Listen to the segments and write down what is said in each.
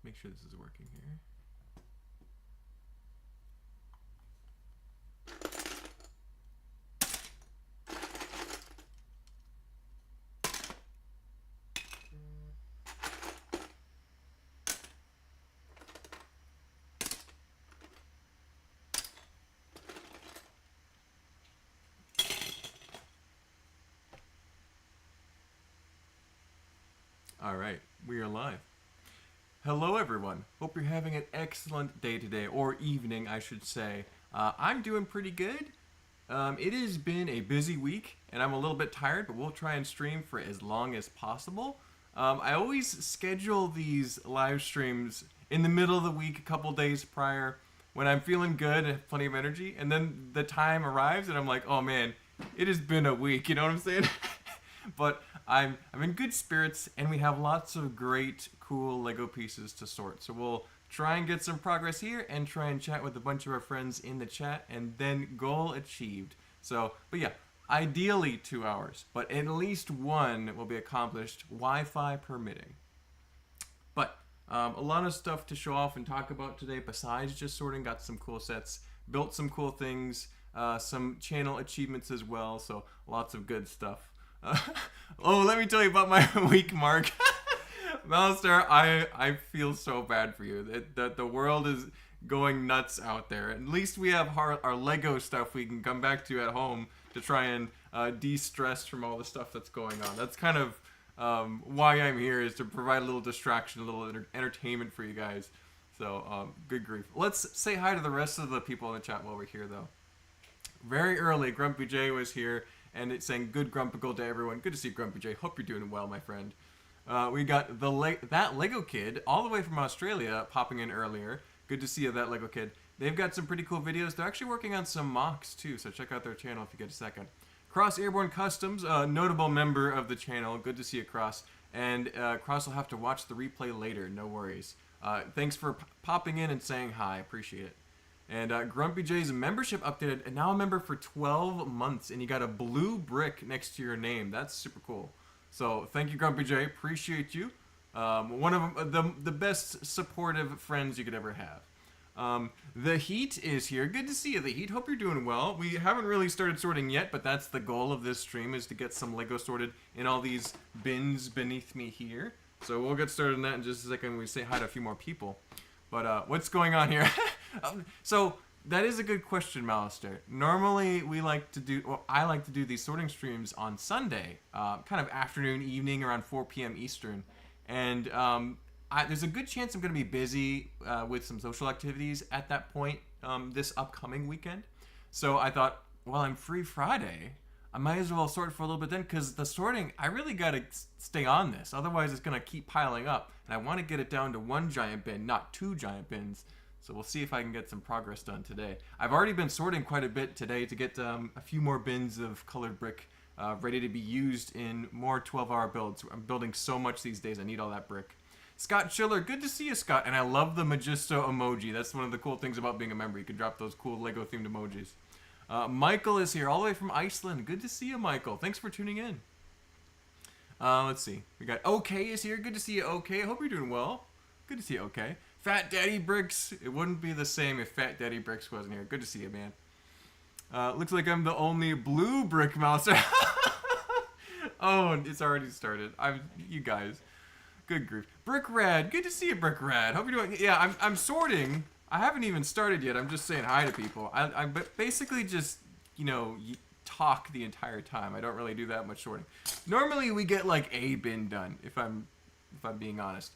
make sure this is working here. All right, we are live. Hello, everyone. Hope you're having an excellent day today, or evening, I should say. I'm doing pretty good. It has been a busy week, and I'm a little bit tired, but we'll try and stream for as long as possible. I always schedule these live streams in the middle of the week, a couple days prior, when I'm feeling good and have plenty of energy, and then the time arrives, and I'm like, oh man, it has been a week, you know what I'm saying? But I'm in good spirits, and we have lots of great, cool Lego pieces to sort. So we'll try and get some progress here, and try and chat with a bunch of our friends in the chat, and then goal achieved. So, but yeah, ideally 2 hours, but at least one will be accomplished, Wi-Fi permitting. But a lot of stuff to show off and talk about today besides just sorting. Got some cool sets, built some cool things, some channel achievements as well, so lots of good stuff. Oh, let me tell you about my week, Mark. Malstar, I feel so bad for you. The world is going nuts out there. At least we have our Lego stuff we can come back to at home to try and de-stress from all the stuff that's going on. That's kind of why I'm here, is to provide a little distraction, a little entertainment for you guys. So, good grief. Let's say hi to the rest of the people in the chat while we're here, though. Very early, Grumpy J was here, and it's saying good Grumpical to everyone. Good to see you, Grumpy J. Hope you're doing well, my friend. We got that Lego kid all the way from Australia popping in earlier. Good to see you, that Lego kid. They've got some pretty cool videos. They're actually working on some mocks too, so check out their channel if you get a second. Cross Airborne Customs, a notable member of the channel. Good to see you, Cross. And Cross will have to watch the replay later. No worries. Thanks for popping in and saying hi. Appreciate it. And Grumpy J's membership updated, and now a member for 12 months, and you got a blue brick next to your name. That's super cool. So thank you, Grumpy J. Appreciate you. One of the best supportive friends you could ever have. The Heat is here. Good to see you, The Heat. Hope you're doing well. We haven't really started sorting yet, but that's the goal of this stream, is to get some Lego sorted in all these bins beneath me here. So we'll get started on that in just a second when we say hi to a few more people. But what's going on here? So that is a good question, Malister. Normally we like to do, well, I like to do these sorting streams on Sunday, kind of afternoon, evening, around 4 p.m. Eastern. And there's a good chance I'm going to be busy with some social activities at that point this upcoming weekend. So I thought, well, I'm free Friday. I might as well sort for a little bit then, because the sorting, I really got to stay on this. Otherwise, it's going to keep piling up. And I want to get it down to one giant bin, not 2 giant bins. So we'll see if I can get some progress done today. I've already been sorting quite a bit today to get a few more bins of colored brick ready to be used in more 12-hour builds. I'm building so much these days, I need all that brick. Scott Schiller, good to see you, Scott. And I love the Magisto emoji. That's one of the cool things about being a member. You can drop those cool Lego-themed emojis. Michael is here, all the way from Iceland. Good to see you, Michael. Thanks for tuning in. Let's see. We got OK is here. Good to see you, OK. I hope you're doing well. Good to see you, OK. Fat Daddy Bricks. It wouldn't be the same if Fat Daddy Bricks wasn't here. Good to see you, man. Looks like I'm the only blue brick mouse. Oh, it's already started. You guys. Good grief. Brick Rad. Good to see you, Brick Rad. Hope you're doing. Yeah, I'm sorting. I haven't even started yet. I'm just saying hi to people. I basically just, talk the entire time. I don't really do that much sorting. Normally we get like a bin done, if I'm being honest.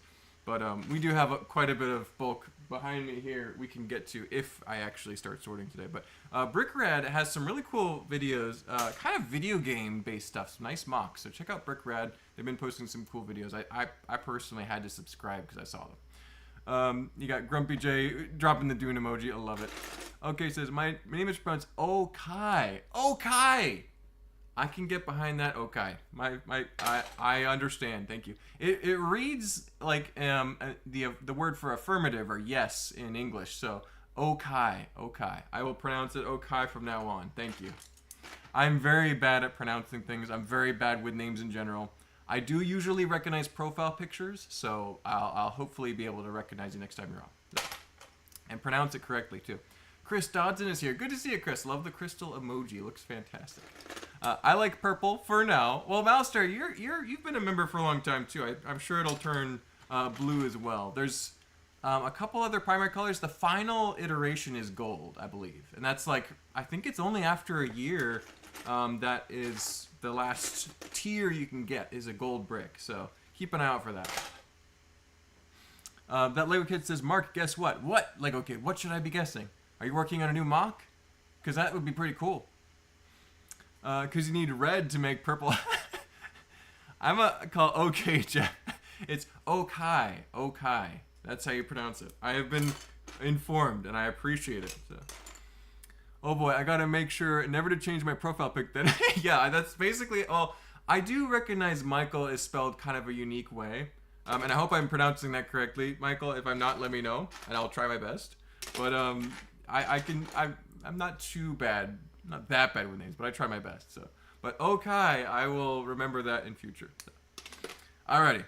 But we do have quite a bit of bulk behind me here we can get to if I actually start sorting today. But Brickrad has some really cool videos, kind of video game based stuff, some nice mocks. So check out Brickrad. They've been posting some cool videos. I personally had to subscribe because I saw them. You got Grumpy J dropping the Dune emoji. I love it. Okay, says my name is pronounced Okai. Okai. I can get behind that. Okai. I understand. Thank you. It reads like the word for affirmative or yes in English. So Okai. Okai. I will pronounce it Okai from now on. Thank you. I'm very bad at pronouncing things. I'm very bad with names in general. I do usually recognize profile pictures, so I'll hopefully be able to recognize you next time you're on. And pronounce it correctly, too. Chris Dodson is here. Good to see you, Chris. Love the crystal emoji. Looks fantastic. I like purple for now. Well, Malstar, you've been a member for a long time, too. I'm sure it'll turn blue as well. There's a couple other primary colors. The final iteration is gold, I believe. And that's like, I think it's only after a year that is the last tier you can get is a gold brick. So keep an eye out for that. That Lego Kid says, Mark, guess what? What? Lego Kid, what should I be guessing? Are you working on a new mock? Because that would be pretty cool. Because you need red to make purple. I'm a call okay, Jeff. It's Okai. Okai. That's how you pronounce it. I have been informed, and I appreciate it. So. Oh boy, I gotta make sure never to change my profile pic then. Yeah, that's basically all. I do recognize Michael is spelled kind of a unique way. And I hope I'm pronouncing that correctly, Michael. If I'm not, let me know, and I'll try my best. But I'm not too bad, not that bad with names, but I try my best. So, but okay, I will remember that in future. So. Alrighty.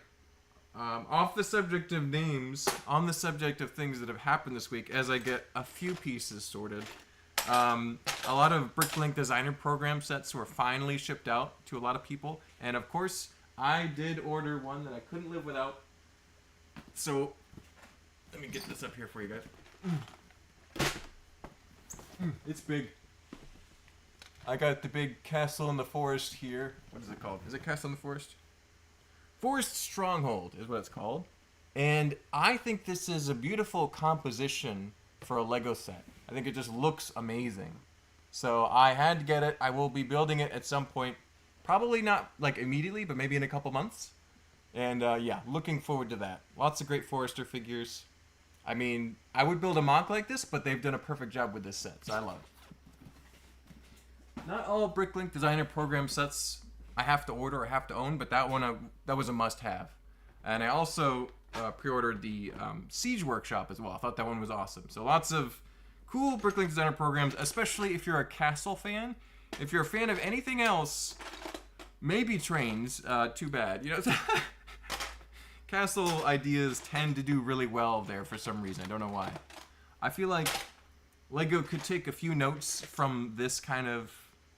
Off the subject of names, on the subject of things that have happened this week, as I get a few pieces sorted. A lot of Bricklink designer program sets were finally shipped out to a lot of people, and of course, I did order one that I couldn't live without. So, let me get this up here for you guys. It's big. I got the big Castle in the Forest here. What is it called? Is it Castle in the Forest? Forest Stronghold is what it's called. And I think this is a beautiful composition for a Lego set. I think it just looks amazing. So I had to get it. I will be building it at some point. Probably not like immediately, but maybe in a couple months. And yeah, looking forward to that. Lots of great Forester figures. I mean, I would build a mock like this, but they've done a perfect job with this set, so I love it. Not all Bricklink designer program sets I have to order or have to own, but that one, that was a must-have. And I also pre-ordered the Siege Workshop as well. I thought that one was awesome. So lots of cool Bricklink designer programs, especially if you're a Castle fan. If you're a fan of anything else, maybe trains, too bad. You know, Castle ideas tend to do really well there for some reason. I don't know why. I feel like Lego could take a few notes from this kind of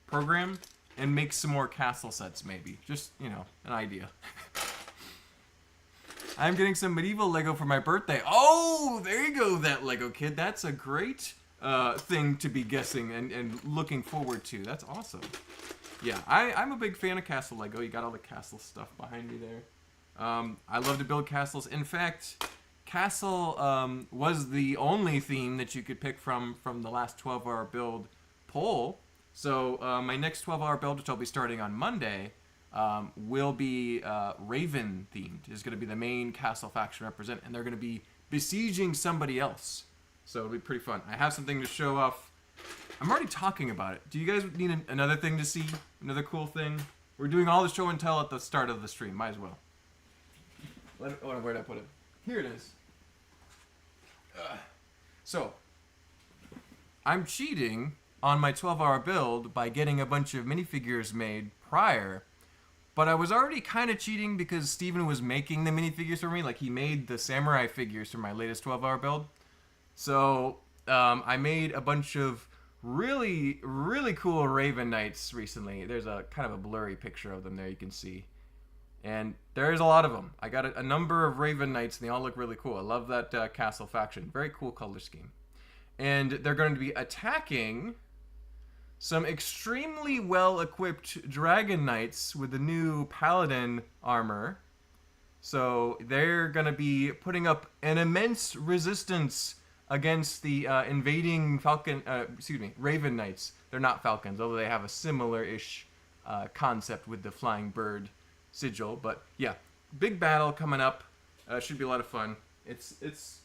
program and make some more castle sets, maybe. Just, you know, an idea. I'm getting some medieval Lego for my birthday. Oh, there you go, that Lego Kid. That's a great thing to be guessing and looking forward to. That's awesome. Yeah, I'm a big fan of castle Lego. You got all the castle stuff behind me there. I love to build castles. In fact, castle was the only theme that you could pick from the last 12-hour build poll. So my next 12-hour build, which I'll be starting on Monday, will be Raven themed. Is going to be the main castle faction represent, and they're going to be besieging somebody else. So it'll be pretty fun. I have something to show off. I'm already talking about it. Do you guys need another thing to see? Another cool thing? We're doing all the show and tell at the start of the stream. Might as well. Where did I put it? Here it is. So, I'm cheating on my 12-hour build by getting a bunch of minifigures made prior, but I was already kind of cheating because Steven was making the minifigures for me. Like, he made the samurai figures for my latest 12-hour build. So, I made a bunch of really, really cool Raven Knights recently. There's a kind of a blurry picture of them there you can see. And there's a lot of them. I got a number of Raven Knights, and they all look really cool. I love that castle faction. Very cool color scheme. And they're going to be attacking some extremely well-equipped Dragon Knights with the new Paladin armor. So they're going to be putting up an immense resistance against the invading Raven Knights. They're not Falcons, although they have a similar-ish concept with the flying bird sigil. But yeah, big battle coming up. Should be a lot of fun. It's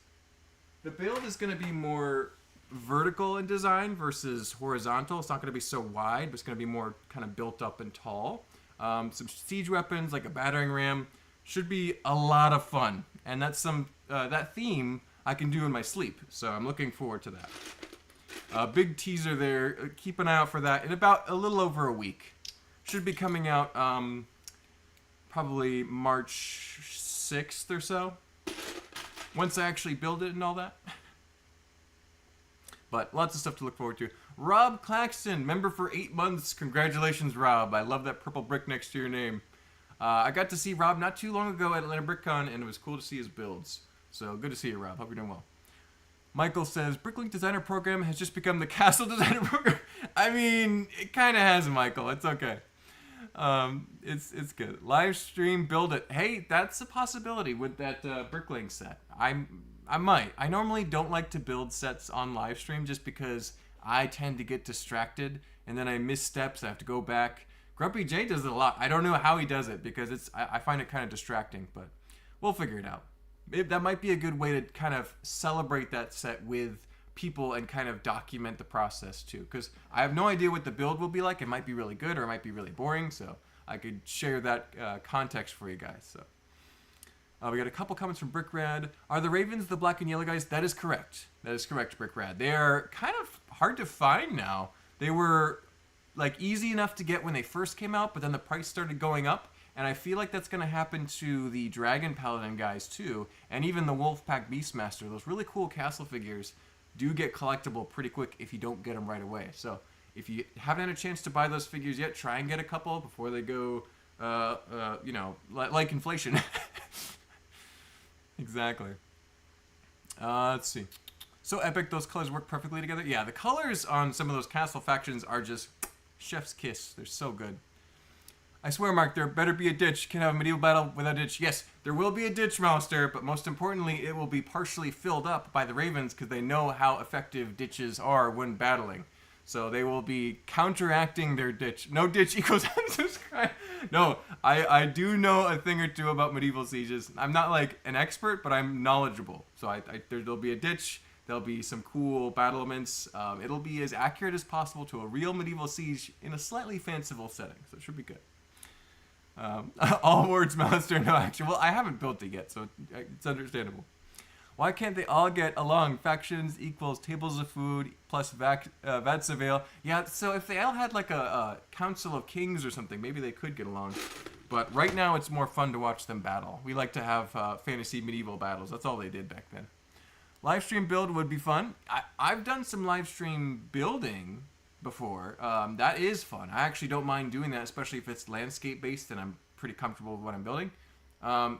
the build is going to be more vertical in design versus horizontal. It's not going to be so wide, but it's going to be more kind of built up and tall. Some siege weapons like a battering ram should be a lot of fun, and that's that theme I can do in my sleep. So I'm looking forward to that. Big teaser there. Keep an eye out for that in about a little over a week. Should be coming out probably March 6th or so. Once I actually build it and all that. But lots of stuff to look forward to. Rob Claxton, member for 8 months. Congratulations, Rob. I love that purple brick next to your name. I got to see Rob not too long ago at Atlanta BrickCon, and it was cool to see his builds. So good to see you, Rob. Hope you're doing well. Michael says, Bricklink Designer Program has just become the Castle Designer Program. I mean, it kind of has, Michael. It's okay. It's good. Livestream, build it. Hey, that's a possibility with that Bricklink set. I might. I normally don't like to build sets on Livestream just because I tend to get distracted and then I miss steps. I have to go back. Grumpy J does it a lot. I don't know how he does it because I find it kind of distracting, but we'll figure it out. That might be a good way to kind of celebrate that set with people and kind of document the process too, because I have no idea what the build will be like. It might be really good or it might be really boring, so I could share that context for you guys. So we got a couple comments from Brickrad. Are the Ravens the black and yellow guys? That is correct. That is correct, Brickrad. They are kind of hard to find now. They were like easy enough to get when they first came out, but then the price started going up. And I feel like that's going to happen to the Dragon Paladin guys too, and even the Wolfpack Beastmaster. Those really cool castle figures do get collectible pretty quick if you don't get them right away. So if you haven't had a chance to buy those figures yet, try and get a couple before they go, you know, like inflation. Exactly. Let's see. So epic, those colors work perfectly together. Yeah, the colors on some of those castle factions are just chef's kiss. They're so good. I swear, Mark, there better be a ditch. Can have a medieval battle without a ditch. Yes, there will be a ditch, Monster, but most importantly, it will be partially filled up by the Ravens because they know how effective ditches are when battling. So they will be counteracting their ditch. No ditch equals unsubscribe. No, I do know a thing or two about medieval sieges. I'm not like an expert, but I'm knowledgeable. So there'll be a ditch. There'll be some cool battlements. It'll be as accurate as possible to a real medieval siege in a slightly fanciful setting. So it should be good. All words, Monster, no action. Well, I haven't built it yet, so it's understandable. Why can't they all get along? Factions equals tables of food plus vats of ale. Yeah, so if they all had like a council of kings or something, maybe they could get along. But right now, it's more fun to watch them battle. We like to have fantasy medieval battles. That's all they did back then. Livestream build would be fun. I've done some livestream building before. That is fun. I actually don't mind doing that, especially if it's landscape based and I'm pretty comfortable with what I'm building.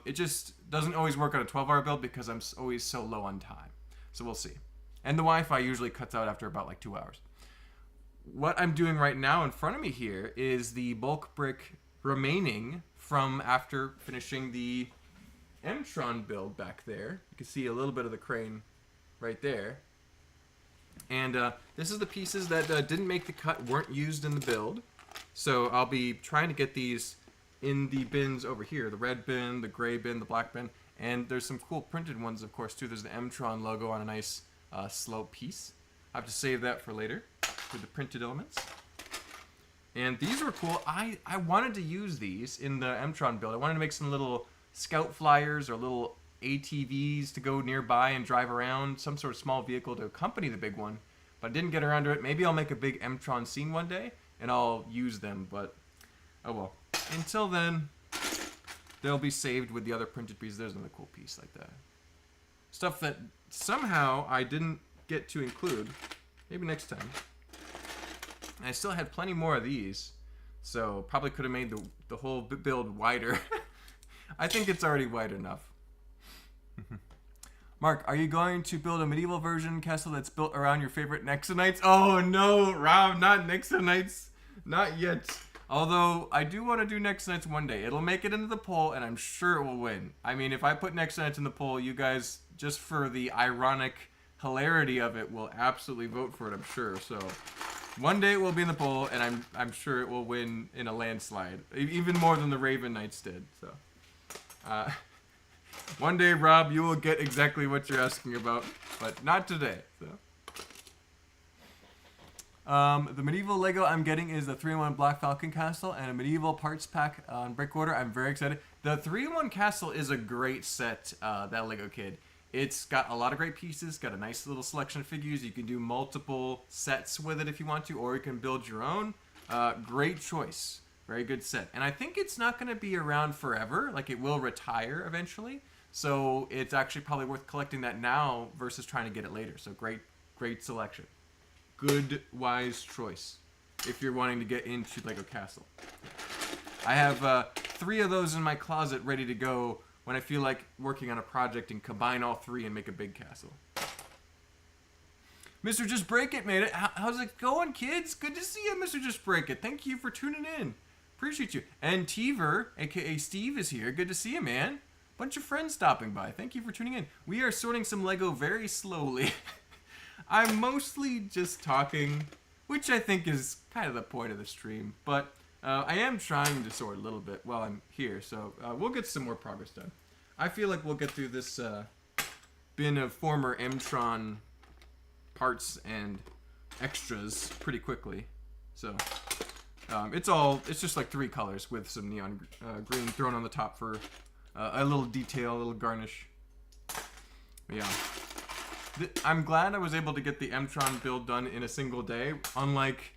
It just doesn't always work on a 12-hour build because I'm always so low on time. So we'll see. And the Wi-Fi usually cuts out after about like 2 hours. What I'm doing right now in front of me here is the bulk brick remaining from after finishing the Mtron build back there. You can see a little bit of the crane right there. And this is the pieces that didn't make the cut, weren't used in the build. So I'll be trying to get these in the bins over here. The red bin, the gray bin, the black bin. And there's some cool printed ones, of course, too. There's the Mtron logo on a nice slow piece. I have to save that for later, for the printed elements. And these were cool. I wanted to use these in the Mtron build. I wanted to make some little scout flyers or little ATVs to go nearby and drive around, some sort of small vehicle to accompany the big one, but I didn't get around to it. Maybe I'll make a big Mtron scene one day and I'll use them, but oh well. Until then, they'll be saved with the other printed pieces. There's another cool piece like that. Stuff that somehow I didn't get to include. Maybe next time. I still had plenty more of these, so probably could have made the whole build wider. I think it's already wide enough. Mark, are you going to build a medieval version castle that's built around your favorite Nexo Knights? Oh no, Rob, not Nexo Knights. Not yet. Although, I do want to do Nexo Knights one day. It'll make it into the poll, and I'm sure it will win. I mean, if I put Nexo Knights in the poll, you guys, just for the ironic hilarity of it, will absolutely vote for it, I'm sure. So, one day it will be in the poll, and I'm sure it will win in a landslide. Even more than the Raven Knights did, so. One day, Rob, you will get exactly what you're asking about, but not today. So, the medieval Lego I'm getting is the 3-in-1 Black Falcon Castle and a medieval parts pack on brick order. I'm very excited. The 3-in-1 Castle is a great set, that Lego kid. It's got a lot of great pieces, got a nice little selection of figures. You can do multiple sets with it if you want to, or you can build your own. Great choice. Very good set. And I think it's not going to be around forever. Like, it will retire eventually. So it's actually probably worth collecting that now versus trying to get it later. So great selection. Good, wise choice if you're wanting to get into Lego Castle. I have 3 of those in my closet ready to go when I feel like working on a project and combine all 3 and make a big castle. Mr. Just Break It made it. How's it going, kids? Good to see you, Mr. Just Break It. Thank you for tuning in. Appreciate you. And Teaver, aka Steve, is here. Good to see you, man. Bunch of friends stopping by. Thank you for tuning in. We are sorting some Lego very slowly. I'm mostly just talking, which I think is kind of the point of the stream. But I am trying to sort a little bit while I'm here, so we'll get some more progress done. I feel like we'll get through this bin of former M-Tron parts and extras pretty quickly. So it's just like 3 colors with some neon green thrown on the top for a little detail, a little garnish. But yeah. I'm glad I was able to get the M-Tron build done in a single day, unlike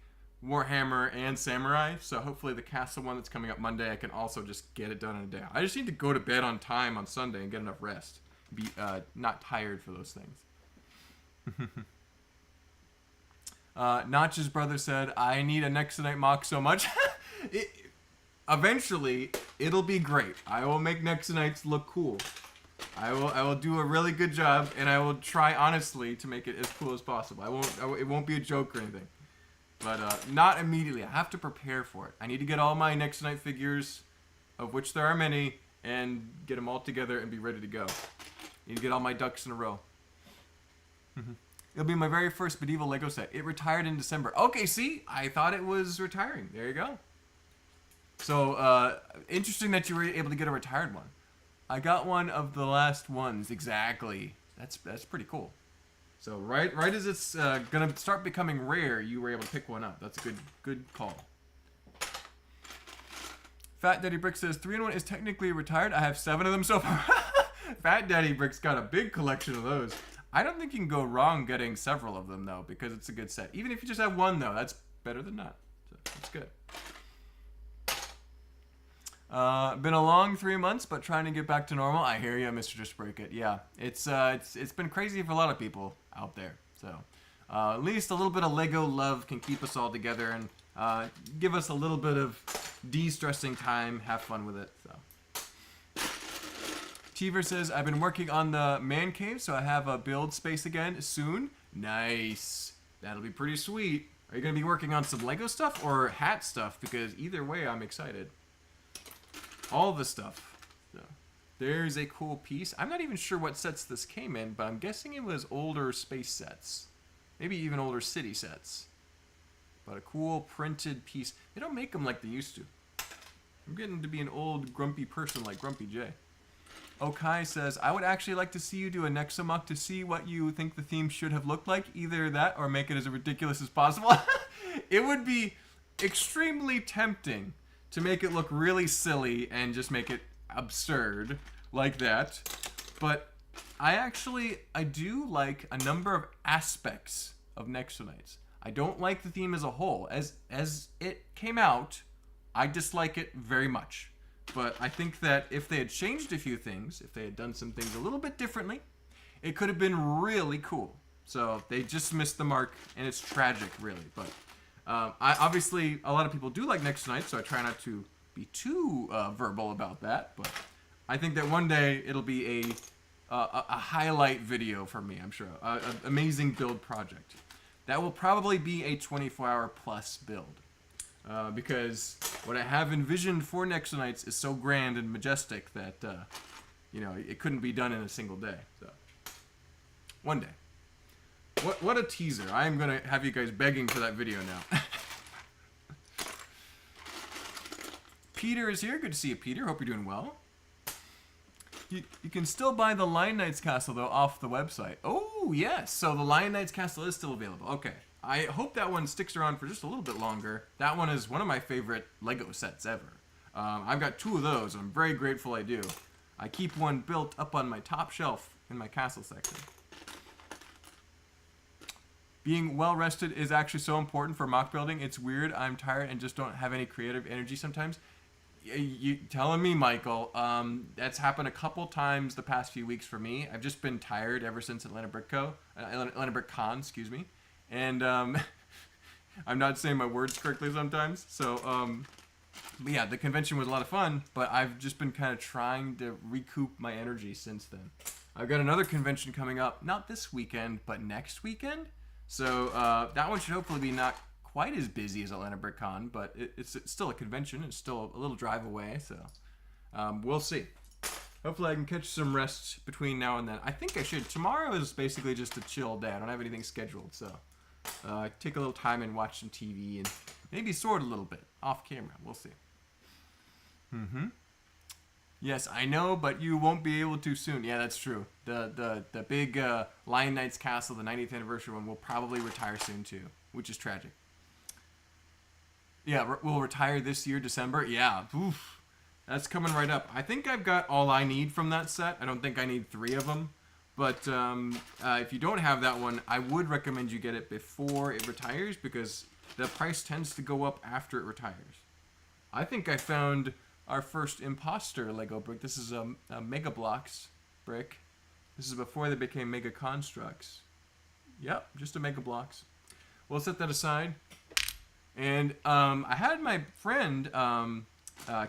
Warhammer and Samurai. So hopefully the castle one that's coming up Monday, I can also just get it done in a day. I just need to go to bed on time on Sunday and get enough rest. Be not tired for those things. Notch's brother said, I need a Nexo Knight mock so much. Eventually, it'll be great. I will make Nexo Knights look cool. I will do a really good job, and I will try honestly to make it as cool as possible. It won't be a joke or anything. But not immediately. I have to prepare for it. I need to get all my Nexo Knight figures, of which there are many, and get them all together and be ready to go. I need to get all my ducks in a row. It'll be my very first medieval Lego set. It retired in December. Okay, see? I thought it was retiring. There you go. So, interesting that you were able to get a retired one. I got one of the last ones, exactly. That's pretty cool. So right as it's gonna start becoming rare, you were able to pick one up. That's a good call. Fat Daddy Brick says 3-in-1 is technically retired. I have 7 of them so far. Fat Daddy Brick's got a big collection of those. I don't think you can go wrong getting several of them though, because it's a good set. Even if you just have one though, that's better than not. So that's good. Been a long 3 months, but trying to get back to normal. I hear you, Mr. Just Break It. Yeah, it's been crazy for a lot of people out there. So at least a little bit of Lego love can keep us all together and give us a little bit of de-stressing time. Have fun with it. So Teaver says, I've been working on the man cave, so I have a build space again soon. Nice. That'll be pretty sweet. Are you gonna be working on some Lego stuff or hat stuff? Because either way, I'm excited. All the stuff. So, there's a cool piece. I'm not even sure what sets this came in, but I'm guessing it was older space sets. Maybe even older city sets. But a cool printed piece. They don't make them like they used to. I'm getting to be an old grumpy person like Grumpy J. Okai says, I would actually like to see you do a Nexomuck to see what you think the theme should have looked like. Either that or make it as ridiculous as possible. It would be extremely tempting to make it look really silly and just make it absurd like that. But I do like a number of aspects of Nexo Knights. I don't like the theme as a whole. As it came out, I dislike it very much. But I think that if they had changed a few things, if they had done some things a little bit differently, it could have been really cool. So they just missed the mark, and it's tragic, really. But obviously, a lot of people do like Nexo Knights, so I try not to be too verbal about that. But I think that one day it'll be a highlight video for me, I'm sure. An amazing build project. That will probably be a 24-hour plus build. Because what I have envisioned for Nexo Knights is so grand and majestic that, it couldn't be done in a single day. So, one day. What a teaser. I'm going to have you guys begging for that video now. Peter is here. Good to see you, Peter. Hope you're doing well. You can still buy the Lion Knights Castle, though, off the website. Oh, yes. So the Lion Knights Castle is still available. Okay. I hope that one sticks around for just a little bit longer. That one is one of my favorite Lego sets ever. I've got 2 of those. I'm very grateful I do. I keep one built up on my top shelf in my castle section. Being well rested is actually so important for mock building. It's weird. I'm tired and just don't have any creative energy sometimes. You telling me, Michael? That's happened a couple times the past few weeks for me. I've just been tired ever since Atlanta Brick Con, excuse me, and I'm not saying my words correctly sometimes. So, but yeah, the convention was a lot of fun, but I've just been kind of trying to recoup my energy since then. I've got another convention coming up, not this weekend, but next weekend. So that one should hopefully be not quite as busy as Atlanta Brick Con, but it's still a convention. It's still a little drive away, so we'll see. Hopefully I can catch some rest between now and then. I think I should. Tomorrow is basically just a chill day. I don't have anything scheduled, so take a little time and watch some TV and maybe sword a little bit off camera. We'll see. Yes, I know, but you won't be able to soon. Yeah, that's true. The big Lion Knights Castle, the 90th anniversary one, will probably retire soon too, which is tragic. Yeah, we'll retire this year, December. Yeah, oof. That's coming right up. I think I've got all I need from that set. I don't think I need 3 of them. But if you don't have that one, I would recommend you get it before it retires because the price tends to go up after it retires. I think I found our first imposter Lego brick. This is a Mega Blocks brick. This is before they became Mega Constructs. Yep, just a Mega Blocks. We'll set that aside. And I had my friend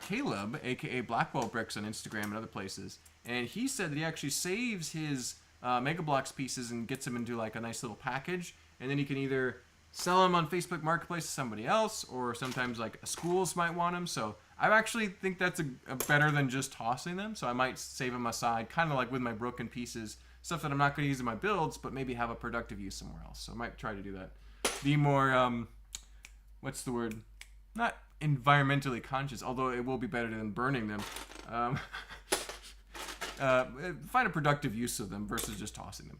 Caleb, aka Blackwell Bricks, on Instagram and other places, and he said that he actually saves his Mega Blocks pieces and gets them into like a nice little package, and then he can either sell them on Facebook Marketplace to somebody else, or sometimes like schools might want them. So I actually think that's a better than just tossing them. So I might save them aside, kind of like with my broken pieces, stuff that I'm not going to use in my builds, but maybe have a productive use somewhere else. So I might try to do that. Be more what's the word? Not environmentally conscious, although it will be better than burning them. Find a productive use of them versus just tossing them.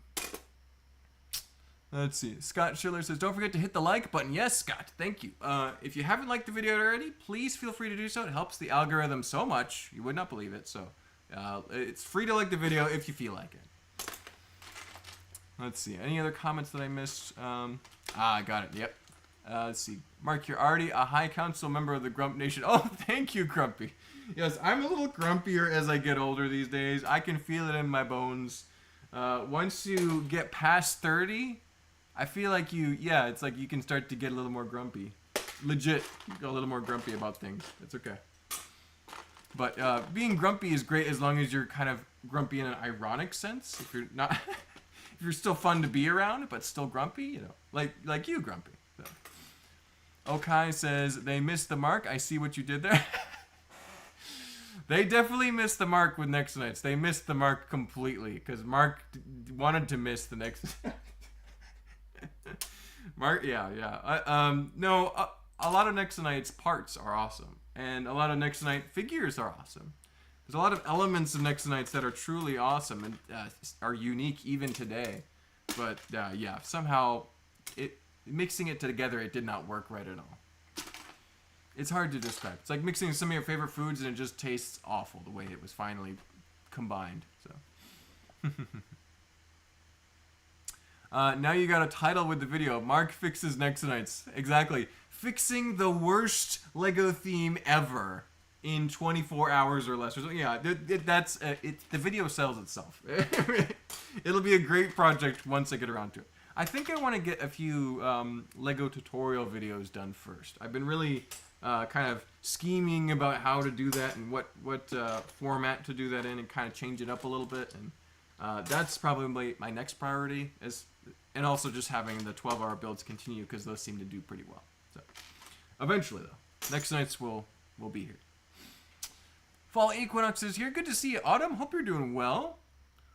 Let's see. Scott Schiller says, don't forget to hit the like button. Yes, Scott. Thank you. If you haven't liked the video already, please feel free to do so. It helps the algorithm so much. You would not believe it. So it's free to like the video if you feel like it. Let's see. Any other comments that I missed? I got it. Yep. Let's see. Mark, you're already a High Council member of the Grump Nation. Oh, thank you, Grumpy. Yes, I'm a little grumpier as I get older these days. I can feel it in my bones. Once you get past 30, I feel like it's like you can start to get a little more grumpy. Legit, a little more grumpy about things. It's okay. But being grumpy is great as long as you're kind of grumpy in an ironic sense. If you're not, if you're still fun to be around, but still grumpy, you know, like you, Grumpy. So. Okai says, they missed the mark. I see what you did there. They definitely missed the mark with Nexo Knights. They missed the mark completely because Mark wanted to miss the next. Mark, yeah. No, a lot of Nexo Knights parts are awesome, and a lot of Nexo Knight figures are awesome. There's a lot of elements of Nexo Knights that are truly awesome and are unique even today. But yeah, somehow mixing it together, it did not work right at all. It's hard to describe. It's like mixing some of your favorite foods and it just tastes awful the way it was finally combined. So. Now you got a title with the video. Mark fixes Nexo Knights. Exactly. Fixing the worst Lego theme ever in 24 hours or less. Yeah, the video sells itself. It'll be a great project once I get around to it. I think I want to get a few Lego tutorial videos done first. I've been really kind of scheming about how to do that and what format to do that in and kind of change it up a little bit. And that's probably my next priority, and also just having the 12-hour builds continue because those seem to do pretty well. So eventually, though, Nexo Knights will be here. Fall Equinox is here. Good to see you, Autumn. Hope you're doing well.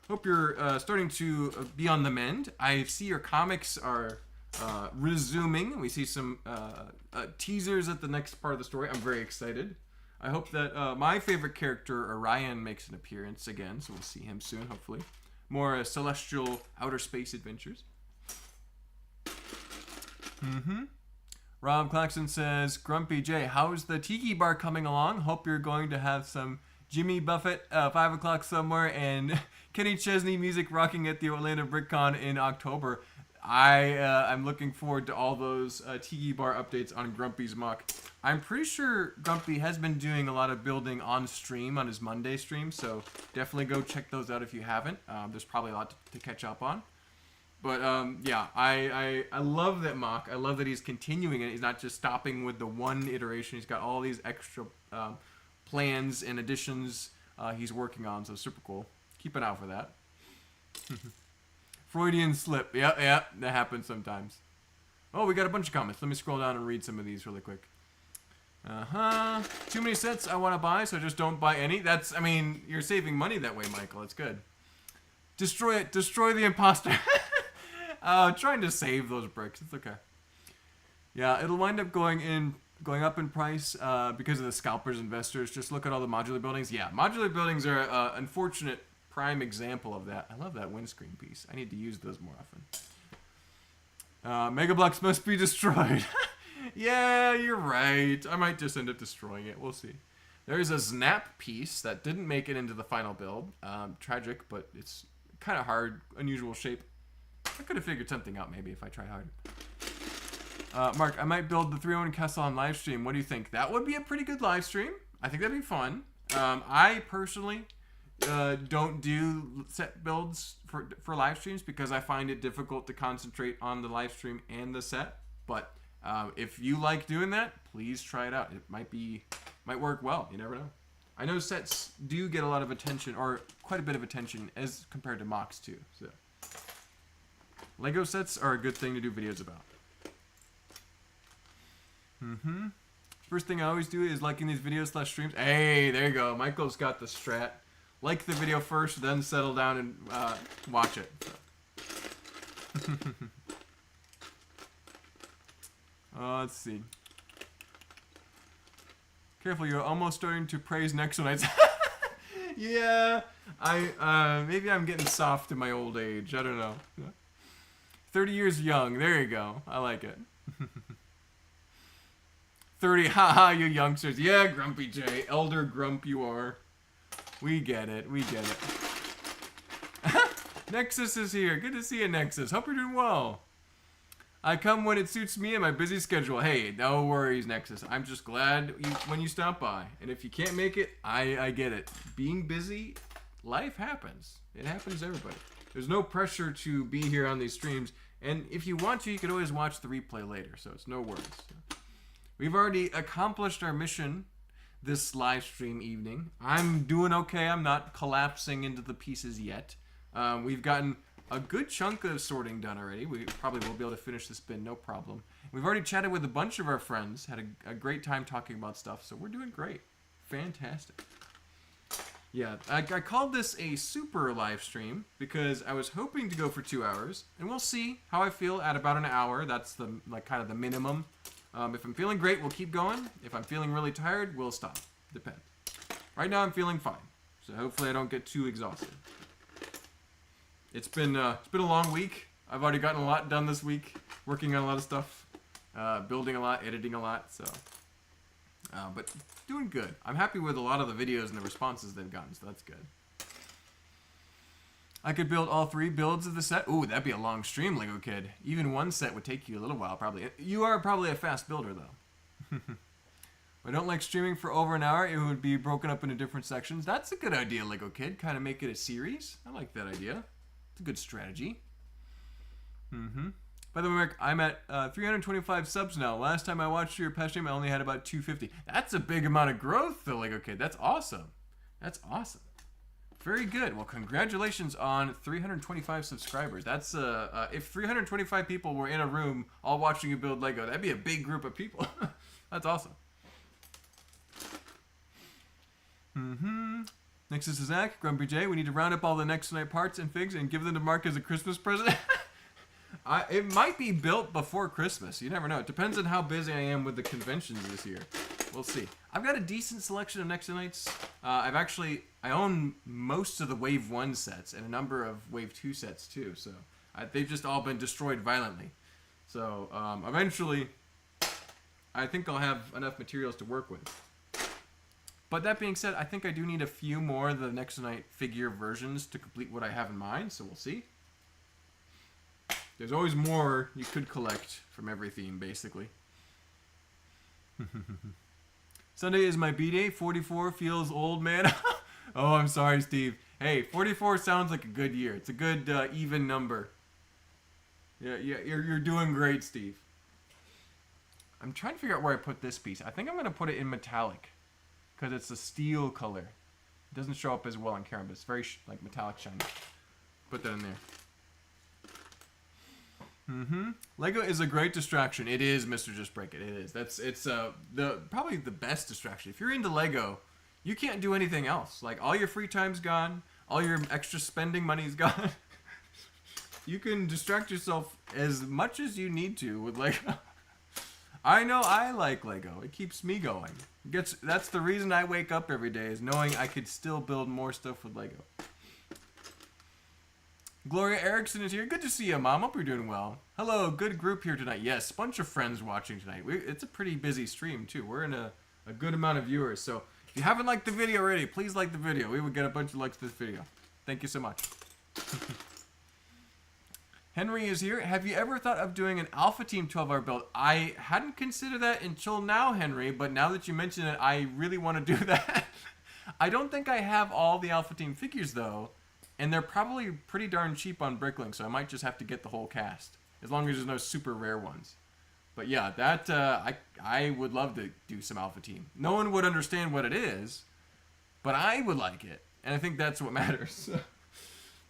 Hope you're starting to be on the mend. I see your comics are resuming. We see some teasers at the next part of the story. I'm very excited. I hope that my favorite character, Orion, makes an appearance again, so we'll see him soon, hopefully. More celestial outer space adventures. Rob Claxton says, Grumpy J, how's the Tiki Bar coming along? Hope you're going to have some Jimmy Buffett 5 o'clock somewhere and Kenny Chesney music rocking at the Orlando BrickCon in October. I'm looking forward to all those Tiki Bar updates on Grumpy's Muck. I'm pretty sure Grumpy has been doing a lot of building on stream, on his Monday stream, so definitely go check those out if you haven't. There's probably a lot to catch up on. But yeah, I love that Mock. I love that he's continuing it. He's not just stopping with the one iteration. He's got all these extra plans and additions he's working on, so super cool. Keep an eye out for that. Freudian slip. Yeah, that happens sometimes. Oh, we got a bunch of comments. Let me scroll down and read some of these really quick. Too many sets I want to buy, so just don't buy any. I mean, you're saving money that way, Michael. It's good. Destroy it. Destroy the imposter. Trying to save those bricks. It's okay. Yeah, it'll wind up going up in price because of the scalpers investors. Just look at all the modular buildings. Yeah, modular buildings are an unfortunate prime example of that. I love that windscreen piece. I need to use those more often. Mega Blocks must be destroyed. Yeah, you're right. I might just end up destroying it. We'll see. There's a Snap piece that didn't make it into the final build. Tragic, but it's kind of hard, unusual shape. I could have figured something out maybe if I tried hard. Mark, I might build the 301 Castle on live stream. What do you think? That would be a pretty good live stream. I think that'd be fun. I personally don't do set builds for live streams because I find it difficult to concentrate on the live stream and the set. But if you like doing that, please try it out. It might work well. You never know. I know sets do get a lot of attention, or quite a bit of attention, as compared to mocks too. So Lego sets are a good thing to do videos about. First thing I always do is liking these videos / streams. Hey, there you go. Michael's got the strat. Like the video first, then settle down and watch it. So. Let's see. Careful, you're almost starting to praise Nexo Knights. Yeah, maybe I'm getting soft in my old age. I don't know. 30 years young. There you go. I like it. 30. Haha, you youngsters. Yeah, Grumpy J. Elder Grump you are. We get it. We get it. Nexus is here. Good to see you, Nexus. Hope you're doing well. I come when it suits me and my busy schedule. Hey, no worries, Nexus. I'm just glad when you stop by. And if you can't make it, I get it. Being busy, life happens. It happens to everybody. There's no pressure to be here on these streams. And if you want to, you can always watch the replay later. So it's no worries. We've already accomplished our mission this live stream evening. I'm doing okay. I'm not collapsing into the pieces yet. We've gotten a good chunk of sorting done already. We probably will be able to finish this bin, no problem. We've already chatted with a bunch of our friends, had a great time talking about stuff, so we're doing great. Fantastic. Yeah, I called this a super live stream because I was hoping to go for 2 hours, and we'll see how I feel at about an hour. That's the kind of the minimum. If I'm feeling great, we'll keep going. If I'm feeling really tired, we'll stop. Depends. Right now, I'm feeling fine, so hopefully I don't get too exhausted. It's been a long week. I've already gotten a lot done this week, working on a lot of stuff, building a lot, editing a lot. So, but doing good. I'm happy with a lot of the videos and the responses they've gotten, so that's good. I could build all 3 builds of the set. Ooh, that'd be a long stream, Lego Kid. Even one set would take you a little while, probably. You are probably a fast builder, though. I don't like streaming for over an hour. It would be broken up into different sections. That's a good idea, Lego Kid. Kind of make it a series. I like that idea. It's a good strategy. By the way, Mark, I'm at 325 subs now. Last time I watched your past stream, I only had about 250. That's a big amount of growth, though, Lego Kid. That's awesome. That's awesome. Very good. Well, congratulations on 325 subscribers. That's if 325 people were in a room all watching you build Lego, that'd be a big group of people. That's awesome. Nexus is Zach, Grumpy J. We need to round up all the Nexo Knight parts and figs and give them to Mark as a Christmas present. It might be built before Christmas. You never know. It depends on how busy I am with the conventions this year. We'll see. I've got a decent selection of Nexo Knights. I own most of the Wave 1 sets and a number of Wave 2 sets too. So they've just all been destroyed violently. So eventually, I think I'll have enough materials to work with. But that being said, I think I do need a few more of the Nexo Knight figure versions to complete what I have in mind, so we'll see. There's always more you could collect from every theme, basically. Sunday is my B-day. 44 feels old, man. Oh, I'm sorry, Steve. Hey, 44 sounds like a good year. It's a good even number. Yeah, you're doing great, Steve. I'm trying to figure out where I put this piece. I think I'm going to put it in metallic because it's a steel color. It doesn't show up as well on camera, but it's very like metallic shiny. Put that in there. Lego is a great distraction. It is, Mr. Just Break It. It is. It's probably the best distraction. If you're into Lego, you can't do anything else. Like all your free time's gone, all your extra spending money's gone. You can distract yourself as much as you need to with Lego. I know I like Lego. It keeps me going. That's the reason I wake up every day, is knowing I could still build more stuff with Lego. Gloria Erickson is here. Good to see you, Mom. Hope you're doing well. Hello, good group here tonight. Yes, bunch of friends watching tonight. It's a pretty busy stream, too. We're in a good amount of viewers. So if you haven't liked the video already, please like the video. We would get a bunch of likes to this video. Thank you so much. Henry is here. Have you ever thought of doing an Alpha Team 12-hour build? I hadn't considered that until now, Henry, but now that you mention it, I really want to do that. I don't think I have all the Alpha Team figures, though. And they're probably pretty darn cheap on Bricklink, so I might just have to get the whole cast, as long as there's no super rare ones. But yeah, that I would love to do some Alpha Team. No one would understand what it is, but I would like it, and I think that's what matters.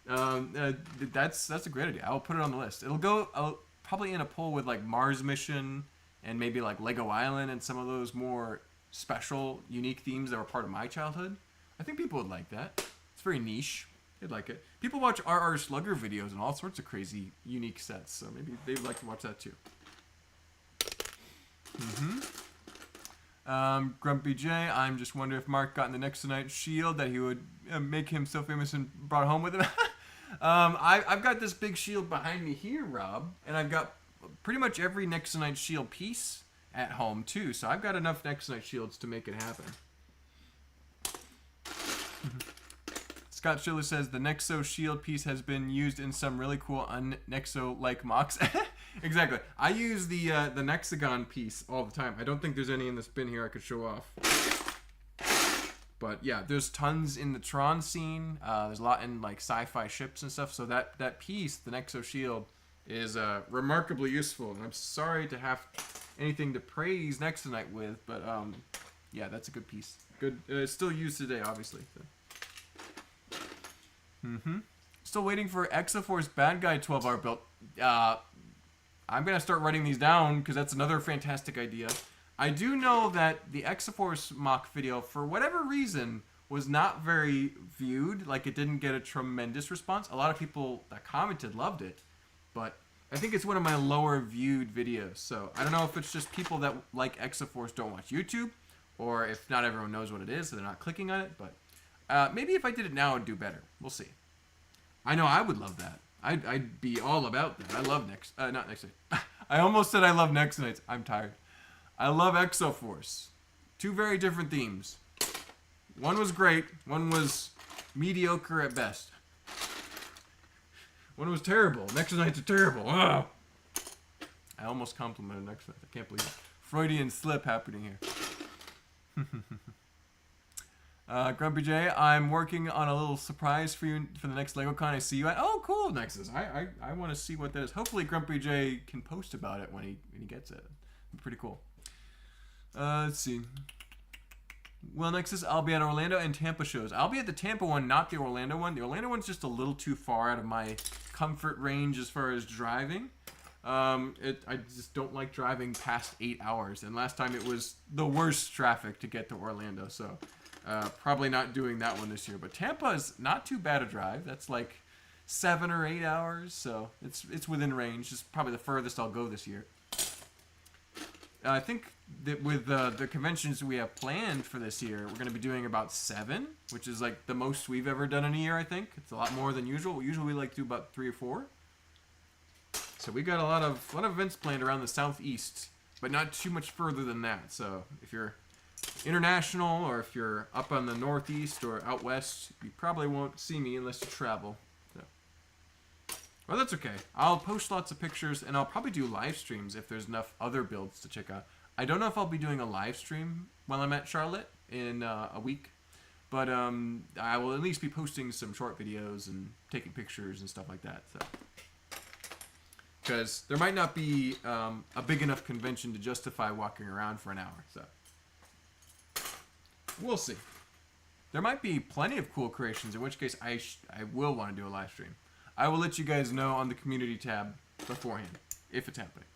That's a great idea. I'll put it on the list. It'll go probably in a poll with like Mars Mission and maybe like Lego Island and some of those more special, unique themes that were part of my childhood. I think people would like that. It's very niche. They'd like it. People watch RR Slugger videos and all sorts of crazy, unique sets, so maybe they'd like to watch that too. Grumpy J, I'm just wondering if Mark got in the Nexo Knights shield that he would make him so famous and brought home with him. I've got this big shield behind me here, Rob, and I've got pretty much every Nexo Knights shield piece at home too, so I've got enough Nexo Knights shields to make it happen. Scott Schiller says the Nexo shield piece has been used in some really cool un-Nexo-like mocks. Exactly. I use the Nexagon piece all the time. I don't think there's any in this bin here I could show off. But yeah, there's tons in the Tron scene. There's a lot in like sci-fi ships and stuff. So that piece, the Nexo shield, is remarkably useful. And I'm sorry to have anything to praise Nexo Knight with, but yeah, that's a good piece. Good. It's still used today, obviously. So. Still waiting for Exoforce Bad Guy 12-hour build. I'm going to start writing these down because that's another fantastic idea. I do know that the Exoforce mock video, for whatever reason, was not very viewed. Like, it didn't get a tremendous response. A lot of people that commented loved it, but I think it's one of my lower viewed videos. So I don't know if it's just people that like Exoforce don't watch YouTube, or if not everyone knows what it is, so they're not clicking on it, but maybe if I did it now, it'd do better. We'll see. I know I would love that. I'd be all about that. I love not Nexo. I almost said I love Nexo Knights. I'm tired. I love Exoforce. Two very different themes. One was great. One was mediocre at best. One was terrible. Nexo Knights are terrible. Oh. I almost complimented Nexo Knights. I can't believe it. Freudian slip happening here. Grumpy J, I'm working on a little surprise for you for the next LegoCon I see you at. Oh, cool, Nexus. I want to see what that is. Hopefully Grumpy J can post about it when he gets it. Pretty cool. Let's see. Well, Nexus, I'll be at Orlando and Tampa shows. I'll be at the Tampa one, not the Orlando one. The Orlando one's just a little too far out of my comfort range as far as driving. I just don't like driving past 8 hours. And last time it was the worst traffic to get to Orlando, so... probably not doing that one this year, but Tampa is not too bad a drive. That's like 7 or 8 hours, so it's within range. It's probably the furthest I'll go this year. I think that with the conventions we have planned for this year, we're going to be doing about 7, which is like the most we've ever done in a year, I think. It's a lot more than usual. Usually we like to do about 3 or 4. So we got a lot of events planned around the southeast, but not too much further than that. So if you're international, or if you're up on the northeast or out west, you probably won't see me unless you travel. So. Well, that's okay. I'll post lots of pictures, and I'll probably do live streams if there's enough other builds to check out. I don't know if I'll be doing a live stream while I'm at Charlotte in a week, but I will at least be posting some short videos and taking pictures and stuff like that. So, because there might not be a big enough convention to justify walking around for an hour. So, we'll see. There might be plenty of cool creations, in which case I will want to do a live stream. I will let you guys know on the community tab beforehand, if it's happening.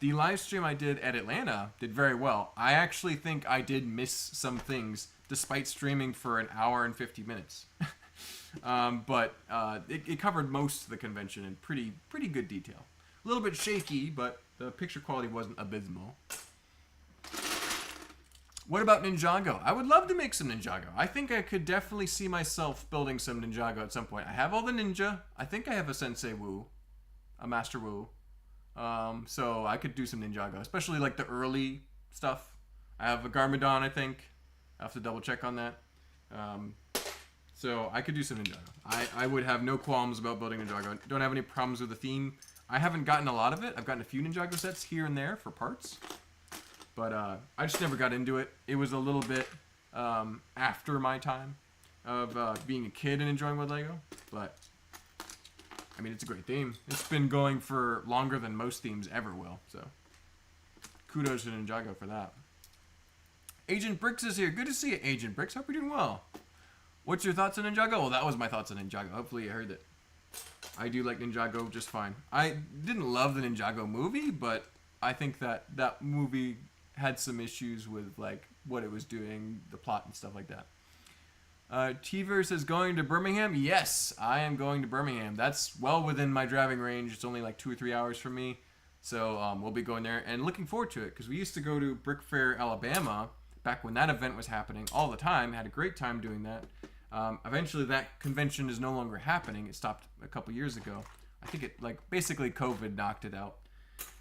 The live stream I did at Atlanta did very well. I actually think I did miss some things, despite streaming for an hour and 50 minutes. But it covered most of the convention in pretty good detail. A little bit shaky, but the picture quality wasn't abysmal. What about Ninjago? I would love to make some Ninjago. I think I could definitely see myself building some Ninjago at some point. I have all the ninja. I think I have a Sensei Wu, a Master Wu. So I could do some Ninjago, especially like the early stuff. I have a Garmadon, I think. I have to double check on that. So I could do some Ninjago. I would have no qualms about building Ninjago. Don't have any problems with the theme. I haven't gotten a lot of it. I've gotten a few Ninjago sets here and there for parts. But I just never got into it. It was a little bit after my time of being a kid and enjoying with Lego. But, I mean, it's a great theme. It's been going for longer than most themes ever will. So, kudos to Ninjago for that. Agent Bricks is here. Good to see you, Agent Bricks. Hope you're doing well. What's your thoughts on Ninjago? Well, that was my thoughts on Ninjago. Hopefully you heard it. I do like Ninjago just fine. I didn't love the Ninjago movie, but I think that movie had some issues with like what it was doing, the plot and stuff like that. T-Verse is going to Birmingham. Yes, I am going to Birmingham. That's well within my driving range. It's only like 2 or 3 hours from me. So we'll be going there and looking forward to it because we used to go to Brick Fair, Alabama back when that event was happening all the time. Had a great time doing that. Eventually that convention is no longer happening. It stopped a couple years ago. I think it like basically COVID knocked it out.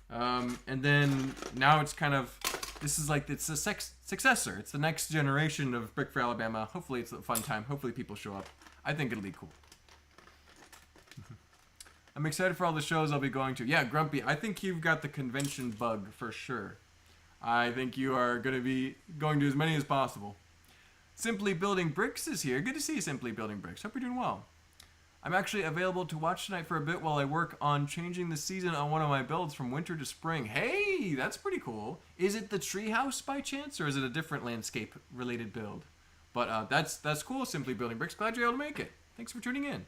And then now it's kind of, this is like, it's a successor. It's the next generation of Brick Fair Alabama. Hopefully it's a fun time. Hopefully people show up. I think it'll be cool. I'm excited for all the shows I'll be going to. Yeah, Grumpy, I think you've got the convention bug for sure. I think you are going to be going to as many as possible. Simply Building Bricks is here. Good to see you, Simply Building Bricks. Hope you're doing well. I'm actually available to watch tonight for a bit while I work on changing the season on one of my builds from winter to spring. Hey, that's pretty cool. Is it the treehouse by chance, or is it a different landscape-related build? But that's cool, Simply Building Bricks. Glad you're able to make it. Thanks for tuning in.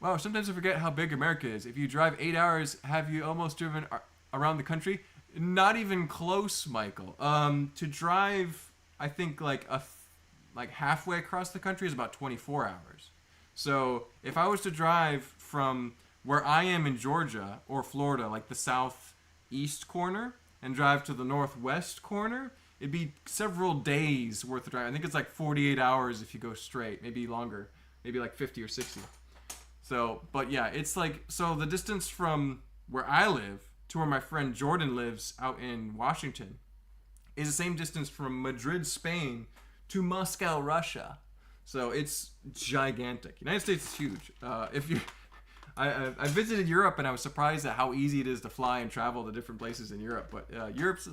Wow, sometimes I forget how big America is. If you drive 8 hours, have you almost driven around the country? Not even close, Michael. To drive, I think like halfway across the country is about 24 hours. So if I was to drive from where I am in Georgia or Florida, like the southeast corner, and drive to the northwest corner, it'd be several days worth of driving. I think it's like 48 hours if you go straight, maybe longer, maybe like 50 or 60. So, but yeah, it's like, so the distance from where I live to where my friend Jordan lives out in Washington is the same distance from Madrid, Spain to Moscow, Russia. So it's gigantic. United States is huge. I visited Europe and I was surprised at how easy it is to fly and travel to different places in Europe. But Europe's,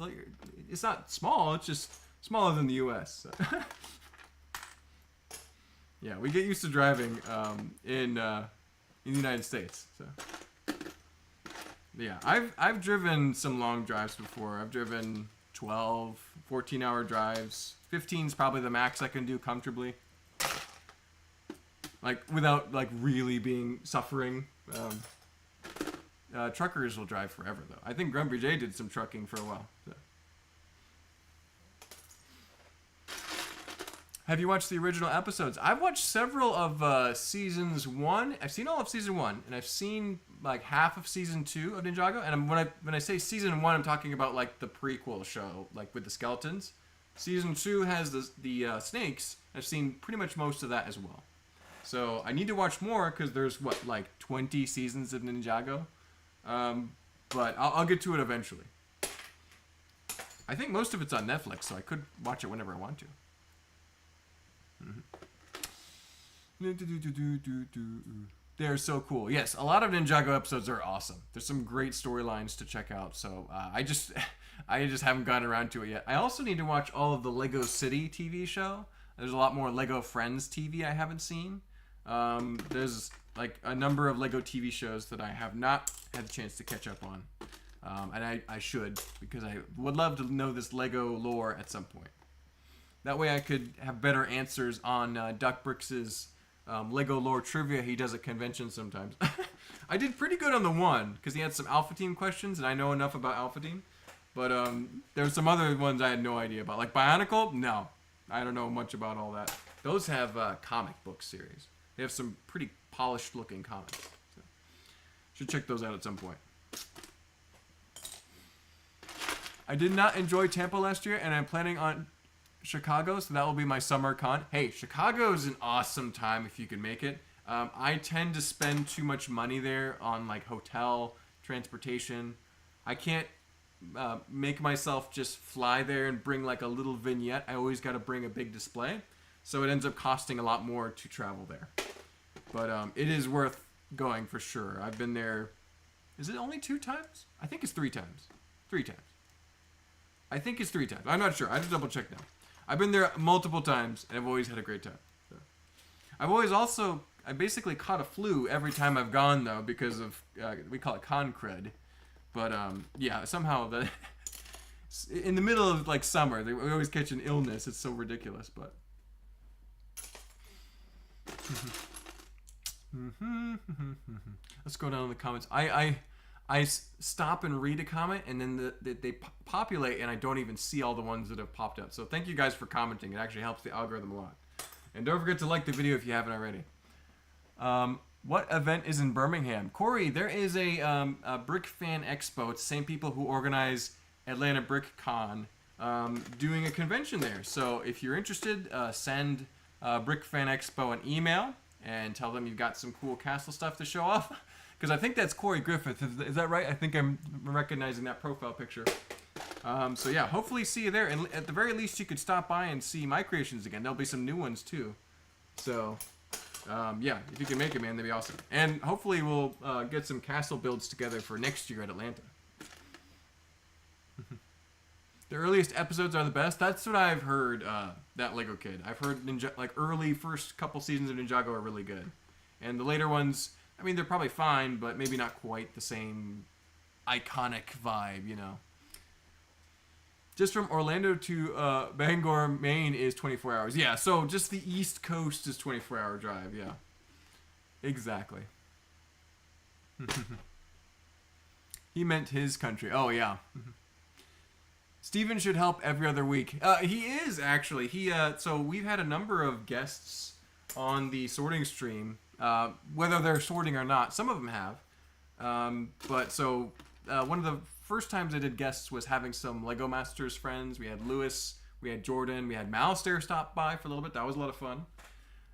it's not small. It's just smaller than the U.S. So. Yeah, we get used to driving in the United States. So yeah, I've driven some long drives before. I've driven 12, 14-hour drives. 15 is probably the max I can do comfortably. Like, without, like, really being suffering. Truckers will drive forever, though. I think Grumpy J did some trucking for a while. So. Have you watched the original episodes? I've watched several of seasons 1. I've seen all of season 1, and I've seen, like, half of season 2 of Ninjago. And when I say season 1, I'm talking about, like, the prequel show, like, with the skeletons. Season 2 has the snakes. I've seen pretty much most of that as well. So I need to watch more because there's, what, like 20 seasons of Ninjago? But I'll get to it eventually. I think most of it's on Netflix, so I could watch it whenever I want to. They're so cool. Yes, a lot of Ninjago episodes are awesome. There's some great storylines to check out. So I just haven't gotten around to it yet. I also need to watch all of the Lego City TV show. There's a lot more Lego Friends TV I haven't seen. There's like a number of Lego TV shows that I have not had the chance to catch up on. And I should, because I would love to know this Lego lore at some point. That way I could have better answers on Duck Brix's Lego lore trivia he does at conventions sometimes. I did pretty good on the one, because he had some Alpha Team questions, and I know enough about Alpha Team. But there's some other ones I had no idea about. Like Bionicle? No. I don't know much about all that. Those have comic book series. They have some pretty polished looking comics. So should check those out at some point. I did not enjoy Tampa last year, and I'm planning on Chicago, so that will be my summer con. Hey, Chicago is an awesome time if you can make it. I tend to spend too much money there on like hotel, transportation. I can't make myself just fly there and bring like a little vignette. I always got to bring a big display, so it ends up costing a lot more to travel there. But it is worth going for sure. I've been there. Is it only 2 times? I think it's 3 times. 3 times. I think it's 3 times. I'm not sure. I have to double check now. I've been there multiple times, and I've always had a great time. So. I basically caught a flu every time I've gone, though, because of, we call it con cred. But, yeah, somehow, in the middle of, like, summer, we always catch an illness. It's so ridiculous, but. Let's go down in the comments. I stop and read a comment, and then they populate, and I don't even see all the ones that have popped up. So thank you guys for commenting. It actually helps the algorithm a lot. And don't forget to like the video if you haven't already. What event is in Birmingham? Corey, there is a Brick Fan Expo. It's the same people who organize Atlanta Brick Con doing a convention there. So if you're interested, send Brick Fan Expo an email and tell them you've got some cool castle stuff to show off. Because I think that's Corey Griffith. Is that right? I think I'm recognizing that profile picture. So yeah, hopefully see you there. And at the very least, you could stop by and see my creations again. There'll be some new ones too. So yeah, if you can make it, man, that'd be awesome. And hopefully we'll get some castle builds together for next year at Atlanta. The earliest episodes are the best. That's what I've heard. That Lego Kid. I've heard like early first couple seasons of Ninjago are really good, and the later ones. I mean, they're probably fine, but maybe not quite the same iconic vibe, you know. Just from Orlando to Bangor, Maine is 24 hours. Yeah, so just the East Coast is 24-hour drive, yeah. Exactly. He meant his country. Oh, yeah. Steven should help every other week. He is, actually. So we've had a number of guests on the sorting stream. Whether they're sorting or not, some of them have. But so one of the first times I did guests was having some Lego Masters friends. We had Lewis, we had Jordan, we had Malistair stop by for a little bit. That was a lot of fun.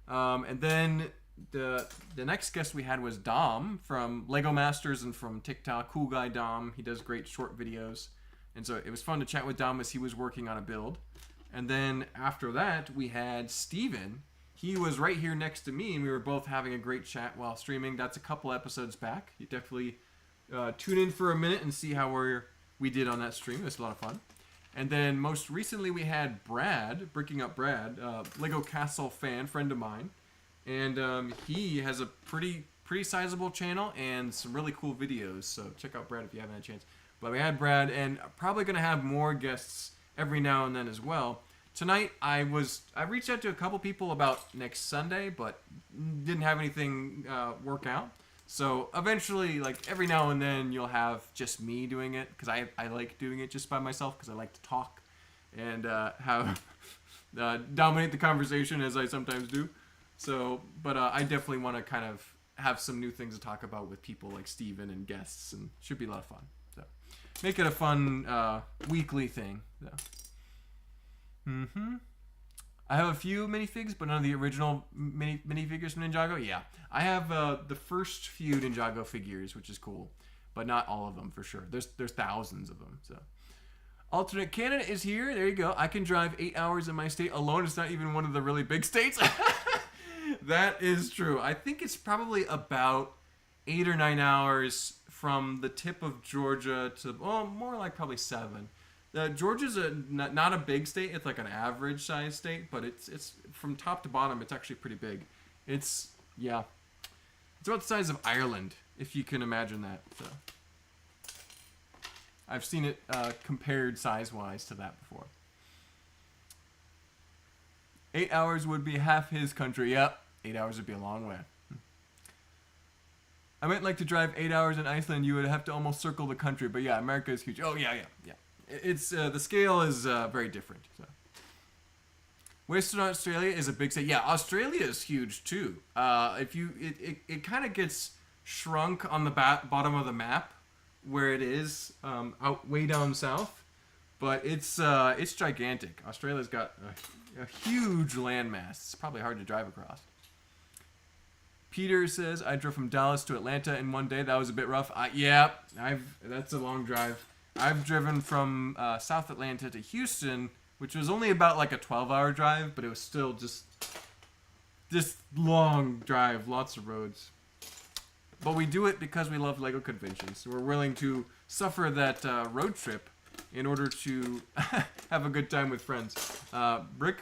And then the next guest we had was Dom from Lego Masters and from TikTok. Cool guy Dom. He does great short videos. And so it was fun to chat with Dom as he was working on a build. And then after that, we had Steven. He was right here next to me, and we were both having a great chat while streaming. That's a couple episodes back. You definitely tune in for a minute and see how we did on that stream. It was a lot of fun. And then most recently we had Brad, Bricking Up Brad, Lego Castle fan, friend of mine. And he has a pretty sizable channel and some really cool videos. So check out Brad if you haven't had a chance. But we had Brad, and probably going to have more guests every now and then as well. Tonight, I reached out to a couple people about next Sunday, but didn't have anything work out. So eventually, like every now and then, you'll have just me doing it, because I like doing it just by myself, because I like to talk and dominate the conversation as I sometimes do. So, but I definitely want to kind of have some new things to talk about with people like Steven and guests, and should be a lot of fun. So make it a fun weekly thing. So. I have a few minifigs, but none of the original minifigures from Ninjago. Yeah, I have the first few Ninjago figures, which is cool, but not all of them for sure. There's thousands of them. So, alternate Canada is here. There you go. I can drive 8 hours in my state alone. It's not even one of the really big states. That is true. I think it's probably about 8 or 9 hours from the tip of Georgia to, well, more like probably 7. Georgia's not a big state. It's like an average size state, but it's from top to bottom. It's actually pretty big. It's about the size of Ireland, if you can imagine that. So I've seen it compared size-wise to that before. 8 hours would be half his country. Yep, 8 hours would be a long way. I might like to drive 8 hours in Iceland. You would have to almost circle the country, but yeah, America is huge. Oh yeah. It's the scale is very different. So. Western Australia is a big state. Yeah, Australia is huge too. It kind of gets shrunk on the bottom of the map where it is out way down south, but it's gigantic. Australia's got a huge landmass. It's probably hard to drive across. Peter says, I drove from Dallas to Atlanta in one day. That was a bit rough. That's a long drive. I've driven from South Atlanta to Houston, which was only about like a 12-hour drive, but it was still just long drive, lots of roads. But we do it because we love LEGO conventions. So we're willing to suffer that road trip in order to have a good time with friends. Brick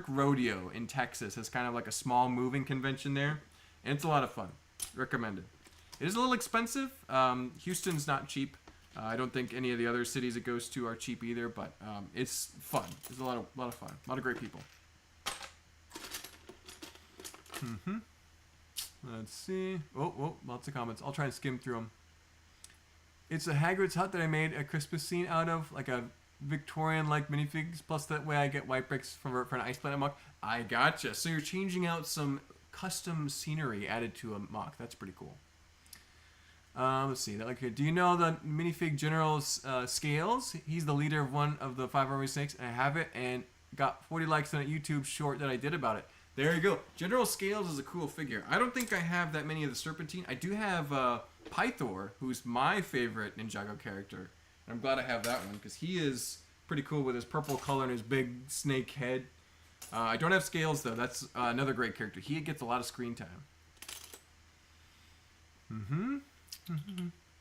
Rodeo in Texas has kind of like a small moving convention there, and it's a lot of fun. Recommended. It is a little expensive. Houston's not cheap. I don't think any of the other cities it goes to are cheap either, but it's fun. It's a lot of fun. A lot of great people. Let's see. Oh, lots of comments. I'll try and skim through them. It's a Hagrid's hut that I made a Christmas scene out of, like a Victorian-like minifigs. Plus that way I get white bricks for an Ice Planet mock. I gotcha. So you're changing out some custom scenery added to a mock. That's pretty cool. Let's see. Do you know the minifig General's Scales? He's the leader of one of the 5 Army Snakes, and I have it, and got 40 likes on a YouTube short that I did about it. There you go. General Scales is a cool figure. I don't think I have that many of the Serpentine. I do have Pythor, who's my favorite Ninjago character. And I'm glad I have that one, because he is pretty cool with his purple color and his big snake head. I don't have Scales, though. That's another great character. He gets a lot of screen time.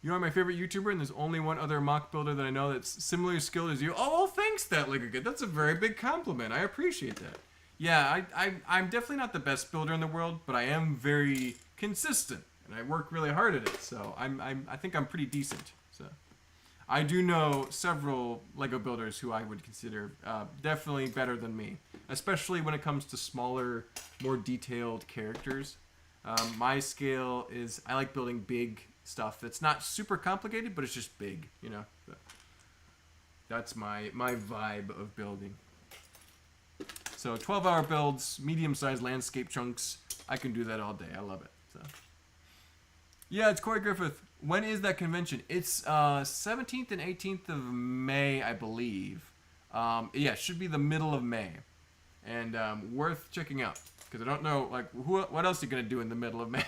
You are my favorite YouTuber, and there's only one other mock builder that I know that's similarly skilled as you. Oh, well, thanks, that Good. That's a very big compliment. I appreciate that. Yeah, I'm definitely not the best builder in the world, but I am very consistent, and I work really hard at it. So I think I'm pretty decent. So I do know several LEGO builders who I would consider definitely better than me, especially when it comes to smaller, more detailed characters. My scale is I like building big stuff that's not super complicated, but it's just big, you know. That's my vibe of building. So 12-hour builds, medium-sized landscape chunks. I can do that all day. I love it. So yeah, it's Corey Griffith. When is that convention? It's 17th and 18th of May, I believe. Yeah, it should be the middle of May, and worth checking out because I don't know what else are you gonna do in the middle of May.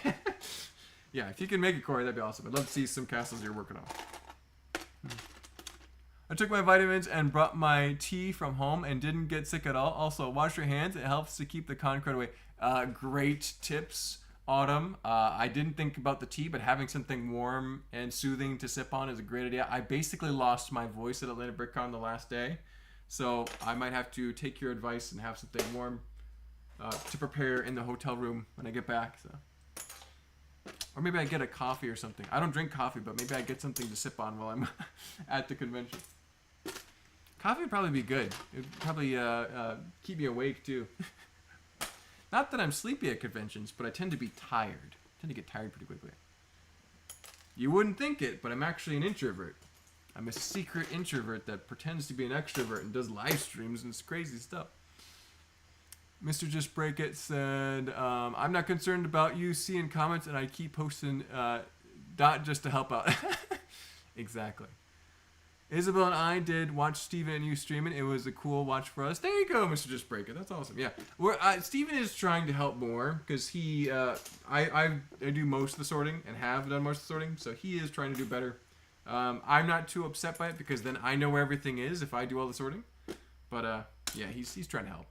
Yeah, if you can make it, Corey, that'd be awesome. I'd love to see some castles you're working on. I took my vitamins and brought my tea from home and didn't get sick at all. Also, wash your hands. It helps to keep the con crud away. Great tips, Autumn. I didn't think about the tea, but having something warm and soothing to sip on is a great idea. I basically lost my voice at Atlanta BrickCon the last day, so I might have to take your advice and have something warm to prepare in the hotel room when I get back. So. Or maybe I get a coffee or something. I don't drink coffee, but maybe I get something to sip on while I'm at the convention. Coffee would probably be good. It would probably keep me awake, too. Not that I'm sleepy at conventions, but I tend to be tired. I tend to get tired pretty quickly. You wouldn't think it, but I'm actually an introvert. I'm a secret introvert that pretends to be an extrovert and does live streams and it's crazy stuff. Mr. Just Break It said, I'm not concerned about you seeing comments, and I keep posting dot just to help out. Exactly. Isabel and I did watch Steven and you streaming. It was a cool watch for us. There you go, Mr. Just Break It. That's awesome. Yeah, Steven is trying to help more because he, I do most of the sorting and have done most of the sorting, so he is trying to do better. I'm not too upset by it because then I know where everything is if I do all the sorting. But yeah, he's trying to help.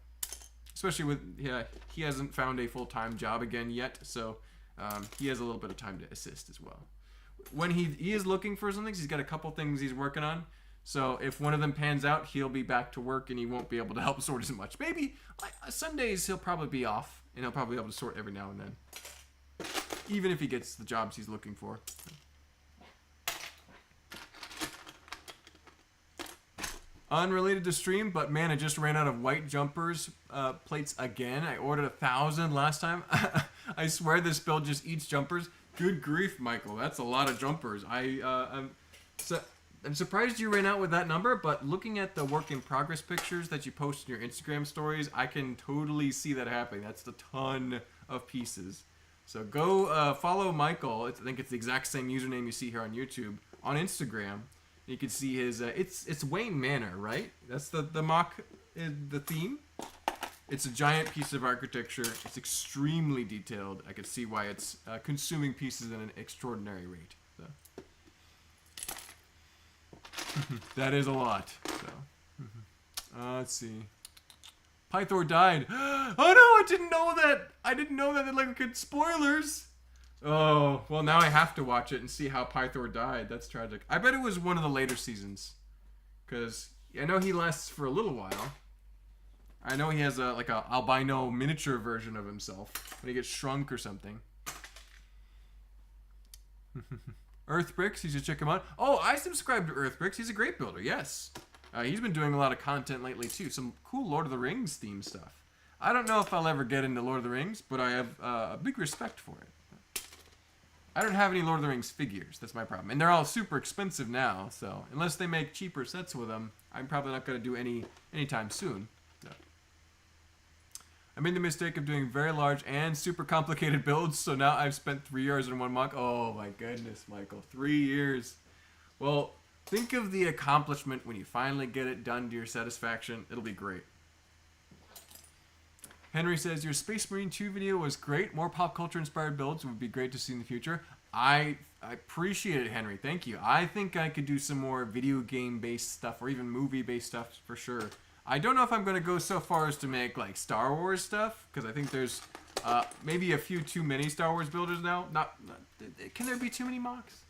especially with he hasn't found a full-time job again yet, so he has a little bit of time to assist as well. When he is looking for some things, he's got a couple things he's working on. So if one of them pans out, he'll be back to work and he won't be able to help sort as much. Maybe like Sundays he'll probably be off and he'll probably be able to sort every now and then, even if he gets the jobs he's looking for. Unrelated to stream, but man, I just ran out of white jumpers plates again. I ordered 1,000 last time. I swear this build just eats jumpers. Good grief, Michael, that's a lot of jumpers. I'm surprised you ran out with that number, but looking at the work in progress pictures that you post in your Instagram stories, I can totally see that happening. That's a ton of pieces. So go follow Michael. I think it's the exact same username you see here on YouTube on Instagram. You can see his. It's Wayne Manor, right? That's the mock, the theme. It's a giant piece of architecture. It's extremely detailed. I can see why it's consuming pieces at an extraordinary rate. So. That is a lot. So, let's see. Pythor died. Oh no! I didn't know that. I didn't know that. Like, good spoilers. Oh well, now I have to watch it and see how Pythor died. That's tragic. I bet it was one of the later seasons, because I know he lasts for a little while. I know he has a albino miniature version of himself when he gets shrunk or something. Earthbricks, you should check him out. Oh, I subscribe to Earthbricks. He's a great builder, yes. He's been doing a lot of content lately, too. Some cool Lord of the Rings theme stuff. I don't know if I'll ever get into Lord of the Rings, but I have a big respect for it. I don't have any Lord of the Rings figures. That's my problem. And they're all super expensive now, so unless they make cheaper sets with them, I'm probably not going to do any anytime soon. So. I made the mistake of doing very large and super complicated builds, so now I've spent 3 years in one mock. Oh my goodness, Michael, 3 years. Well, think of the accomplishment when you finally get it done to your satisfaction. It'll be great. Henry says, your Space Marine 2 video was great. More pop culture inspired builds would be great to see in the future. I appreciate it, Henry. Thank you. I think I could do some more video game based stuff or even movie based stuff for sure. I don't know if I'm going to go so far as to make like Star Wars stuff, because I think there's maybe a few too many Star Wars builders now. Can there be too many mocks?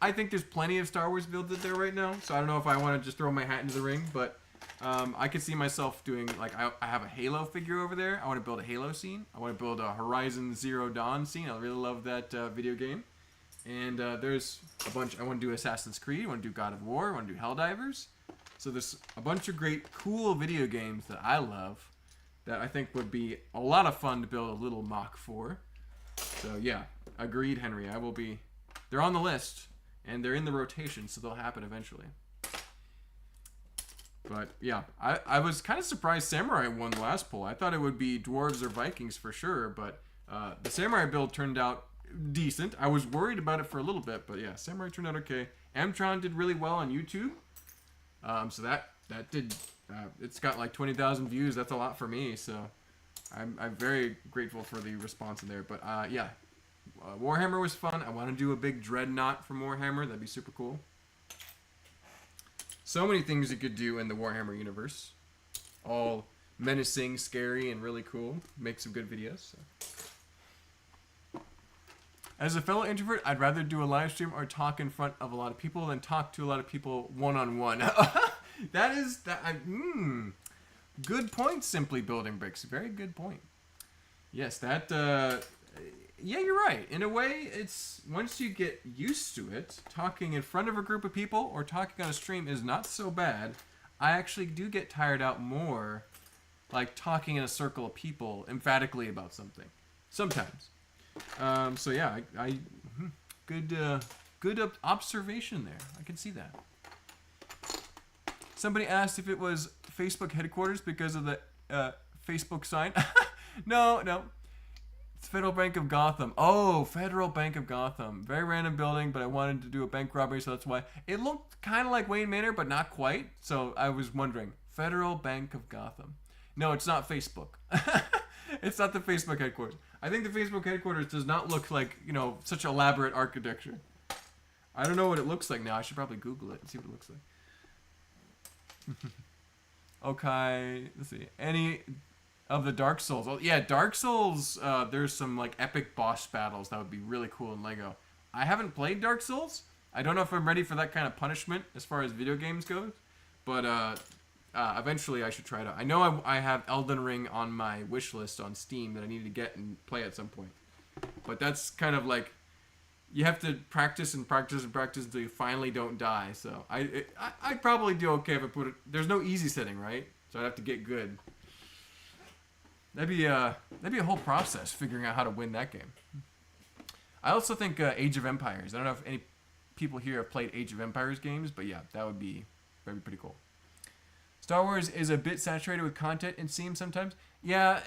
I think there's plenty of Star Wars builds out there right now, so I don't know if I want to just throw my hat into the ring, but I could see myself doing, like, I have a Halo figure over there. I want to build a Halo scene. I want to build a Horizon Zero Dawn scene. I really love that video game. And there's a bunch. I want to do Assassin's Creed. I want to do God of War. I want to do Helldivers. So there's a bunch of great, cool video games that I love that I think would be a lot of fun to build a little mock for. So yeah, agreed, Henry. I will be. They're on the list, and they're in the rotation, so they'll happen eventually. But yeah, I was kind of surprised Samurai won the last poll. I thought it would be Dwarves or Vikings for sure, but the Samurai build turned out decent. I was worried about it for a little bit, but yeah, Samurai turned out okay. Amtron did really well on YouTube. So that did, it's got like 20,000 views. That's a lot for me. So I'm very grateful for the response in there. But yeah, Warhammer was fun. I want to do a big Dreadnought from Warhammer. That'd be super cool. So many things you could do in the Warhammer universe. All menacing, scary, and really cool. Make some good videos. So. As a fellow introvert, I'd rather do a live stream or talk in front of a lot of people than talk to a lot of people one-on-one. That is... Good point, Simply Building Bricks. Very good point. Yes, that... yeah, you're right. In a way, it's... Once you get used to it, talking in front of a group of people or talking on a stream is not so bad. I actually do get tired out more, like talking in a circle of people emphatically about something. Sometimes. So yeah, good observation there. I can see that. Somebody asked if it was Facebook headquarters because of the Facebook sign. No. It's Federal Bank of Gotham. Oh, Federal Bank of Gotham. Very random building, but I wanted to do a bank robbery, so that's why. It looked kind of like Wayne Manor, but not quite. So I was wondering. Federal Bank of Gotham. No, it's not Facebook. It's not the Facebook headquarters. I think the Facebook headquarters does not look like, you know, such elaborate architecture. I don't know what it looks like now. I should probably Google it and see what it looks like. Okay, let's see. Any Of the Dark Souls. Oh, yeah, Dark Souls, there's some like epic boss battles that would be really cool in Lego. I haven't played Dark Souls. I don't know if I'm ready for that kind of punishment as far as video games goes, but eventually I should try it out. I know I have Elden Ring on my wish list on Steam that I need to get and play at some point. But that's kind of like, you have to practice and practice and practice until you finally don't die. So I'd probably do okay if I put it. There's no easy setting, right? So I'd have to get good. That'd be a whole process figuring out how to win that game. I also think Age of Empires. I don't know if any people here have played Age of Empires games, but yeah, that'd be pretty cool. Star Wars is a bit saturated with content, it seems sometimes. Yeah,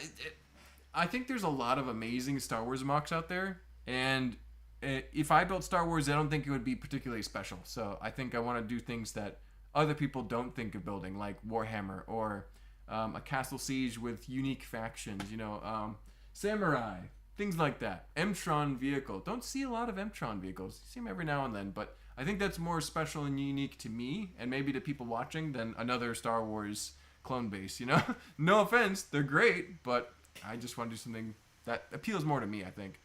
I think there's a lot of amazing Star Wars mocks out there, and if I built Star Wars, I don't think it would be particularly special. So I think I want to do things that other people don't think of building, like Warhammer or a castle siege with unique factions, samurai, things like that. M-Tron vehicle. Don't see a lot of M-Tron vehicles. See them every now and then, but I think that's more special and unique to me and maybe to people watching than another Star Wars clone base, No offense, they're great, but I just want to do something that appeals more to me, I think.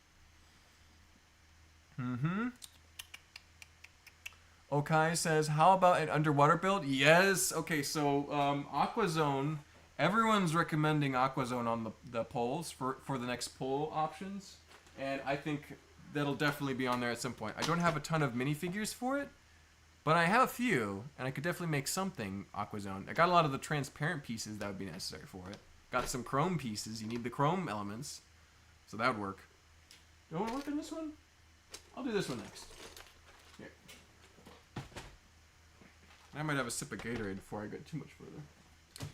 Okai says, how about an underwater build? Yes. Okay, so Aquazone, everyone's recommending Aquazone on the polls for the next poll options, and I think that'll definitely be on there at some point. I don't have a ton of minifigures for it, but I have a few, and I could definitely make something Aquazone. I got a lot of the transparent pieces that would be necessary for it. Got some chrome pieces. You need the chrome elements, so that would work. Do I want to work on this one? I'll do this one next. Here. I might have a sip of Gatorade before I get too much further.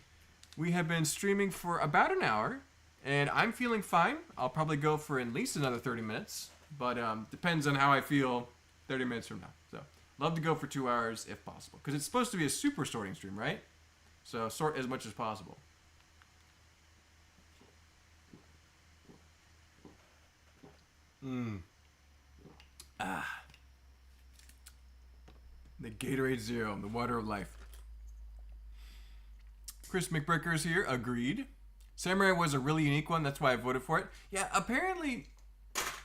We have been streaming for about an hour, and I'm feeling fine. I'll probably go for at least another 30 minutes, but depends on how I feel 30 minutes from now. So, love to go for 2 hours if possible, because it's supposed to be a super sorting stream, right? So, sort as much as possible. The Gatorade Zero, the water of life. Chris McBricker is here. Agreed. Samurai was a really unique one. That's why I voted for it. Yeah, apparently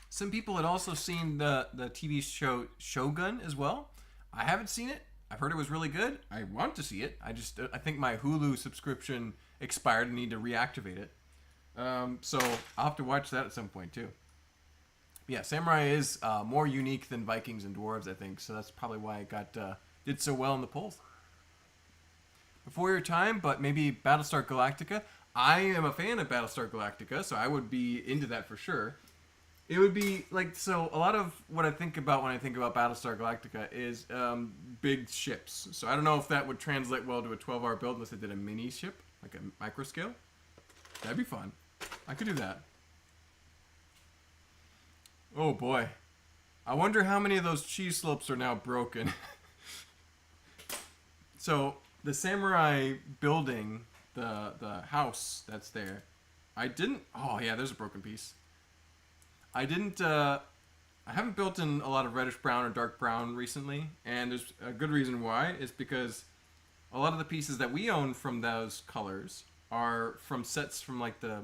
some people had also seen the TV show Shogun as well. I haven't seen it. I've heard it was really good. I want to see it. I think my Hulu subscription expired and need to reactivate it. So I'll have to watch that at some point too. Yeah, Samurai is more unique than Vikings and Dwarves, I think. So that's probably why it did so well in the polls. Before your time, but maybe Battlestar Galactica. I am a fan of Battlestar Galactica, so I would be into that for sure. It would be like, so a lot of what I think about when I think about Battlestar Galactica is big ships. So I don't know if that would translate well to a 12-hour build unless they did a mini ship, like a micro scale. That'd be fun. I could do that. Oh boy. I wonder how many of those cheese slopes are now broken. So the samurai building, the house that's there, oh yeah, there's a broken piece. I haven't built in a lot of reddish brown or dark brown recently, and there's a good reason why. It's because a lot of the pieces that we own from those colors are from sets from like the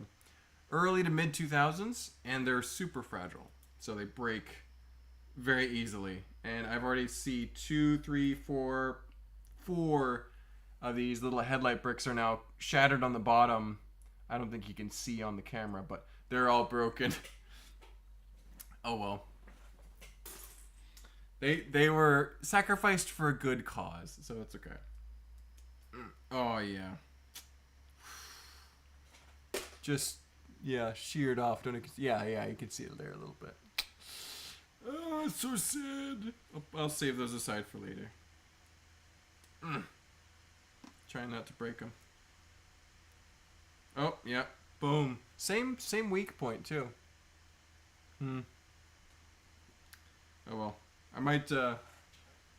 early to mid 2000s, and they're super fragile. So they break very easily. And I've already see 2, 3, 4 of these little headlight bricks are now shattered on the bottom. I don't think you can see on the camera, but they're all broken. Oh well. They were sacrificed for a good cause, so it's okay. Oh yeah. Just sheared off. Don't you? Yeah, you can see it there a little bit. Oh, it's so sad. I'll save those aside for later. Trying not to break them. Oh, yeah. Boom. Same weak point, too. Oh, well. I might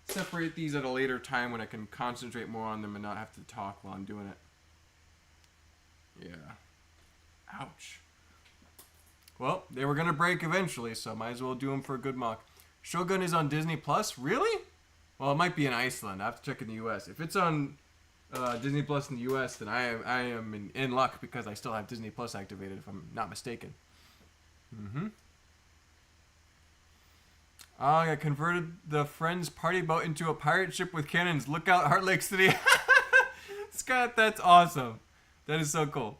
separate these at a later time when I can concentrate more on them and not have to talk while I'm doing it. Yeah. Ouch. Well, they were going to break eventually, so might as well do them for a good mock. Shogun is on Disney Plus? Really? Well, it might be in Iceland. I have to check in the US. If it's on Disney Plus in the U.S., then I am in luck because I still have Disney Plus activated, if I'm not mistaken. Mm-hmm. Oh, I converted the Friends party boat into a pirate ship with cannons. Look out, Heart Lake City. Scott, that's awesome. That is so cool.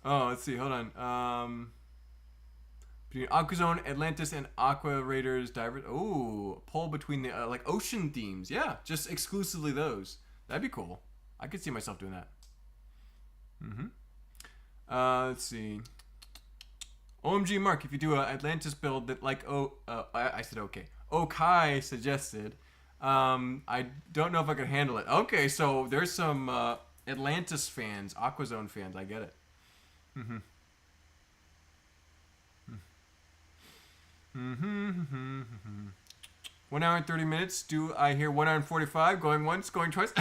Oh, let's see. Hold on. Between AquaZone, Atlantis, and Aqua Raiders, Divers. Ooh, poll between the like ocean themes. Yeah, just exclusively those. That'd be cool. I could see myself doing that. Mm-hmm. Let's see. OMG Mark, if you do an Atlantis build that like I said okay. Okai suggested. I don't know if I could handle it. Okay, so there's some Atlantis fans, AquaZone fans. I get it. Mm-hmm. Mm-hmm. 1 hour and 30 minutes. Do I hear 1 hour and 45? Going once, going twice?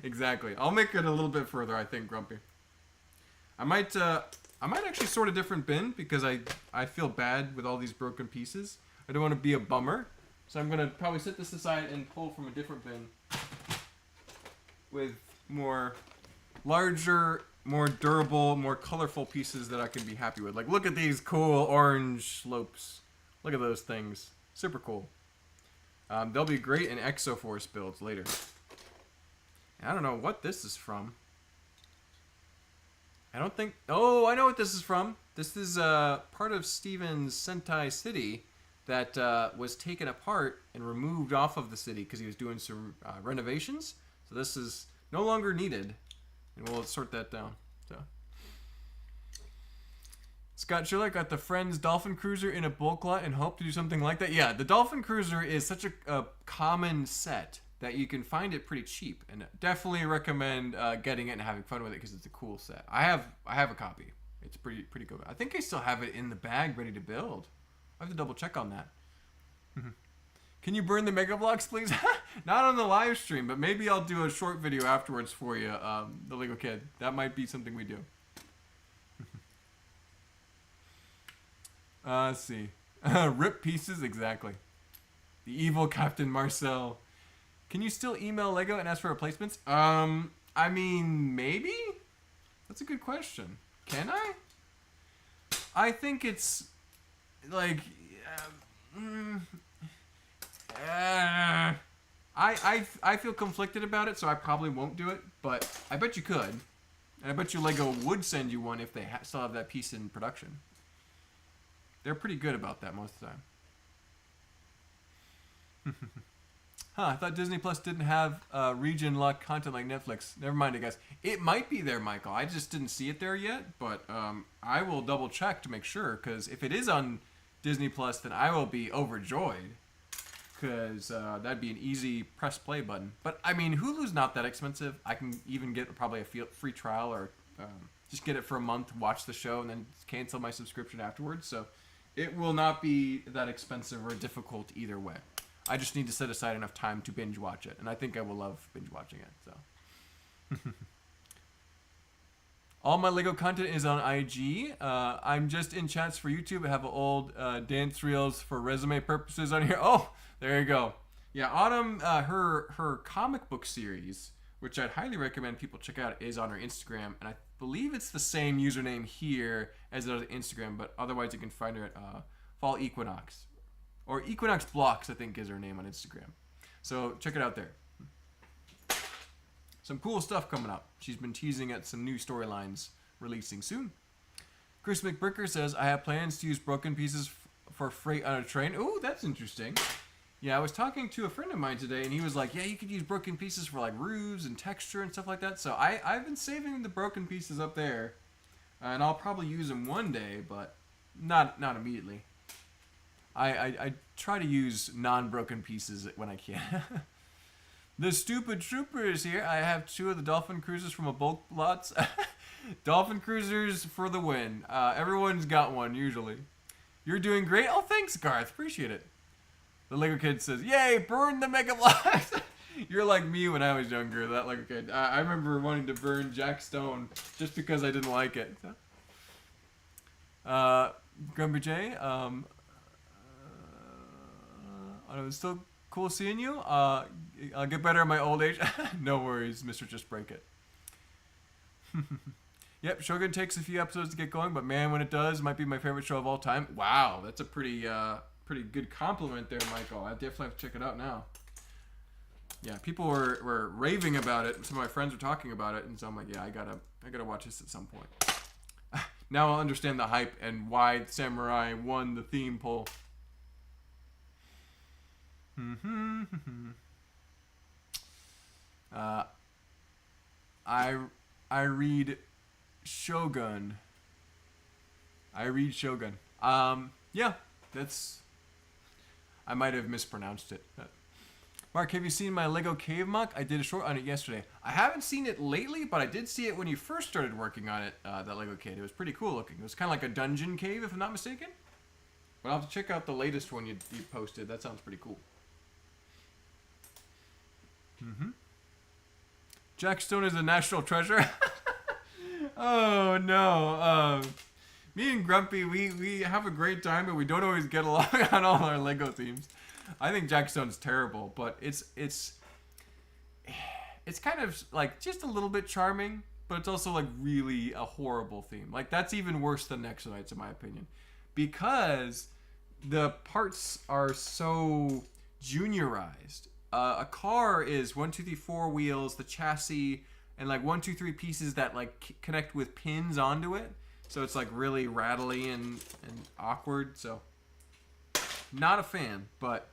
Exactly. I'll make it a little bit further, I think, Grumpy. I might actually sort a different bin because I feel bad with all these broken pieces. I don't want to be a bummer. So I'm going to probably set this aside and pull from a different bin with more larger, more durable, more colorful pieces that I can be happy with. Like, look at these cool orange slopes. Look at those things. Super cool. They'll be great in Exoforce builds later. I don't know what this is from. I don't think... Oh, I know what this is from. This is part of Steven's Sentai City that was taken apart and removed off of the city because he was doing some renovations. So this is no longer needed. And we'll sort that down. So. Scott Schiller got the Friends Dolphin Cruiser in a bulk lot and hope to do something like that. Yeah, the Dolphin Cruiser is such a common set that you can find it pretty cheap, and definitely recommend getting it and having fun with it because it's a cool set. I have a copy. It's pretty good. I think I still have it in the bag ready to build. I have to double check on that. Can you burn the Mega Blocks, please? Not on the live stream, but maybe I'll do a short video afterwards for you, the Lego Kid. That might be something we do. Let's see. Rip pieces, exactly. The evil Captain Marcel. Can you still email Lego and ask for replacements? I mean, maybe? That's a good question. Can I? I think it's like I feel conflicted about it, so I probably won't do it, but I bet you could. And I bet you Lego would send you one if they still have that piece in production. They're pretty good about that most of the time. Huh, I thought Disney Plus didn't have region locked content like Netflix. Never mind, I guess. It might be there, Michael. I just didn't see it there yet, but I will double check to make sure, because if it is on Disney Plus, then I will be overjoyed, because that'd be an easy press play button. But, I mean, Hulu's not that expensive. I can even get probably a free trial, or just get it for a month, watch the show, and then cancel my subscription afterwards. So it will not be that expensive or difficult either way. I just need to set aside enough time to binge watch it, and I think I will love binge watching it. So, all my Lego content is on IG. I'm just in chats for YouTube. I have old dance reels for resume purposes on here. Oh, there you go. Yeah, Autumn, her comic book series, which I'd highly recommend people check out, is on her Instagram, and I believe it's the same username here as it is on Instagram, but otherwise you can find her at Fall Equinox. Or Equinox Blocks, I think, is her name on Instagram. So check it out there. Some cool stuff coming up. She's been teasing at some new storylines releasing soon. Chris McBricker says, I have plans to use broken pieces for freight on a train. Ooh, that's interesting. Yeah, I was talking to a friend of mine today, and he was like, yeah, you could use broken pieces for like roofs and texture and stuff like that. So I've been saving the broken pieces up there, and I'll probably use them one day, but not immediately. I try to use non-broken pieces when I can. The stupid trooper is here. I have 2 of the Dolphin Cruisers from a bulk lots. Dolphin Cruisers for the win. Everyone's got one, usually. You're doing great. Oh, thanks, Garth. Appreciate it. The Lego Kid says, yay, burn the Mega Blocks. You're like me when I was younger, that Lego Kid. I remember wanting to burn Jack Stone just because I didn't like it. Grumpy J, it was still cool seeing you. I'll get better in my old age. No worries, Mr. Just Break It. Yep, Shogun takes a few episodes to get going, but man, when it does, it might be my favorite show of all time. Wow, that's a pretty good compliment there, Michael. I definitely have to check it out now. Yeah, people were raving about it. Some of my friends were talking about it, and so I'm like, yeah, I gotta watch this at some point. Now I'll understand the hype and why Samurai won the theme poll. I read Shogun. Yeah, that's... I might have mispronounced it. Mark, have you seen my Lego Cave mock? I did a short on it yesterday. I haven't seen it lately, but I did see it when you first started working on it, that Lego cave. It was pretty cool looking. It was kind of like a dungeon cave, if I'm not mistaken. But I'll have to check out the latest one you posted. That sounds pretty cool. Jack Stone is a national treasure. Oh, no. Me and Grumpy, we have a great time, but we don't always get along on all our Lego themes. I think Jack Stone's terrible, but it's kind of like just a little bit charming, but it's also like really a horrible theme. Like that's even worse than Nexo Knights in my opinion, because the parts are so juniorized. A car is 1, 2, 3, 4 wheels, the chassis, and like 1, 2, 3 pieces that like connect with pins onto it. So it's like really rattly and awkward. So not a fan, but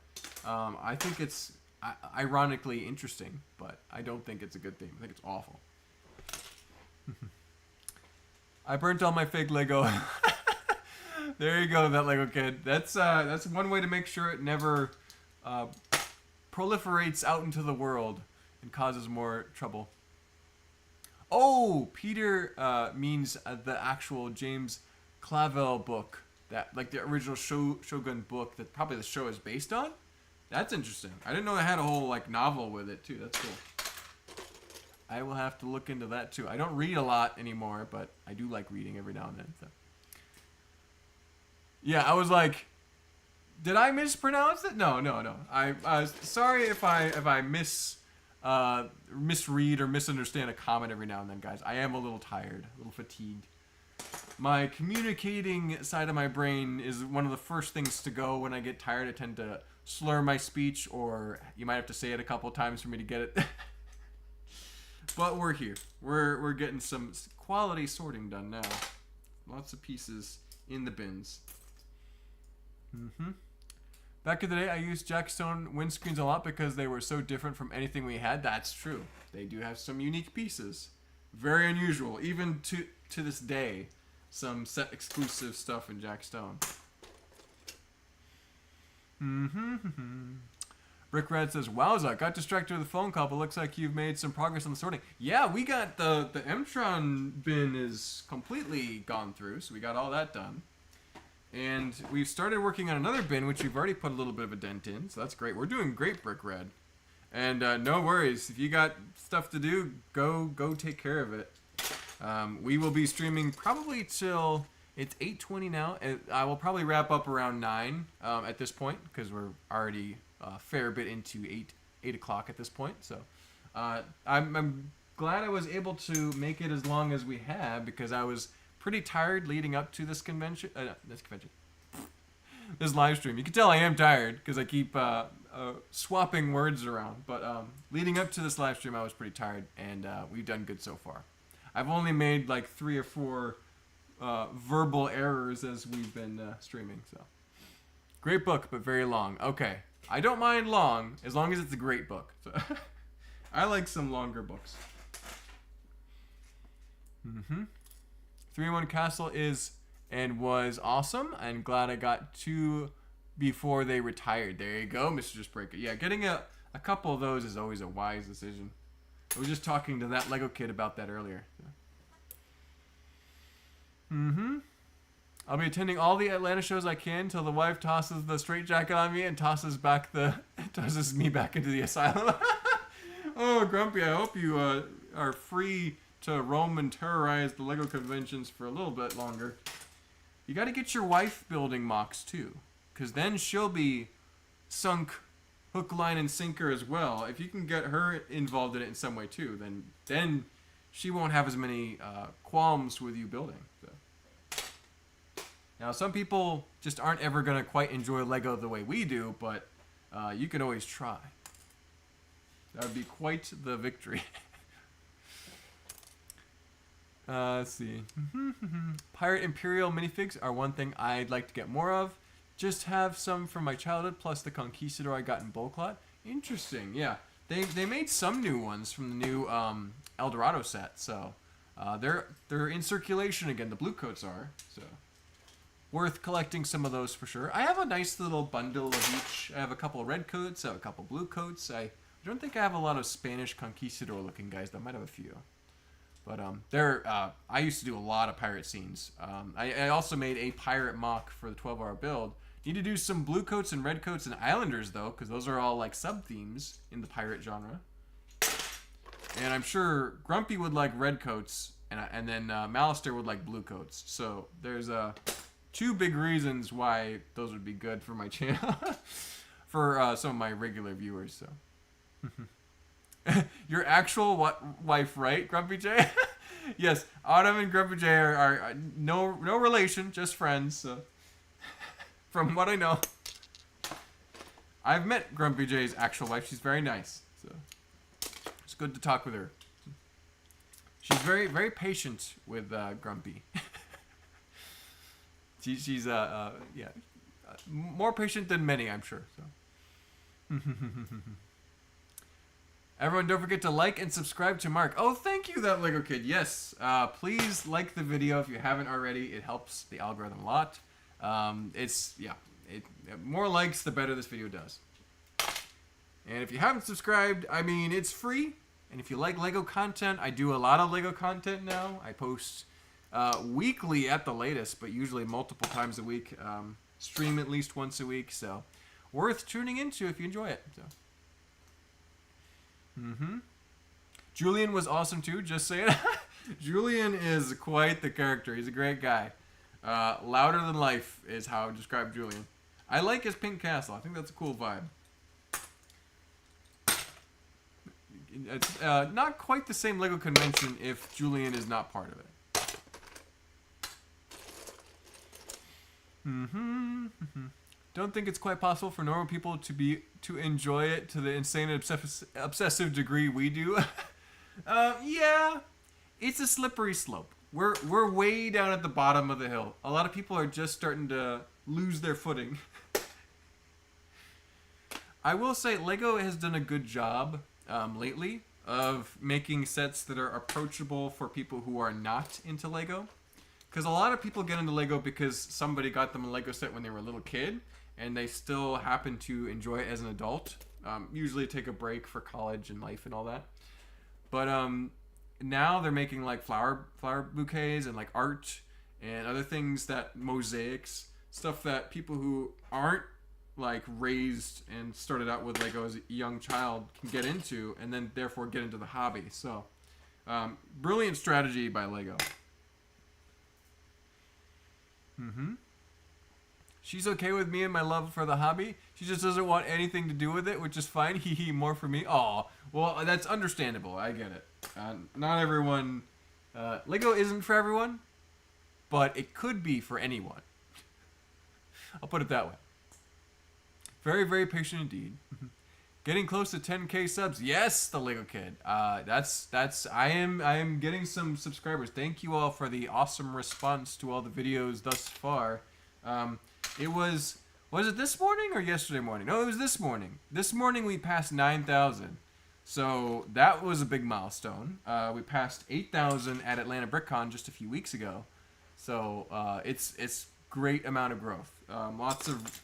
I think it's ironically interesting, but I don't think it's a good thing. I think it's awful. I burnt all my fake Lego. There you go, that Lego kid. That's one way to make sure it never proliferates out into the world and causes more trouble. Oh, Peter means the actual James Clavell book, that like the original Shogun book that probably the show is based on. That's interesting. I didn't know they had a whole like novel with it too. That's cool. I will have to look into that too. I don't read a lot anymore, but I do like reading every now and then. So. Yeah, I was like, did I mispronounce it? No. I sorry if I misread or misunderstand a comment every now and then, guys. I am a little tired, a little fatigued. My communicating side of my brain is one of the first things to go when I get tired. I tend to slur my speech, or you might have to say it a couple times for me to get it. But we're here. We're getting some quality sorting done now. Lots of pieces in the bins. Back in the day, I used Jack Stone windscreens a lot because they were so different from anything we had. That's true. They do have some unique pieces. Very unusual. Even to this day, some set exclusive stuff in Jack Stone. Rick Red says, wowza, got distracted with the phone call, but looks like you've made some progress on the sorting. Yeah, we got the Mtron bin is completely gone through, so we got all that done. And we've started working on another bin, which we've already put a little bit of a dent in, so that's great. We're doing great, Brick Red. And no worries, if you got stuff to do, go take care of it. We will be streaming probably till it's 8:20 now. I will probably wrap up around 9 at this point, because we're already a fair bit into 8 o'clock at this point. So I'm glad I was able to make it as long as we have, because I was pretty tired leading up to this convention. This live stream. You can tell I am tired because I keep swapping words around. But leading up to this live stream, I was pretty tired, and we've done good so far. I've only made like 3 or 4 verbal errors as we've been streaming. So great book, but very long. Okay, I don't mind long as long as it's a great book. So I like some longer books. 3-in-1 Castle is and was awesome. I'm glad I got 2 before they retired. There you go, Mr. Just Break It. Yeah, getting a couple of those is always a wise decision. I was just talking to that Lego kid about that earlier. I'll be attending all the Atlanta shows I can till the wife tosses the straitjacket on me and tosses me back into the asylum. Oh, Grumpy, I hope you are free to roam and terrorize the Lego conventions for a little bit longer. You got to get your wife building mocks too, because then she'll be sunk hook, line, and sinker as well. If you can get her involved in it in some way too, then she won't have as many qualms with you building. So. Now, some people just aren't ever going to quite enjoy Lego the way we do, but you can always try. That would be quite the victory. Let's see. Pirate Imperial minifigs are one thing I'd like to get more of. Just have some from my childhood, plus the Conquistador I got in bulk lot. Interesting, yeah. They made some new ones from the new El Dorado set, so they're in circulation again. The blue coats are, so worth collecting some of those for sure. I have a nice little bundle of each. I have a couple red coats, I have a couple blue coats. I don't think I have a lot of Spanish Conquistador looking guys. I might have a few. But I used to do a lot of pirate scenes. I also made a pirate mock for the 12-hour build. Need to do some blue coats and red coats and islanders though, because those are all like sub-themes in the pirate genre. And I'm sure Grumpy would like red coats, and then Malister would like blue coats. So there's two big reasons why those would be good for my channel, for some of my regular viewers. So. Your actual wife, right, Grumpy J? Yes, Autumn and Grumpy J are no relation, just friends. So. From what I know, I've met Grumpy J's actual wife. She's very nice, so it's good to talk with her. She's very, very patient with Grumpy. she's more patient than many, I'm sure. So. Everyone, don't forget to like and subscribe to Mark. Oh, thank you, that Lego Kid. Yes, please like the video if you haven't already. It helps the algorithm a lot. More likes, the better this video does. And if you haven't subscribed, I mean, it's free. And if you like Lego content, I do a lot of Lego content now. I post weekly at the latest, but usually multiple times a week. Stream at least once a week, so worth tuning into if you enjoy it. So. Julian was awesome too, just saying. Julian is quite the character. He's a great guy. Louder than life is how I would describe Julian. I like his pink castle. I think that's a cool vibe. It's not quite the same Lego convention if Julian is not part of it. Don't think it's quite possible for normal people to enjoy it to the insane and obsessive degree we do. Yeah, it's a slippery slope. We're way down at the bottom of the hill. A lot of people are just starting to lose their footing. I will say Lego has done a good job lately of making sets that are approachable for people who are not into Lego. Because a lot of people get into Lego because somebody got them a Lego set when they were a little kid, and they still happen to enjoy it as an adult. Usually take a break for college and life and all that. But now they're making like flower bouquets and like art and other things, that mosaics, stuff that people who aren't like raised and started out with Lego as a young child can get into, and then therefore get into the hobby. So brilliant strategy by Lego. She's okay with me and my love for the hobby. She just doesn't want anything to do with it, which is fine. Hee more for me. Aw, well, that's understandable. I get it. Not everyone... Lego isn't for everyone, but it could be for anyone. I'll put it that way. Very, very patient indeed. Getting close to 10K subs. Yes, the Lego Kid. I am getting some subscribers. Thank you all for the awesome response to all the videos thus far. It was it this morning or yesterday morning? No, it was this morning. This morning we passed 9,000. So that was a big milestone. We passed 8,000 at Atlanta BrickCon just a few weeks ago. So it's great amount of growth. Lots of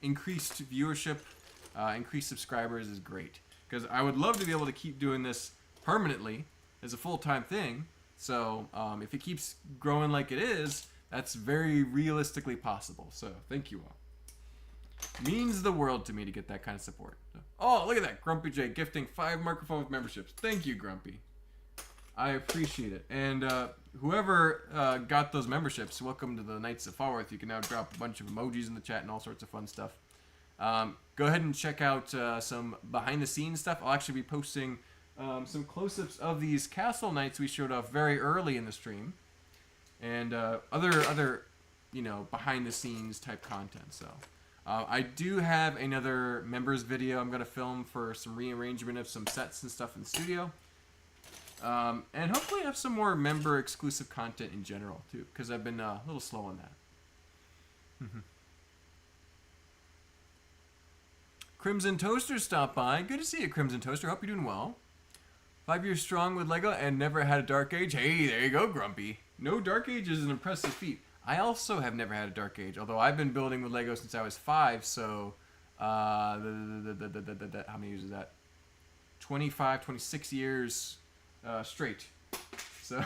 increased viewership, increased subscribers is great. Because I would love to be able to keep doing this permanently as a full-time thing. So if it keeps growing like it is, that's very realistically possible. So thank you all. Means the world to me to get that kind of support. Oh, look at that. Grumpy J gifting 5 microphone with memberships. Thank you, Grumpy. I appreciate it. And whoever got those memberships, welcome to the Knights of Falworth. You can now drop a bunch of emojis in the chat and all sorts of fun stuff. Go ahead and check out some behind-the-scenes stuff. I'll actually be posting some close-ups of these castle knights we showed off very early in the stream, and other behind-the-scenes type content. So I do have another members video I'm going to film for some rearrangement of some sets and stuff in the studio. And hopefully have some more member exclusive content in general too, because I've been a little slow on that. Crimson Toaster stopped by. Good to see you, Crimson Toaster. Hope you're doing well. 5 years strong with Lego and never had a Dark Age. Hey, there you go, Grumpy. No Dark Age is an impressive feat. I also have never had a Dark Age, although I've been building with Lego since I was 5, so how many years is that? 25, 26 years straight. So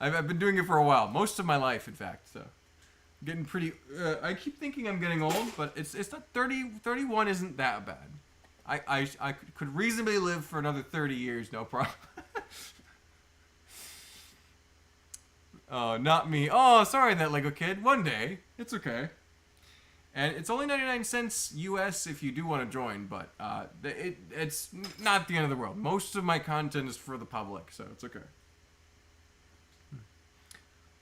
I've been doing it for a while, most of my life, in fact. So getting pretty. I keep thinking I'm getting old, but it's not 30. 31 isn't that bad. I could reasonably live for another 30 years, no problem. Oh, not me. Oh, sorry, that Lego kid. One day, it's okay. And it's only 99 cents US if you do want to join, but it's not the end of the world. Most of my content is for the public, so it's okay.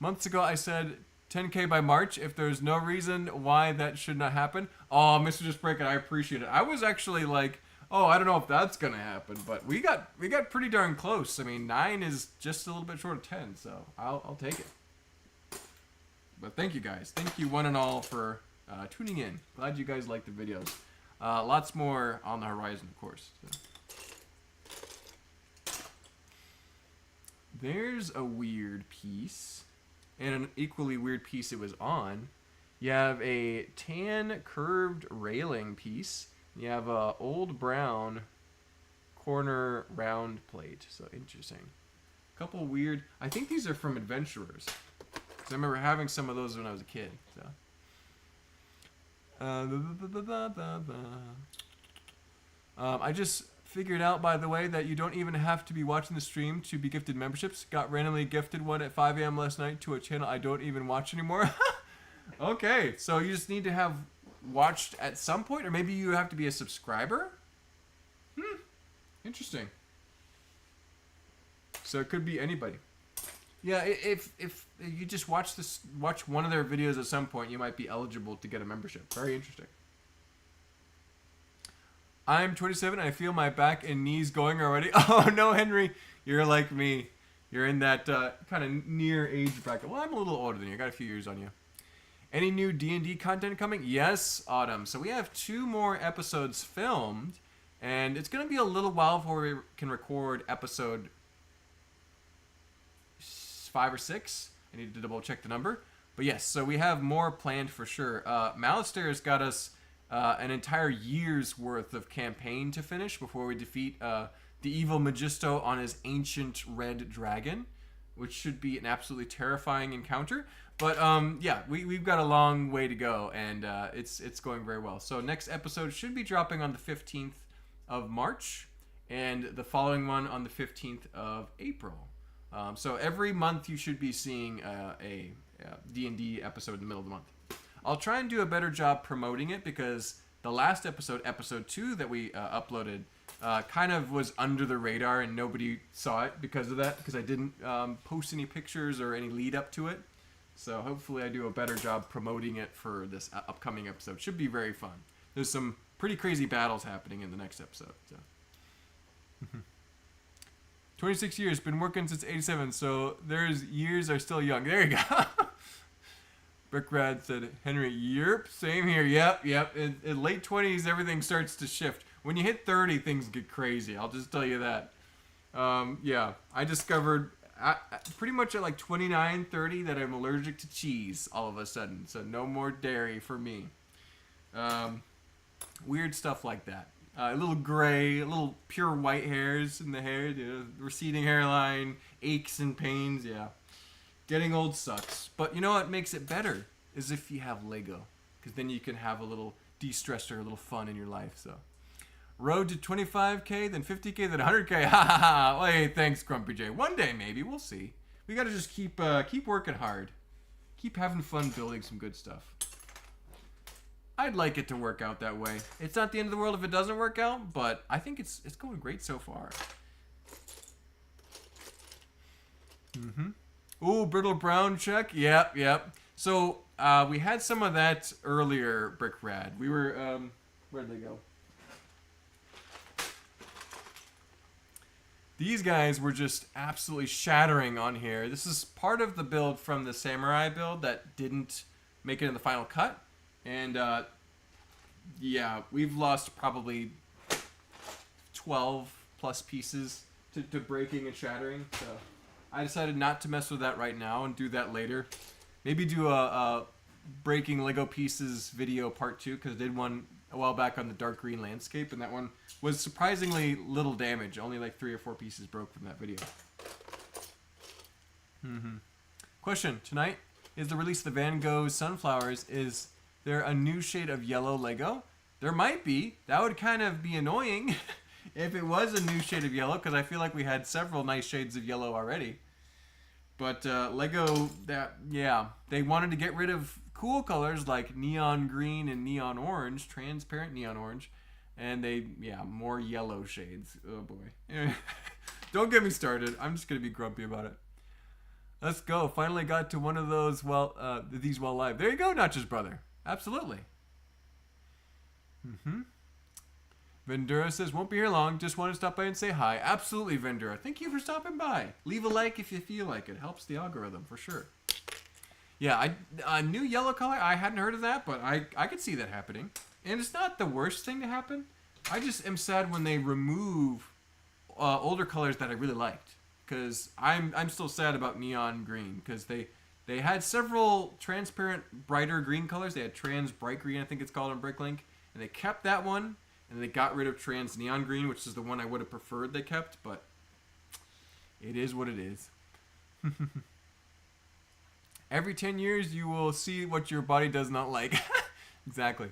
Months ago, I said 10K by March. If there's no reason why that should not happen. Oh, Mr. Just Break It, I appreciate it. I was actually like, oh, I don't know if that's gonna happen, but we got pretty darn close. I mean, 9 is just a little bit short of 10, so I'll take it. But thank you guys. Thank you one and all for tuning in. Glad you guys like the videos. Lots more on the horizon, of course. So. There's a weird piece, and an equally weird piece it was on. You have a tan curved railing piece. You have a old brown corner round plate. So interesting. A couple weird. I think these are from Adventurers, because I remember having some of those when I was a kid. So. I just figured out, by the way, that you don't even have to be watching the stream to be gifted memberships. Got randomly gifted one at 5 a.m. last night to a channel I don't even watch anymore. Okay, so you just need to have watched at some point, or maybe you have to be a subscriber? Interesting. So it could be anybody. Yeah, if you just watch one of their videos at some point, you might be eligible to get a membership. Very interesting. I'm 27 and I feel my back and knees going already. Oh no, Henry, you're like me. You're in that kind of near age bracket. Well, I'm a little older than you. I got a few years on you. Any new D&D content coming? Yes, Autumn. So we have 2 more episodes filmed, and it's going to be a little while before we can record episode 5 or 6. I need to double check the number. But yes, so we have more planned for sure. Malistair's got us an entire year's worth of campaign to finish before we defeat the evil Magisto on his ancient red dragon, which should be an absolutely terrifying encounter. But yeah, we've got a long way to go, and it's going very well. So next episode should be dropping on the 15th of March, and the following one on the 15th of April. So every month you should be seeing a D&D episode in the middle of the month. I'll try and do a better job promoting it, because the last episode, episode 2 that we uploaded, kind of was under the radar and nobody saw it because of that, because I didn't post any pictures or any lead up to it. So hopefully I do a better job promoting it for this upcoming episode. Should be very fun. There's some pretty crazy battles happening in the next episode. So. 26 years, been working since 87, so there's years are still young. There you go. Brickrad said, Henry, yerp, same here. Yep. In late 20s, everything starts to shift. When you hit 30, things get crazy. I'll just tell you that. Yeah, I discovered pretty much at like 29, 30 that I'm allergic to cheese all of a sudden. So no more dairy for me. Weird stuff like that. A little gray, a little pure white hairs in the hair, receding hairline, aches and pains, yeah. Getting old sucks. But you know what makes it better is if you have Lego. Because then you can have a little de-stressor, a little fun in your life, so. Road to 25K, then 50K, then 100K. Ha ha ha. Well, hey, thanks, Grumpy J. One day, maybe. We'll see. We got to just keep working hard. Keep having fun building some good stuff. I'd like it to work out that way. It's not the end of the world if it doesn't work out, but I think it's going great so far. Ooh, Brittle Brown check. Yep. So we had some of that earlier, Brick Rad. We were where'd they go? These guys were just absolutely shattering on here. This is part of the build from the Samurai build that didn't make it in the final cut. And yeah, we've lost probably 12 plus pieces to breaking and shattering. So I decided not to mess with that right now and do that later. Maybe do a breaking Lego pieces video part 2, because I did one a while back on the dark green landscape, and that one was surprisingly little damage. Only like 3 or 4 pieces broke from that video. Question: tonight is the release of the Van Gogh Sunflowers. Is there a new shade of yellow Lego? There might be. That would kind of be annoying if it was a new shade of yellow, because I feel like we had several nice shades of yellow already. But Lego, they wanted to get rid of cool colors like neon green and neon orange, transparent neon orange, and more yellow shades. Oh boy. Don't get me started. I'm just going to be grumpy about it. Let's go. Finally got to one of those, these while live. There you go, Notch's brother. Absolutely. Vendura says, won't be here long. Just want to stop by and say hi. Absolutely, Vendura. Thank you for stopping by. Leave a like if you feel like it. Helps the algorithm, for sure. Yeah, a new yellow color, I hadn't heard of that, but I could see that happening. And it's not the worst thing to happen. I just am sad when they remove older colors that I really liked. Because I'm still sad about neon green. Because they had several transparent, brighter green colors. They had trans bright green, I think it's called on Bricklink. And they kept that one. And they got rid of trans neon green, which is the one I would have preferred they kept. But it is what it is. Every 10 years, you will see what your body does not like. Exactly.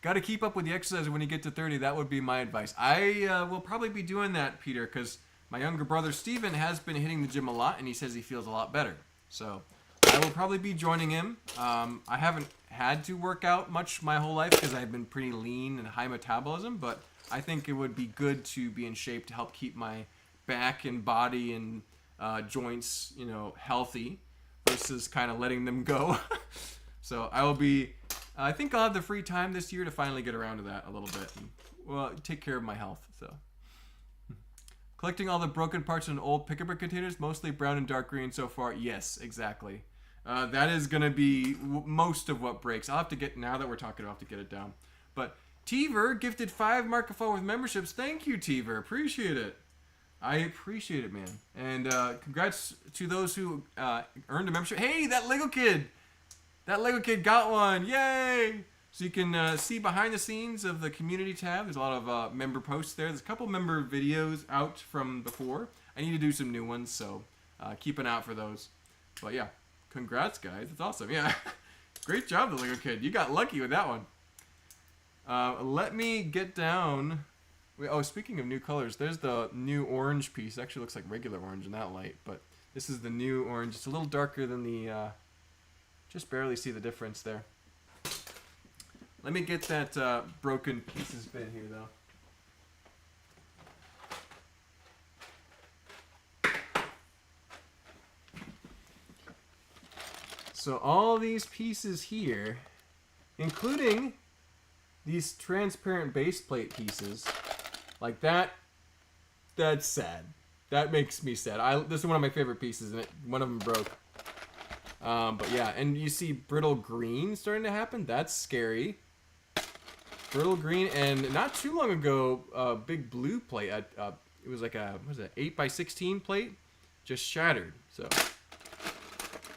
Got to keep up with the exercise when you get to 30. That would be my advice. I will probably be doing that, Peter, because my younger brother, Steven, has been hitting the gym a lot, and he says he feels a lot better. So I will probably be joining him. I haven't had to work out much my whole life because I've been pretty lean and high metabolism, but I think it would be good to be in shape to help keep my back and body and joints, healthy, versus kind of letting them go. So I think I'll have the free time this year to finally get around to that a little bit and, take care of my health. So collecting all the broken parts in old pick-a-brick containers, mostly brown and dark green so far. Yes, exactly. That is going to be most of what breaks. I'll have to now that we're talking, I'll have to get it down. But Teaver gifted 5 Markafon with memberships. Thank you, Teaver. Appreciate it. I appreciate it, man. And congrats to those who earned a membership. Hey, that Lego kid! That Lego kid got one! Yay! So you can see behind the scenes of the community tab. There's a lot of member posts there. There's a couple member videos out from before. I need to do some new ones, so keep an eye out for those. But yeah, congrats, guys. It's awesome. Yeah, great job, the Lego kid. You got lucky with that one. Let me get down... Oh, speaking of new colors, there's the new orange piece. It actually looks like regular orange in that light, but this is the new orange. It's a little darker than the... just barely see the difference there. Let me get that broken pieces bin here, though. So all these pieces here, including these transparent base plate pieces, like that's sad. That makes me sad. This is one of my favorite pieces, and one of them broke. But yeah, and you see brittle green starting to happen. That's scary. Brittle green, and not too long ago, a big blue plate. It was like a 8x16 plate, just shattered. So,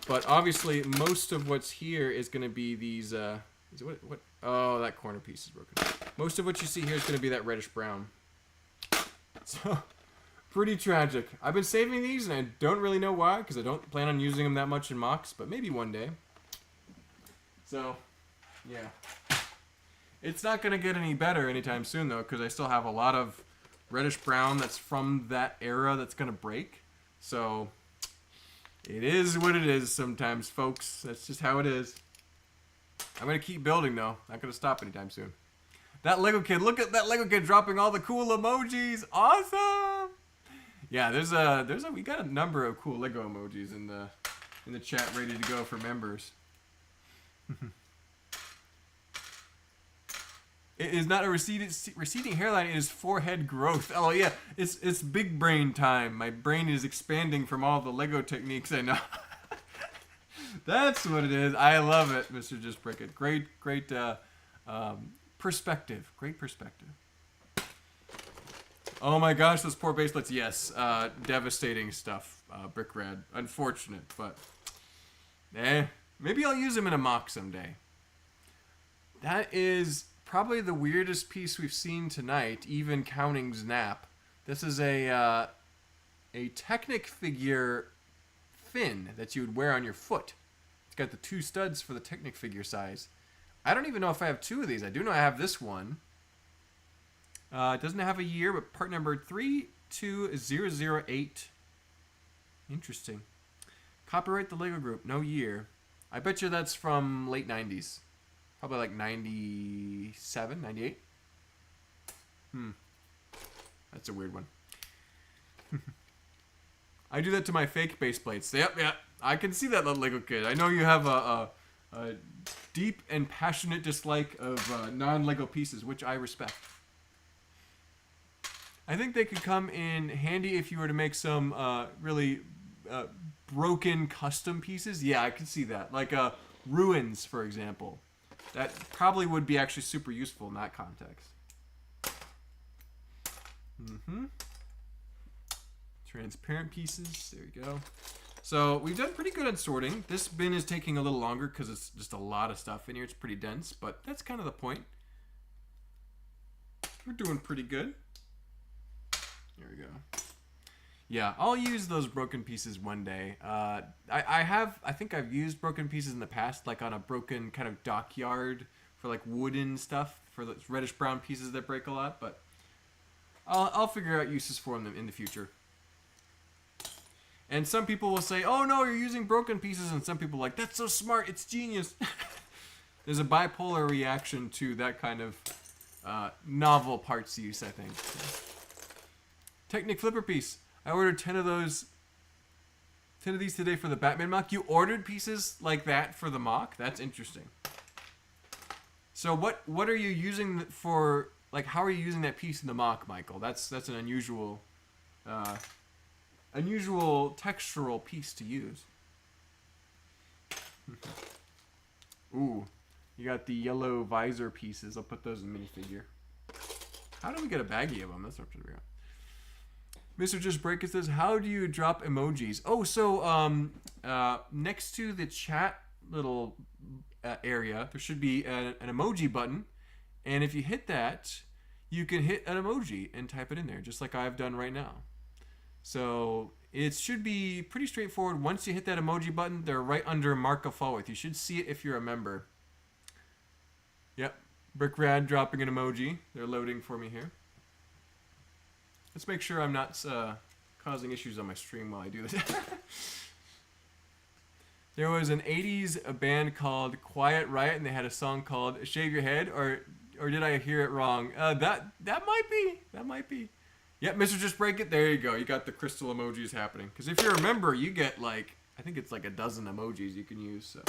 but obviously, most of what's here is going to be these. What? Oh, that corner piece is broken. Most of what you see here is going to be that reddish brown. So, pretty tragic. I've been saving these, and I don't really know why, because I don't plan on using them that much in mocks, but maybe one day. So, yeah. It's not going to get any better anytime soon, though, because I still have a lot of reddish brown that's from that era that's going to break. So, it is what it is sometimes, folks. That's just how it is. I'm gonna keep building though. Not gonna stop anytime soon. That Lego kid, look at that Lego kid dropping all the cool emojis. Awesome. Yeah, we got a number of cool Lego emojis in the chat ready to go for members. It is not a receding hairline, it is forehead growth. Oh yeah, it's big brain time. My brain is expanding from all the Lego techniques I know. That's what it is. I love it, Mr. Just Break It. Great perspective. Great perspective. Oh my gosh, those poor baselets. Yes, devastating stuff, Brickrad. Unfortunate, but maybe I'll use them in a mock someday. That is probably the weirdest piece we've seen tonight, even counting Snap. This is a Technic figure fin that you would wear on your foot. It's got the 2 studs for the Technic figure size. I don't even know if I have 2 of these. I do know I have this one. It doesn't have a year, but part number 32008. Interesting. Copyright the Lego Group, no year. I bet you that's from late 90s. Probably like 97, 98. That's a weird one. I do that to my fake base plates. Yep. I can see that, little Lego kid. I know you have a deep and passionate dislike of non-Lego pieces, which I respect. I think they could come in handy if you were to make some really broken custom pieces. Yeah, I could see that. Like ruins, for example. That probably would be actually super useful in that context. Transparent pieces. There we go. So we've done pretty good at sorting. This bin is taking a little longer because it's just a lot of stuff in here. It's pretty dense, but that's kind of the point. We're doing pretty good. There we go. Yeah, I'll use those broken pieces one day. I think I've used broken pieces in the past, like on a broken kind of dockyard for like wooden stuff, for those reddish brown pieces that break a lot, but I'll figure out uses for them in the future. And some people will say, oh no, you're using broken pieces, and some people are like, that's so smart, it's genius. There's a bipolar reaction to that kind of novel parts use, I think. Technic flipper piece. I ordered 10 of these today for the Batman mock. You ordered pieces like that for the mock? That's interesting. So what are you using for, like, how are you using that piece in the mock, Michael? That's an unusual textural piece to use. Ooh, you got the yellow visor pieces. I'll put those in minifigure. How do we get a baggie of them? That's what I'm trying to figure out. Mr. Just Break It says, how do you drop emojis? Oh, so next to the chat little area, there should be an emoji button. And if you hit that, you can hit an emoji and type it in there, just like I've done right now. So it should be pretty straightforward. Once you hit that emoji button, they're right under Mark a Forward. You should see it if you're a member. Yep, Brickrad dropping an emoji. They're loading for me here. Let's make sure I'm not causing issues on my stream while I do this. There was an 80s band called Quiet Riot, and they had a song called Shave Your Head, or did I hear it wrong? That might be. Yep, Mr. Just Break It. There you go. You got the crystal emojis happening. Because if you're a member, you get like, I think it's like a dozen emojis you can use. So.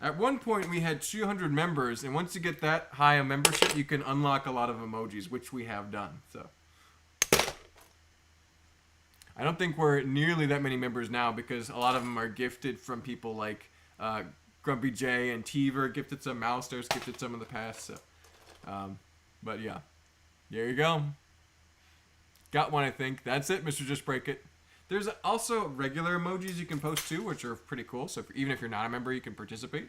At one point, we had 200 members, and once you get that high a membership, you can unlock a lot of emojis, which we have done. So. I don't think we're nearly that many members now because a lot of them are gifted from people like Grumpy J and Teaver gifted some, Mousesters gifted some in the past. So, but yeah, there you go. Got one, I think. That's it, Mr. Just Break It. There's also regular emojis you can post too, which are pretty cool. So even if you're not a member, you can participate.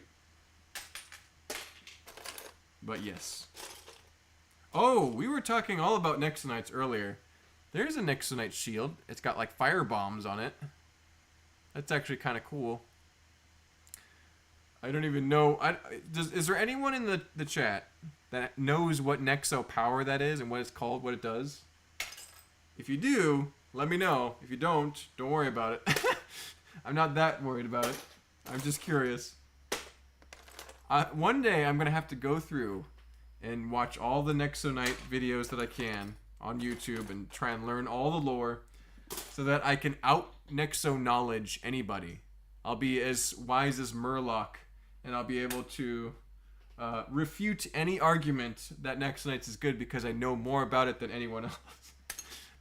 But yes. Oh, we were talking all about Nexo Knights earlier. There's a Nexo Knight shield. It's got like fire bombs on it. That's actually kind of cool. I don't even know. Is there anyone in the chat that knows what Nexo power that is and what it's called, what it does? If you do, let me know. If you don't worry about it. I'm not that worried about it. I'm just curious. One day I'm gonna have to go through and watch all the Nexo Knight videos that I can on YouTube and try and learn all the lore so that I can out Nexo knowledge anybody. I'll be as wise as Murloc, and I'll be able to refute any argument that Nexo Knights is good because I know more about it than anyone else.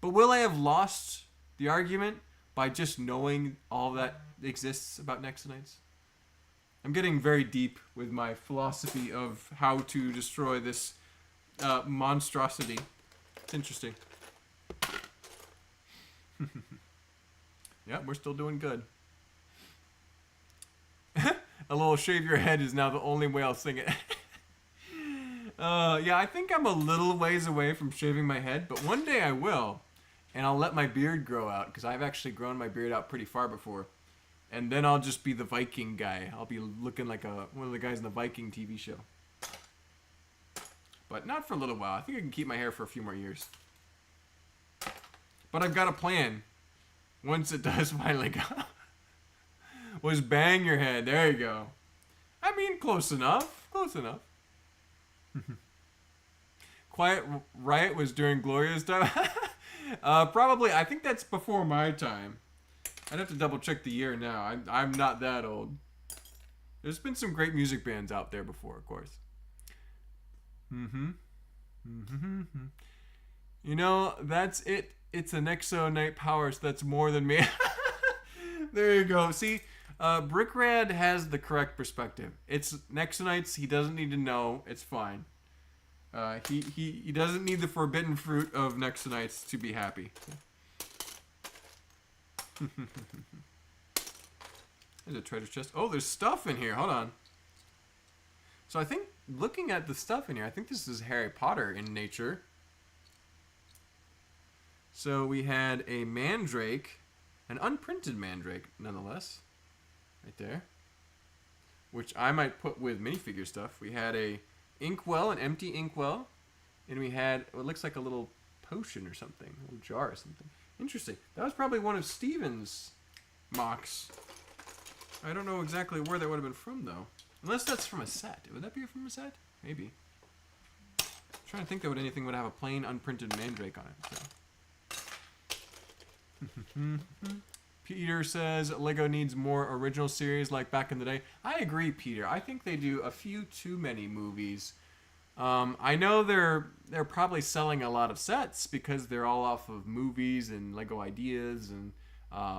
But will I have lost the argument by just knowing all that exists about Nexo Knights? I'm getting very deep with my philosophy of how to destroy this monstrosity. It's interesting. Yeah, we're still doing good. A little shave your head is now the only way I'll sing it. Yeah, I think I'm a little ways away from shaving my head, but one day I will. And I'll let my beard grow out, because I've actually grown my beard out pretty far before. And then I'll just be the Viking guy. I'll be looking like one of the guys in the Viking TV show. But not for a little while. I think I can keep my hair for a few more years. But I've got a plan. Once it does finally go. Was bang your head. There you go. I mean, close enough. Close enough. Quiet Riot was during Gloria's time. Probably. I think that's before my time. I'd have to double check the year now. I'm not that old. There's been some great music bands out there before, of course. You know, that's it. It's a Nexo Knight power, so that's more than me. There you go. See, Brickrad has the correct perspective. It's Nexo Knights. He doesn't need to know. It's fine. He doesn't need the forbidden fruit of Nexo Knights to be happy. There's a treasure chest. Oh, there's stuff in here. Hold on. So I think, looking at the stuff in here, I think this is Harry Potter in nature. So we had a mandrake, an unprinted mandrake, nonetheless. Right there. Which I might put with minifigure stuff. We had a inkwell, an empty inkwell. And we had what looks like a little potion or something. A little jar or something. Interesting. That was probably one of Steven's mocks. I don't know exactly where that would have been from, though. Unless that's from a set. Would that be from a set? Maybe. I'm trying to think that anything would have a plain, unprinted mandrake on it. So. Peter says Lego needs more original series like back in the day. I agree, Peter. I think they do a few too many movies. I know they're probably selling a lot of sets because they're all off of movies and Lego Ideas and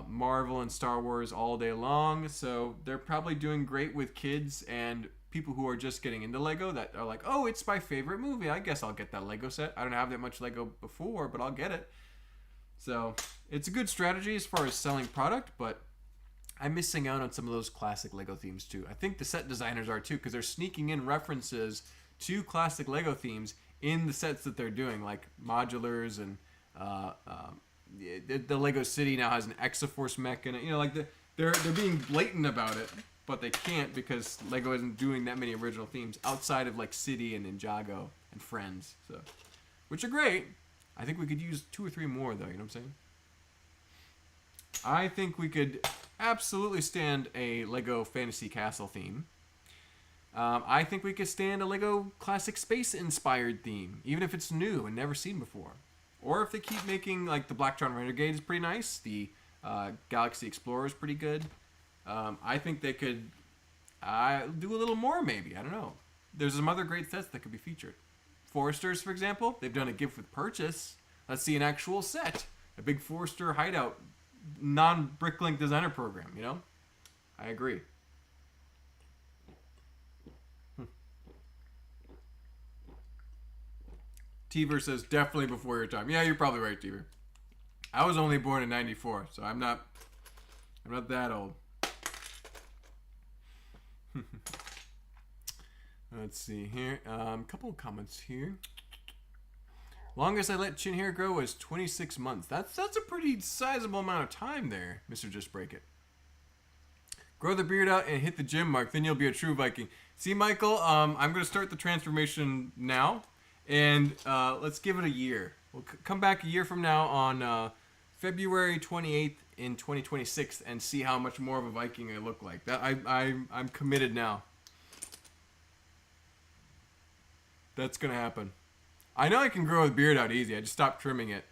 Marvel and Star Wars all day long. So they're probably doing great with kids and people who are just getting into Lego that are like, oh, it's my favorite movie. I guess I'll get that Lego set. I don't have that much Lego before, but I'll get it. So it's a good strategy as far as selling product, but I'm missing out on some of those classic Lego themes too. I think the set designers are too, because they're sneaking in references to classic Lego themes in the sets that they're doing, like modulars and the Lego City now has an Exoforce mech in it. You know, like they're being blatant about it, but they can't because Lego isn't doing that many original themes outside of like City and Ninjago and Friends, so which are great. I think we could use 2 or 3 more though. You know what I'm saying? I think we could absolutely stand a Lego Fantasy Castle theme. I think we could stand a Lego Classic Space inspired theme, even if it's new and never seen before. Or if they keep making, like, the Blacktron Renegade is pretty nice, the Galaxy Explorer is pretty good. I think they could do a little more, maybe. I don't know. There's some other great sets that could be featured. Foresters, for example, they've done a gift with purchase. Let's see an actual set. A big Forester hideout, non-Bricklink designer program, you know? I agree. Teaver says, definitely before your time. Yeah, you're probably right, Teaver. I was only born in 94, so I'm not that old. Let's see here. A couple of comments here. Longest I let chin hair grow was 26 months. That's a pretty sizable amount of time there, Mr. Just Break It. Grow the beard out and hit the gym, Mark. Then you'll be a true Viking. See, Michael, I'm going to start the transformation now. And let's give it a year. We'll come back a year from now on February 28th in 2026 and see how much more of a Viking I look like. I'm committed now. That's gonna happen. I know I can grow the beard out easy. I just stopped trimming it,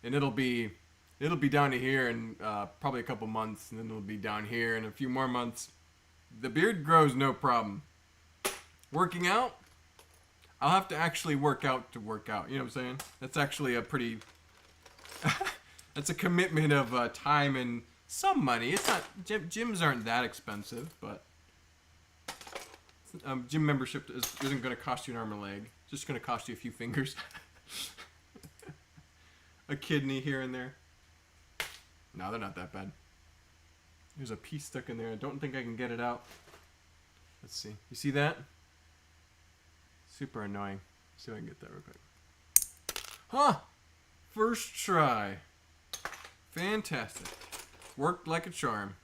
and it'll be down to here in probably a couple months, and then it'll be down here in a few more months. The beard grows no problem. Working out, I'll have to actually work out to work out. You know what I'm saying? That's actually a pretty. That's a commitment of time and some money. It's not gyms aren't that expensive, but gym membership isn't going to cost you an arm and leg. It's just going to cost you a few fingers, a kidney here and there. No, they're not that bad. There's a piece stuck in there. I don't think I can get it out. Let's see. You see that? Super annoying. Let's see if I can get that real quick. Huh! First try. Fantastic. Worked like a charm.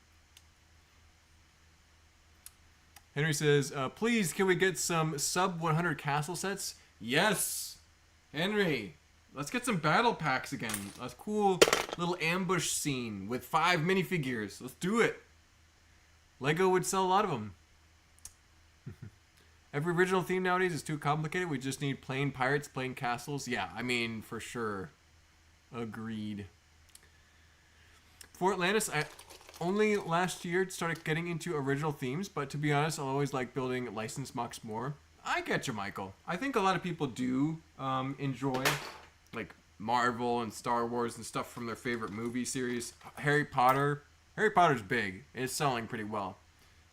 Henry says, please, can we get some sub 100 castle sets? Yes! Henry, let's get some battle packs again. A cool little ambush scene with 5 minifigures. Let's do it. Lego would sell a lot of them. Every original theme nowadays is too complicated. We just need plain pirates, plain castles. Yeah, I mean, for sure. Agreed. For Atlantis, I only last year started getting into original themes, but to be honest, I'll always like building licensed mocks more. I get you, Michael. I think a lot of people do enjoy like Marvel and Star Wars and stuff from their favorite movie series. Harry Potter's big. It's selling pretty well.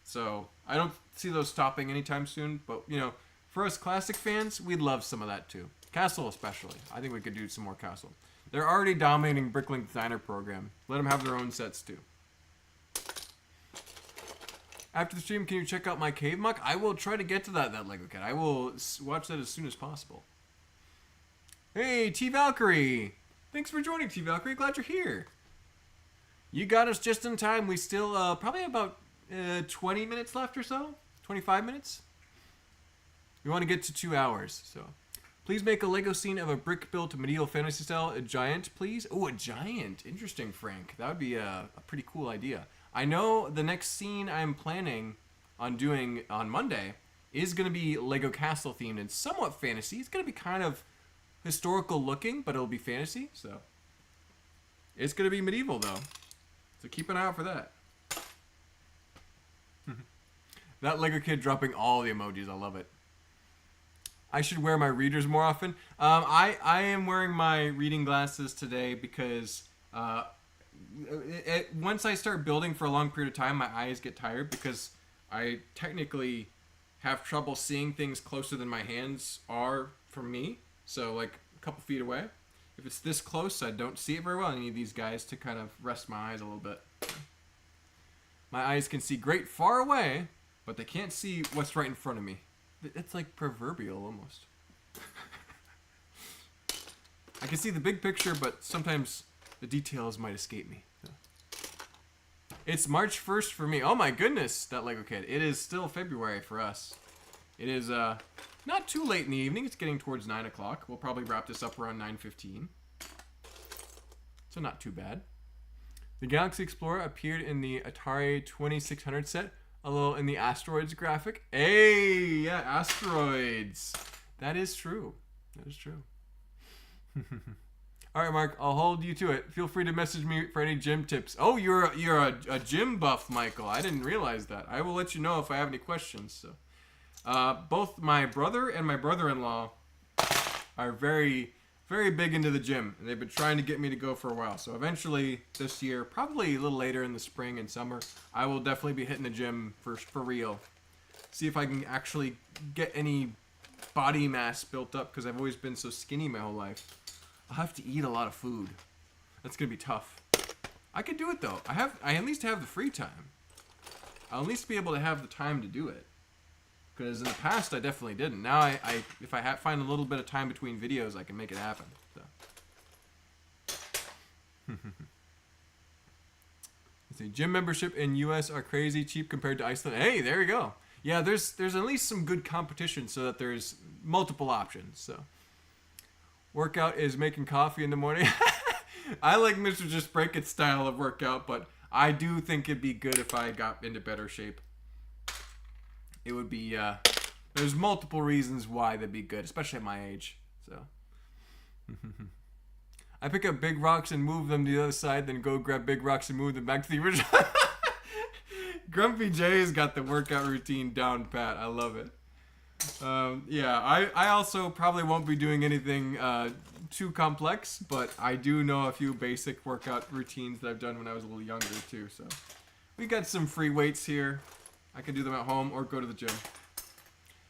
So I don't see those stopping anytime soon, but you know, for us classic fans, we'd love some of that too. Castle especially. I think we could do some more Castle. They're already dominating Bricklink Designer program. Let them have their own sets too. After the stream, can you check out my cave muck? I will try to get to that Lego Cat. I will watch that as soon as possible. Hey, T Valkyrie! Thanks for joining, T Valkyrie. Glad you're here. You got us just in time. We still probably about 20 minutes left or so. 25 minutes. We want to get to 2 hours, so. Please make a Lego scene of a brick-built medieval fantasy style. A giant, please. Oh, a giant. Interesting, Frank. That would be a pretty cool idea. I know the next scene I'm planning on doing on Monday is going to be Lego Castle themed and somewhat fantasy. It's going to be kind of historical looking, but it'll be fantasy. So it's going to be medieval though. So keep an eye out for that. That Lego kid dropping all the emojis. I love it. I should wear my readers more often. I am wearing my reading glasses today because once I start building for a long period of time, my eyes get tired because I technically have trouble seeing things closer than my hands are from me. So like a couple feet away. If it's this close, I don't see it very well. I need these guys to kind of rest my eyes a little bit. My eyes can see great far away, but they can't see what's right in front of me. It's like proverbial almost. I can see the big picture, but sometimes the details might escape me. So. It's March 1st for me. Oh my goodness, that Lego kid. It is still February for us. It is not too late in the evening. It's getting towards 9 o'clock. We'll probably wrap this up around 9:15. So not too bad. The Galaxy Explorer appeared in the Atari 2600 set. A little in the asteroids graphic. Hey, yeah, asteroids. That is true. That is true. All right, Mark, I'll hold you to it. Feel free to message me for any gym tips. Oh, you're a gym buff, Michael. I didn't realize that. I will let you know if I have any questions. So, both my brother and my brother-in-law are very, very big into the gym, and they've been trying to get me to go for a while. So eventually this year, probably a little later in the spring and summer, I will definitely be hitting the gym for real. See if I can actually get any body mass built up because I've always been so skinny my whole life. I'll have to eat a lot of food. That's gonna be tough. I could do it though. I at least have the free time. I'll at least be able to have the time to do it. Because in the past, I definitely didn't. Now, if I find a little bit of time between videos, I can make it happen. So. Let's see. Gym membership in U.S. are crazy cheap compared to Iceland. Hey, there you go. Yeah, there's at least some good competition so that there's multiple options. So, workout is making coffee in the morning. I like Mr. Just Break It style of workout, but I do think it'd be good if I got into better shape. It would be There's multiple reasons why that'd be good, especially at my age. So I pick up big rocks and move them to the other side, then go grab big rocks and move them back to the original. Grumpy Jay's got the workout routine down pat. I love it. Yeah, I also probably won't be doing anything too complex, but I do know a few basic workout routines that I've done when I was a little younger too. So we got some free weights here. I can do them at home or go to the gym.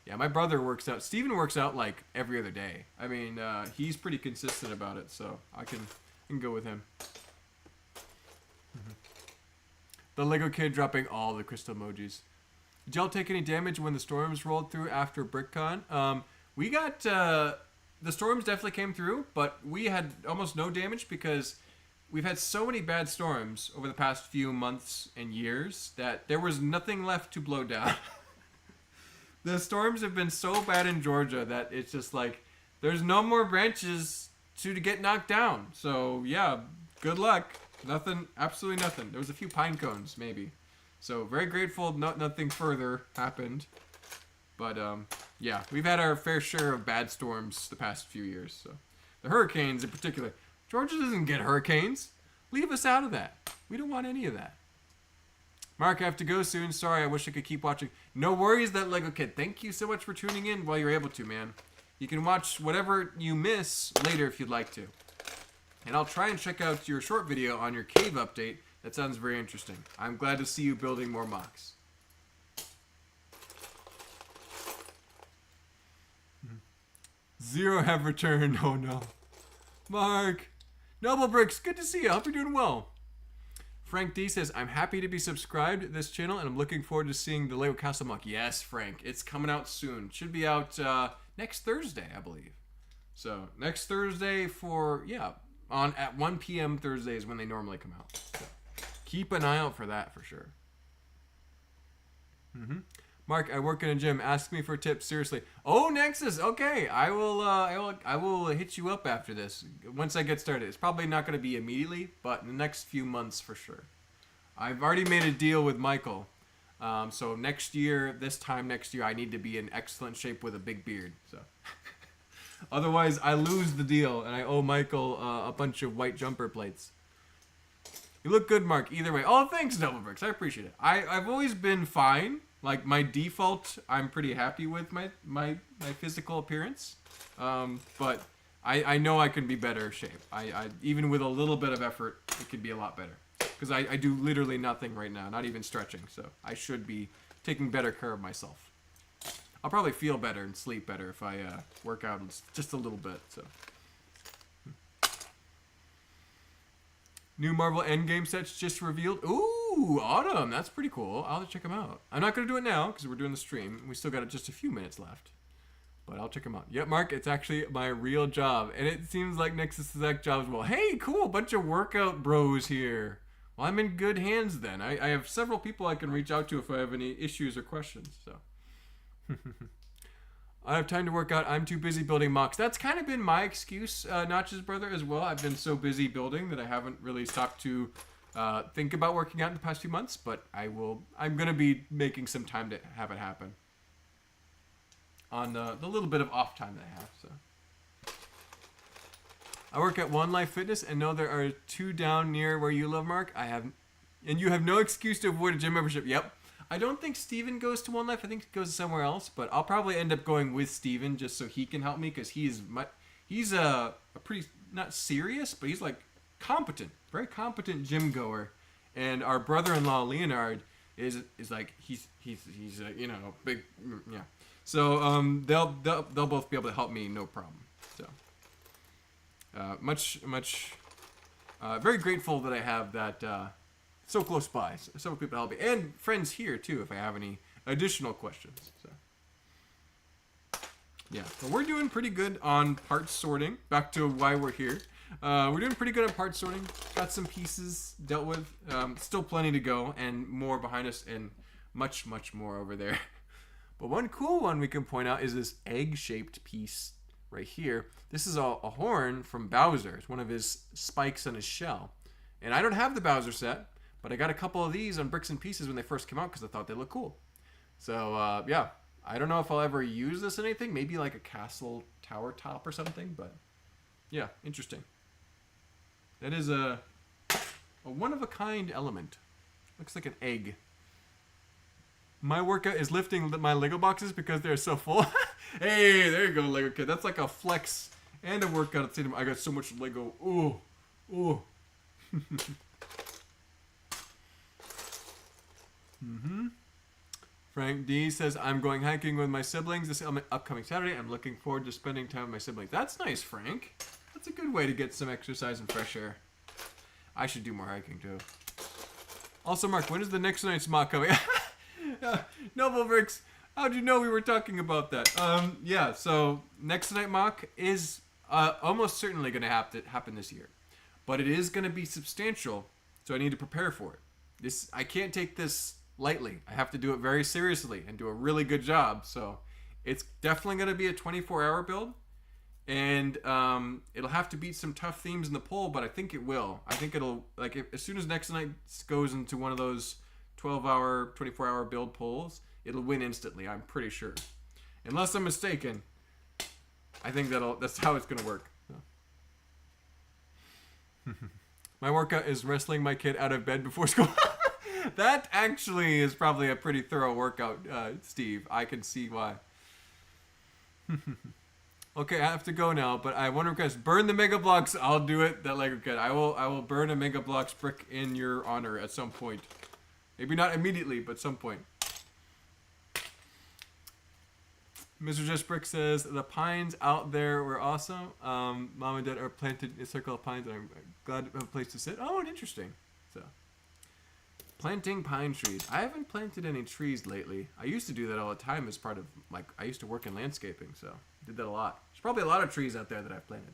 Yeah, my brother works out. Steven works out like every other day. I mean, he's pretty consistent about it, so I can go with him. The Lego kid dropping all the crystal emojis. Did y'all take any damage when the storms rolled through after BrickCon? We got, the storms definitely came through, but we had almost no damage because we've had so many bad storms over the past few months and years that there was nothing left to blow down. The storms have been so bad in Georgia that it's just like, there's no more branches to get knocked down. So yeah, good luck. Nothing, absolutely nothing. There was a few pine cones, maybe. So very grateful nothing further happened. But yeah, we've had our fair share of bad storms the past few years. So the hurricanes in particular. Georgia doesn't get hurricanes. Leave us out of that. We don't want any of that. Mark, I have to go soon. Sorry, I wish I could keep watching. No worries, that Lego kid. Thank you so much for tuning in while you're able to, man. You can watch whatever you miss later if you'd like to. And I'll try and check out your short video on your cave update. That sounds very interesting. I'm glad to see you building more mocks. Zero have returned. Oh no. Mark. Noble Bricks, good to see you. I hope you're doing well. Frank D says, I'm happy to be subscribed to this channel and I'm looking forward to seeing the Lego Castle mock. Yes, Frank. It's coming out soon. Should be out next Thursday, I believe. So next Thursday for, yeah, at 1 p.m. Thursday is when they normally come out. So keep an eye out for that for sure. Mark, I work in a gym. Ask me for tips. Seriously. Oh, Nexus. Okay, I will hit you up after this once I get started. It's probably not going to be immediately, but in the next few months for sure. I've already made a deal with Michael. So next year, this time next year, I need to be in excellent shape with a big beard. So otherwise, I lose the deal, and I owe Michael a bunch of white jumper plates. You look good, Mark. Either way. Oh, thanks, Double Bricks. I appreciate it. I've always been fine. Like, my default, I'm pretty happy with my physical appearance. But I know I can be better shape. I even with a little bit of effort, it could be a lot better. Because I do literally nothing right now, not even stretching. So I should be taking better care of myself. I'll probably feel better and sleep better if I work out just a little bit. So. New Marvel Endgame sets just revealed. Ooh, Autumn. That's pretty cool. I'll have to check them out. I'm not going to do it now because we're doing the stream. We still got just a few minutes left. But I'll check them out. Yep, Mark, it's actually my real job. And it seems like Nexus' exact job as well. Hey, cool. Bunch of workout bros here. Well, I'm in good hands then. I have several people I can reach out to if I have any issues or questions. So. I have time to work out. I'm too busy building mocks. That's kind of been my excuse, Notch's brother, as well. I've been so busy building that I haven't really stopped to think about working out in the past few months. But I'm going to be making some time to have it happen on the little bit of off time that I have. So I work at One Life Fitness and know there are 2 down near where you live, Mark. And you have no excuse to avoid a gym membership. Yep. I don't think Steven goes to One Life. I think he goes somewhere else. But I'll probably end up going with Steven just so he can help me because he's a pretty, not serious, but he's like competent, very competent gym goer. And our brother-in-law Leonard is like he's you know, big, yeah. So they'll both be able to help me, no problem. So very grateful that I have that. So close by, so several people help me, and friends here too if I have any additional questions. So yeah, but we're doing pretty good on parts sorting. Back to why we're here. We're doing pretty good on parts sorting. Got some pieces dealt with. Still plenty to go, and more behind us, and much more over there. But one cool one we can point out is this egg-shaped piece right here. This is a horn from Bowser. It's one of his spikes on his shell, and I don't have the Bowser set. But I got a couple of these on Bricks and Pieces when they first came out because I thought they looked cool. So, yeah. I don't know if I'll ever use this in anything. Maybe like a castle tower top or something. But yeah, interesting. That is a one-of-a-kind element. Looks like an egg. My workout is lifting my Lego boxes because they're so full. Hey, there you go, Lego kid. That's like a flex and a workout at the same time. I got so much Lego. Ooh. Ooh. Frank D says, I'm going hiking with my siblings this upcoming Saturday. I'm looking forward to spending time with my siblings. That's nice, Frank. That's a good way to get some exercise and fresh air. I should do more hiking, too. Also, Mark, when is the Nexo Knights mock coming? Noble Bricks, how'd you know we were talking about that? Yeah, so Nexo Knight mock is almost certainly going to happen this year. But it is going to be substantial, so I need to prepare for it. I can't take this lightly. I have to do it very seriously and do a really good job. So it's definitely going to be a 24-hour build. And it'll have to beat some tough themes in the poll, but I think it will. I think it'll, like, as soon as Nexo Knights goes into one of those 12-hour, 24-hour build polls, it'll win instantly, I'm pretty sure. Unless I'm mistaken, I think that's how it's going to work. So. My workout is wrestling my kid out of bed before school. That actually is probably a pretty thorough workout, Steve. I can see why. Okay, I have to go now, but I want to request burn the Mega Blocks. I'll do it, that Lego kid. I will burn a Mega Blocks brick in your honor at some point. Maybe not immediately, but some point. Mr. Just Brick says, the pines out there were awesome. Mom and Dad are planted in a circle of pines, and I'm glad to have a place to sit. Oh, interesting. So, planting pine trees. I haven't planted any trees lately. I used to do that all the time as part of, like, I used to work in landscaping, so did that a lot. There's probably a lot of trees out there that I've planted.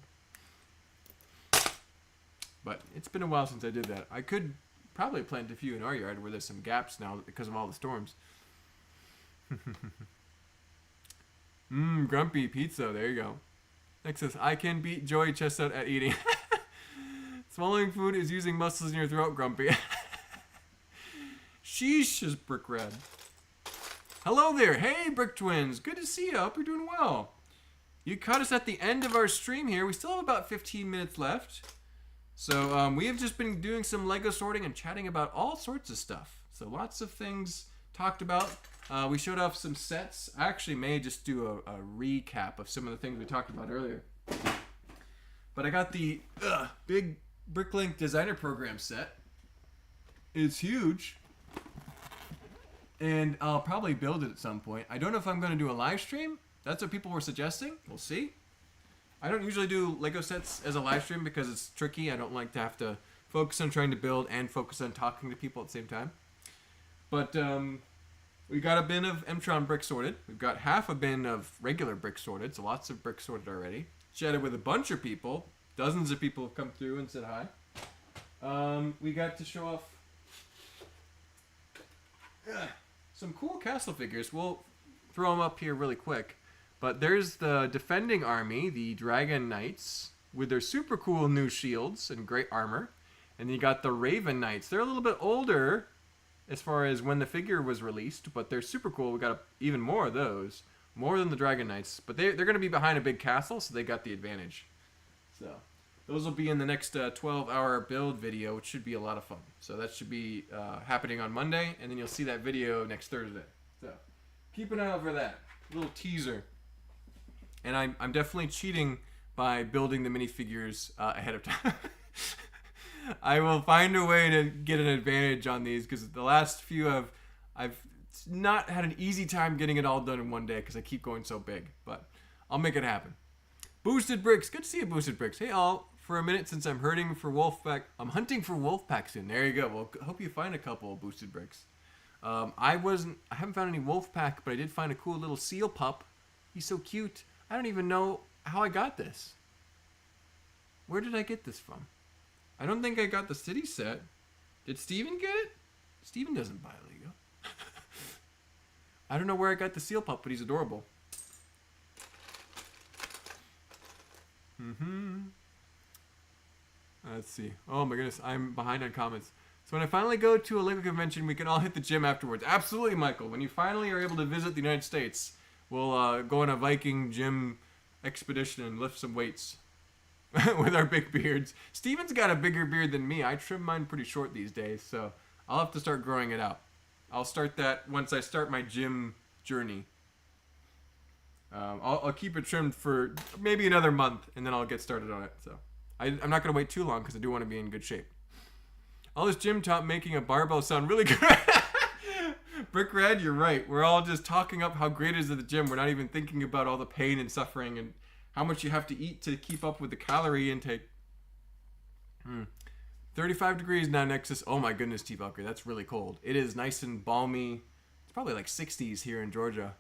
But it's been a while since I did that. I could probably plant a few in our yard where there's some gaps now because of all the storms. Grumpy pizza. There you go. Next says, I can beat Joey Chestnut at eating. Swallowing food is using muscles in your throat, Grumpy. Sheesh, is Brick Red. Hello there. Hey, Brick Twins. Good to see you. Hope you're doing well. You caught us at the end of our stream here. We still have about 15 minutes left. So we have just been doing some Lego sorting and chatting about all sorts of stuff. So lots of things talked about. We showed off some sets. I actually may just do a recap of some of the things we talked about earlier. But I got the big Bricklink Designer Program set. It's huge. And I'll probably build it at some point. I don't know if I'm going to do a live stream. That's what people were suggesting. We'll see. I don't usually do Lego sets as a live stream because it's tricky. I don't like to have to focus on trying to build and focus on talking to people at the same time. But we got a bin of Mtron brick sorted. We've got half a bin of regular brick sorted, so lots of brick sorted already. Chatted with a bunch of people. Dozens of people have come through and said hi. We got to show off some cool castle figures. We'll throw them up here really quick. But there's the defending army, the Dragon Knights, with their super cool new shields and great armor. And then you got the Raven Knights. They're a little bit older as far as when the figure was released, but they're super cool. We got even more of those. More than the Dragon Knights. But they're going to be behind a big castle, so they got the advantage. So those will be in the next 12-hour build video, which should be a lot of fun. So that should be happening on Monday, and then you'll see that video next Thursday. So keep an eye out for that. A little teaser. And I'm definitely cheating by building the minifigures ahead of time. I will find a way to get an advantage on these because the last few I've not had an easy time getting it all done in one day because I keep going so big. But I'll make it happen. Boosted Bricks. Good to see you, Boosted Bricks. Hey, all. For a minute since I'm hunting for Wolfpack soon. There you go. Well, hope you find a couple of Boosted Bricks. I haven't found any Wolfpack, but I did find a cool little seal pup. He's so cute. I don't even know how I got this. Where did I get this from? I don't think I got the city set. Did Steven get it? Steven doesn't buy Lego. I don't know where I got the seal pup, but he's adorable. Let's see. Oh my goodness, I'm behind on comments. So when I finally go to a Lego convention, we can all hit the gym afterwards. Absolutely, Michael. When you finally are able to visit the United States, We'll go on a Viking gym expedition and lift some weights with our big beards. Steven's got a bigger beard than me. I trim mine pretty short these days, so I'll have to start growing it out. I'll start that once I start my gym journey. I'll keep it trimmed for maybe another month, and then I'll get started on it. So I'm not going to wait too long because I do want to be in good shape. All this gym talk making a barbell sound really good. Brick Red, you're right. We're all just talking up how great it is at the gym. We're not even thinking about all the pain and suffering and how much you have to eat to keep up with the calorie intake. 35 degrees now, Nexus. Oh my goodness, T-Bucker. That's really cold. It is nice and balmy. It's probably like 60s here in Georgia.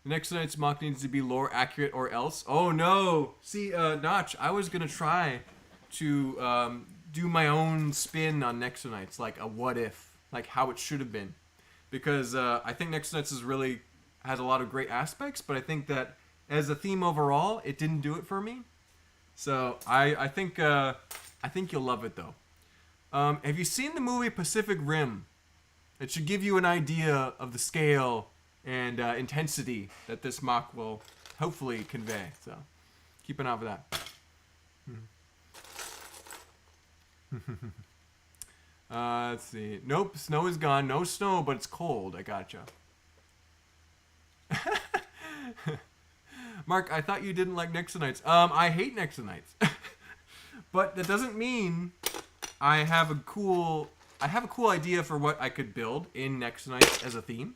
The Nexo Knights mock needs to be lore accurate or else. Oh no! See, Notch, I was going to try to do my own spin on Nexo Knights, like a what if, like how it should have been. Because I think Nexo Knights has a lot of great aspects, but I think that as a theme overall, it didn't do it for me. So I think you'll love it though. Have you seen the movie Pacific Rim? It should give you an idea of the scale and intensity that this mock will hopefully convey. So keep an eye for that. Let's see. Nope, snow is gone. No snow, but it's cold. I gotcha. Mark, I thought you didn't like Nexo Knights. I hate Nexo Knights. But that doesn't mean I have a cool idea for what I could build in Nexo Knights as a theme.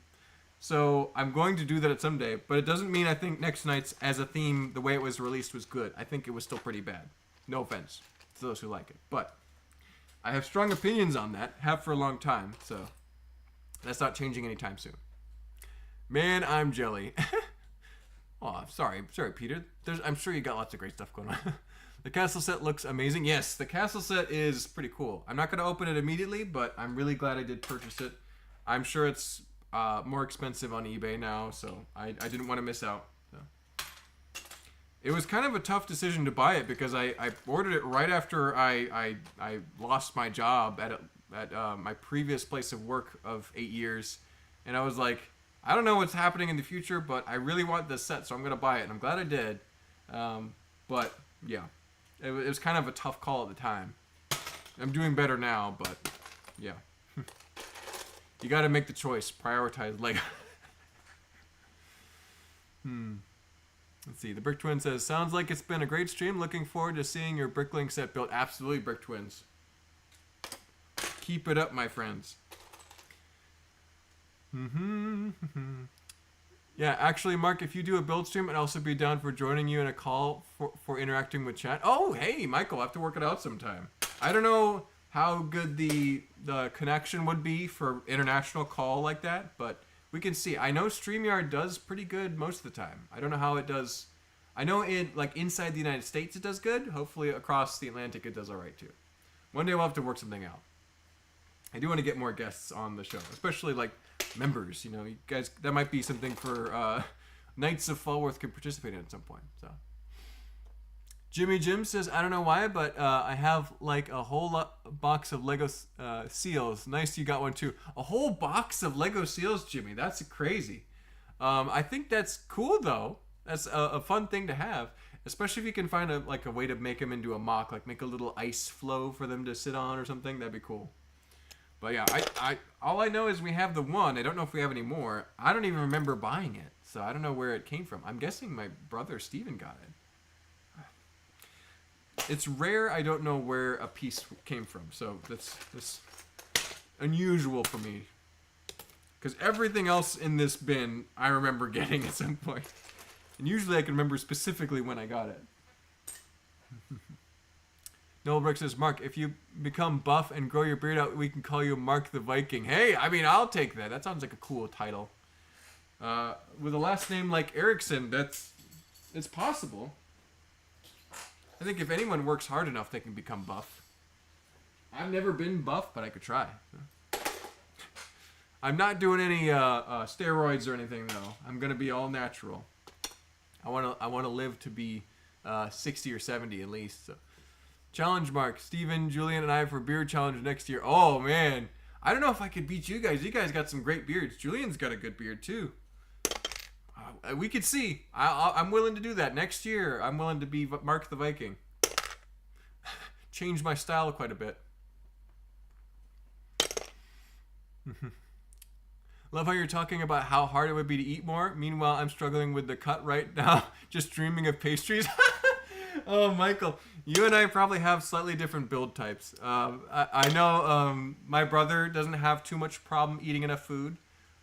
So I'm going to do that at some day, but it doesn't mean I think Nexo Knights as a theme, the way it was released, was good. I think it was still pretty bad. No offense to those who like it. But I have strong opinions on that, have for a long time, so that's not changing anytime soon. Man, I'm jelly. Oh, sorry, Peter. I'm sure you got lots of great stuff going on. The castle set looks amazing. Yes, the castle set is pretty cool. I'm not going to open it immediately, but I'm really glad I did purchase it. I'm sure it's more expensive on eBay now, so I didn't want to miss out. So. It was kind of a tough decision to buy it because I ordered it right after I lost my job at my previous place of work of 8 years, and I was like, I don't know what's happening in the future, but I really want this set, so I'm gonna buy it, and I'm glad I did. But yeah, it was kind of a tough call at the time. I'm doing better now, but yeah, you got to make the choice. Prioritize Lego. Let's see. The Brick Twin says, sounds like it's been a great stream. Looking forward to seeing your Brickling set built. Absolutely, Brick Twins. Keep it up, my friends. Yeah, actually, Mark, if you do a build stream, I'd also be down for joining you in a call for interacting with chat. Oh, hey, Michael, I have to work it out sometime. I don't know how good the connection would be for international call like that, but we can see. I know StreamYard does pretty good most of the time. I don't know how it does. I know inside the United States it does good. Hopefully across the Atlantic it does all right too. One day we'll have to work something out. I do want to get more guests on the show, especially like members. You know, you guys, that might be something for Knights of Falworth could participate in at some point. So, Jimmy Jim says, I don't know why, but I have like a whole box of Lego seals. Nice, you got one too. A whole box of Lego seals, Jimmy. That's crazy. I think that's cool though. That's a fun thing to have, especially if you can find a way to make them into a mock, like make a little ice flow for them to sit on or something. That'd be cool. But yeah, I all I know is we have the one. I don't know if we have any more. I don't even remember buying it, so I don't know where it came from. I'm guessing my brother Steven got it. It's rare. I don't know where a piece came from, so that's unusual for me. Because everything else in this bin I remember getting at some point, and usually I can remember specifically when I got it. Noel Brick says, Mark, if you become buff and grow your beard out, we can call you Mark the Viking. Hey, I mean, I'll take that. That sounds like a cool title. With a last name like Erickson, it's possible. I think if anyone works hard enough, they can become buff. I've never been buff, but I could try. I'm not doing any steroids or anything, though. I'm gonna be all natural. I wanna live to be 60 or 70 at least. So. Challenge Mark, Steven, Julian, and I for beard challenge next year. Oh man, I don't know if I could beat you guys. You guys got some great beards. Julian's got a good beard too. we could see. I'm willing to do that next year. I'm willing to be Mark the Viking. Change my style quite a bit. Love how you're talking about how hard it would be to eat more. Meanwhile, I'm struggling with the cut right now. Just dreaming of pastries. Oh, Michael, you and I probably have slightly different build types. I know my brother doesn't have too much problem eating enough food.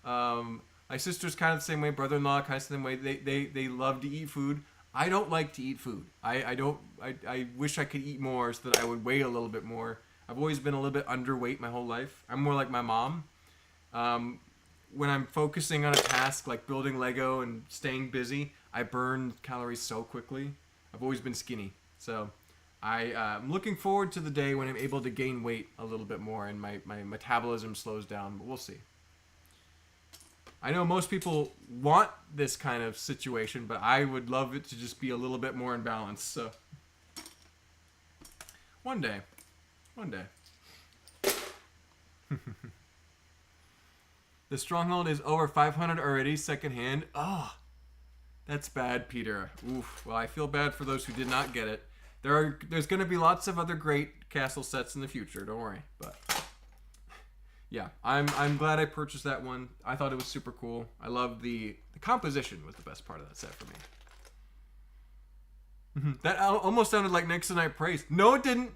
My sister's kind of the same way. Brother-in-law kind of the same way. They love to eat food. I don't like to eat food. I wish I could eat more so that I would weigh a little bit more. I've always been a little bit underweight my whole life. I'm more like my mom. When I'm focusing on a task like building Lego and staying busy, I burn calories so quickly. I've always been skinny. So I'm looking forward to the day when I'm able to gain weight a little bit more and my metabolism slows down, but we'll see. I know most people want this kind of situation, but I would love it to just be a little bit more in balance. So one day. The stronghold is over 500 already, secondhand. Oh, that's bad, Peter. Oof. Well, I feel bad for those who did not get it. There's going to be lots of other great castle sets in the future. Don't worry. But yeah, I'm glad I purchased that one. I thought it was super cool. I love the composition was the best part of that set for me. That almost sounded like Nexo Knight praise. No, it didn't.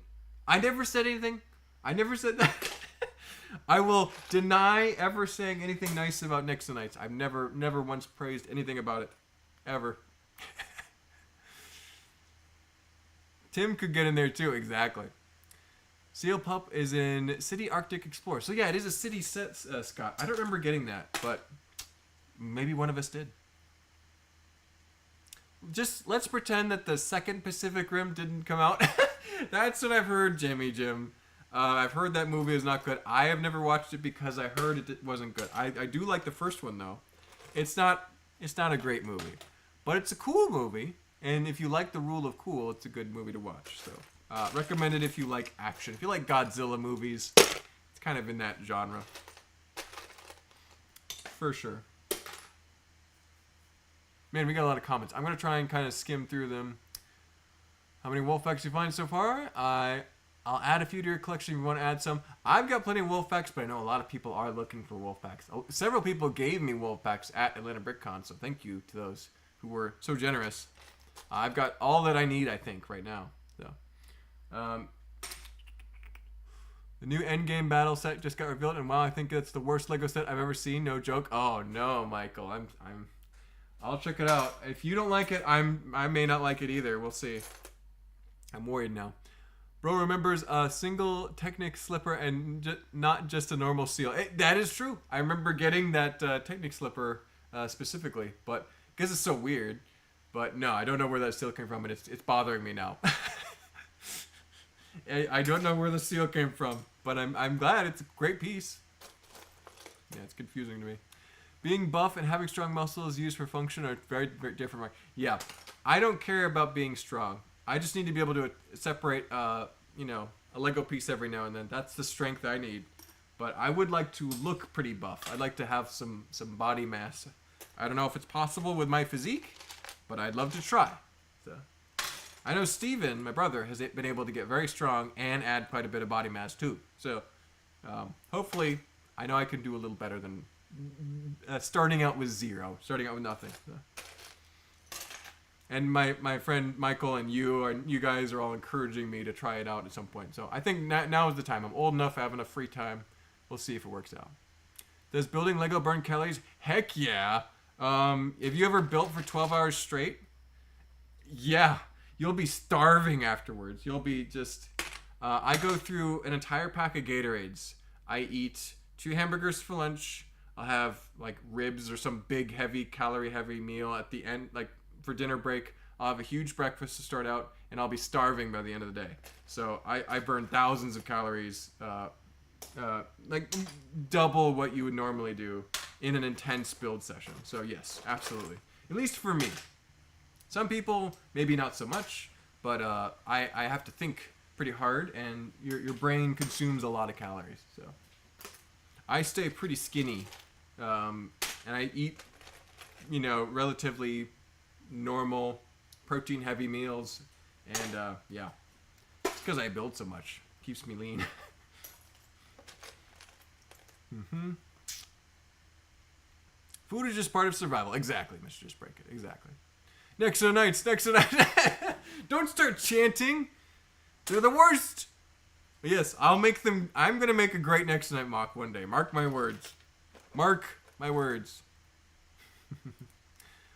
I never said anything. I never said that. I will deny ever saying anything nice about Nexo Knights. I've never once praised anything about it. Ever. Tim could get in there too, exactly. Seal Pup is in City Arctic Explorer. So yeah, it is a city set, Scott. I don't remember getting that, but maybe one of us did. Just let's pretend that the second Pacific Rim didn't come out. That's what I've heard, Jimmy Jim. I've heard that movie is not good. I have never watched it because I heard it wasn't good. I do like the first one though. It's not a great movie, but it's a cool movie. And if you like the rule of cool, it's a good movie to watch. So recommend it if you like action. If you like Godzilla movies, it's kind of in that genre. For sure. Man, we got a lot of comments. I'm going to try and kind of skim through them. How many wolf packs you find so far? I'll add a few to your collection if you want to add some. I've got plenty of wolf packs, but I know a lot of people are looking for wolf packs. Several people gave me wolf packs at Atlanta BrickCon, so thank you to those who were so generous. I've got all that I need, I think, right now. So, the new Endgame battle set just got revealed, and wow, I think that's the worst Lego set I've ever seen. No joke. Oh no, Michael, I'll check it out. If you don't like it, I may not like it either. We'll see. I'm worried now. Bro remembers a single Technic slipper and not just a normal seal. That is true. I remember getting that Technic slipper specifically, but because it's so weird. But no, I don't know where that seal came from, and it's bothering me now. I don't know where the seal came from, but I'm glad. It's a great piece. Yeah, it's confusing to me. Being buff and having strong muscles used for function are very, very different. Yeah, I don't care about being strong. I just need to be able to separate, a Lego piece every now and then. That's the strength I need. But I would like to look pretty buff. I'd like to have some body mass. I don't know if it's possible with my physique, but I'd love to try. So, I know Steven, my brother, has been able to get very strong and add quite a bit of body mass too. So, hopefully, I know I can do a little better than starting out with zero, starting out with nothing. So. And my friend Michael and you guys are all encouraging me to try it out at some point. So I think now is the time. I'm old enough, I have enough free time. We'll see if it works out. Does building Lego burn calories? Heck yeah. If you ever built for 12 hours straight, yeah, you'll be starving afterwards. You'll be just... I go through an entire pack of Gatorades. I eat 2 hamburgers for lunch. I'll have like ribs or some big, heavy, calorie-heavy meal at the end, like... For dinner break, I'll have a huge breakfast to start out, and I'll be starving by the end of the day. So I burn thousands of calories, like double what you would normally do in an intense build session. So yes, absolutely. At least for me. Some people, maybe not so much, but I have to think pretty hard, and your brain consumes a lot of calories. So I stay pretty skinny, and I eat relatively normal, protein-heavy meals. And, yeah. It's because I build so much. Keeps me lean. Food is just part of survival. Exactly, Mr. Just Break It. Exactly. Nexo Knights, Nexo Knights. Don't start chanting. They're the worst. But yes, I'm going to make a great Nexo Knight mock one day. Mark my words. Mark my words.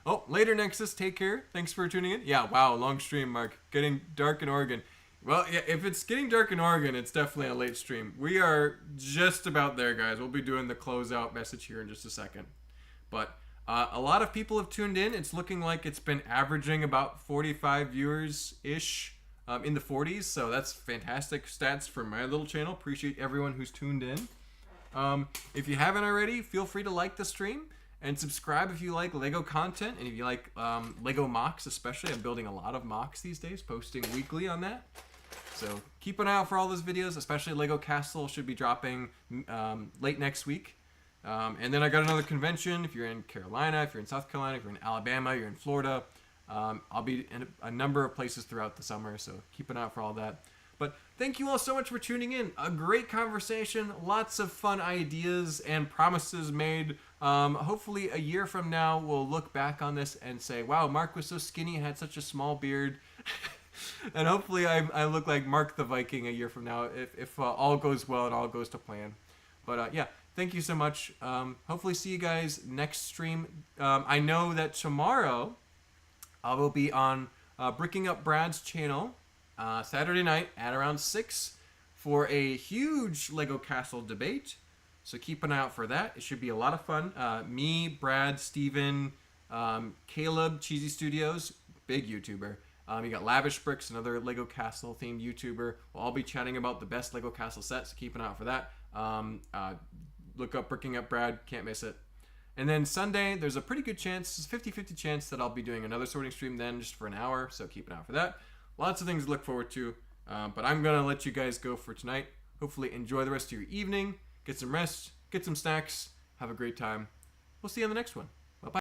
Oh, later, Nexus. Take care. Thanks for tuning in. Yeah, wow, long stream, Mark. Getting dark in Oregon. Well, yeah, if it's getting dark in Oregon, it's definitely a late stream. We are just about there, guys. We'll be doing the closeout message here in just a second. But a lot of people have tuned in. It's looking like it's been averaging about 45 viewers-ish in the 40s. So that's fantastic stats for my little channel. Appreciate everyone who's tuned in. If you haven't already, feel free to like the stream. And subscribe if you like LEGO content, and if you like LEGO mocks especially. I'm building a lot of mocks these days, posting weekly on that. So keep an eye out for all those videos, especially LEGO Castle should be dropping late next week. And then I got another convention. If you're in Carolina, if you're in South Carolina, if you're in Alabama, you're in Florida. I'll be in a number of places throughout the summer, so keep an eye out for all that. But thank you all so much for tuning in. A great conversation, lots of fun ideas and promises made. Hopefully a year from now, we'll look back on this and say, wow, Mark was so skinny and had such a small beard. And hopefully I look like Mark the Viking a year from now if all goes well and all goes to plan. But yeah, thank you so much. Hopefully see you guys next stream. I know that tomorrow I will be on Bricking Up Brad's channel. Saturday night at around 6 for a huge LEGO Castle debate. So keep an eye out for that. It should be a lot of fun. Me, Brad, Steven, Caleb, Cheesy Studios, big YouTuber. You got Lavish Bricks, another LEGO Castle themed YouTuber. We'll all be chatting about the best LEGO Castle sets, so keep an eye out for that. Look up Bricking Up Brad, can't miss it. And then Sunday, there's a pretty good chance, 50-50 chance that I'll be doing another sorting stream then just for an hour, so keep an eye out for that. Lots of things to look forward to, but I'm going to let you guys go for tonight. Hopefully enjoy the rest of your evening, get some rest, get some snacks, have a great time. We'll see you on the next one.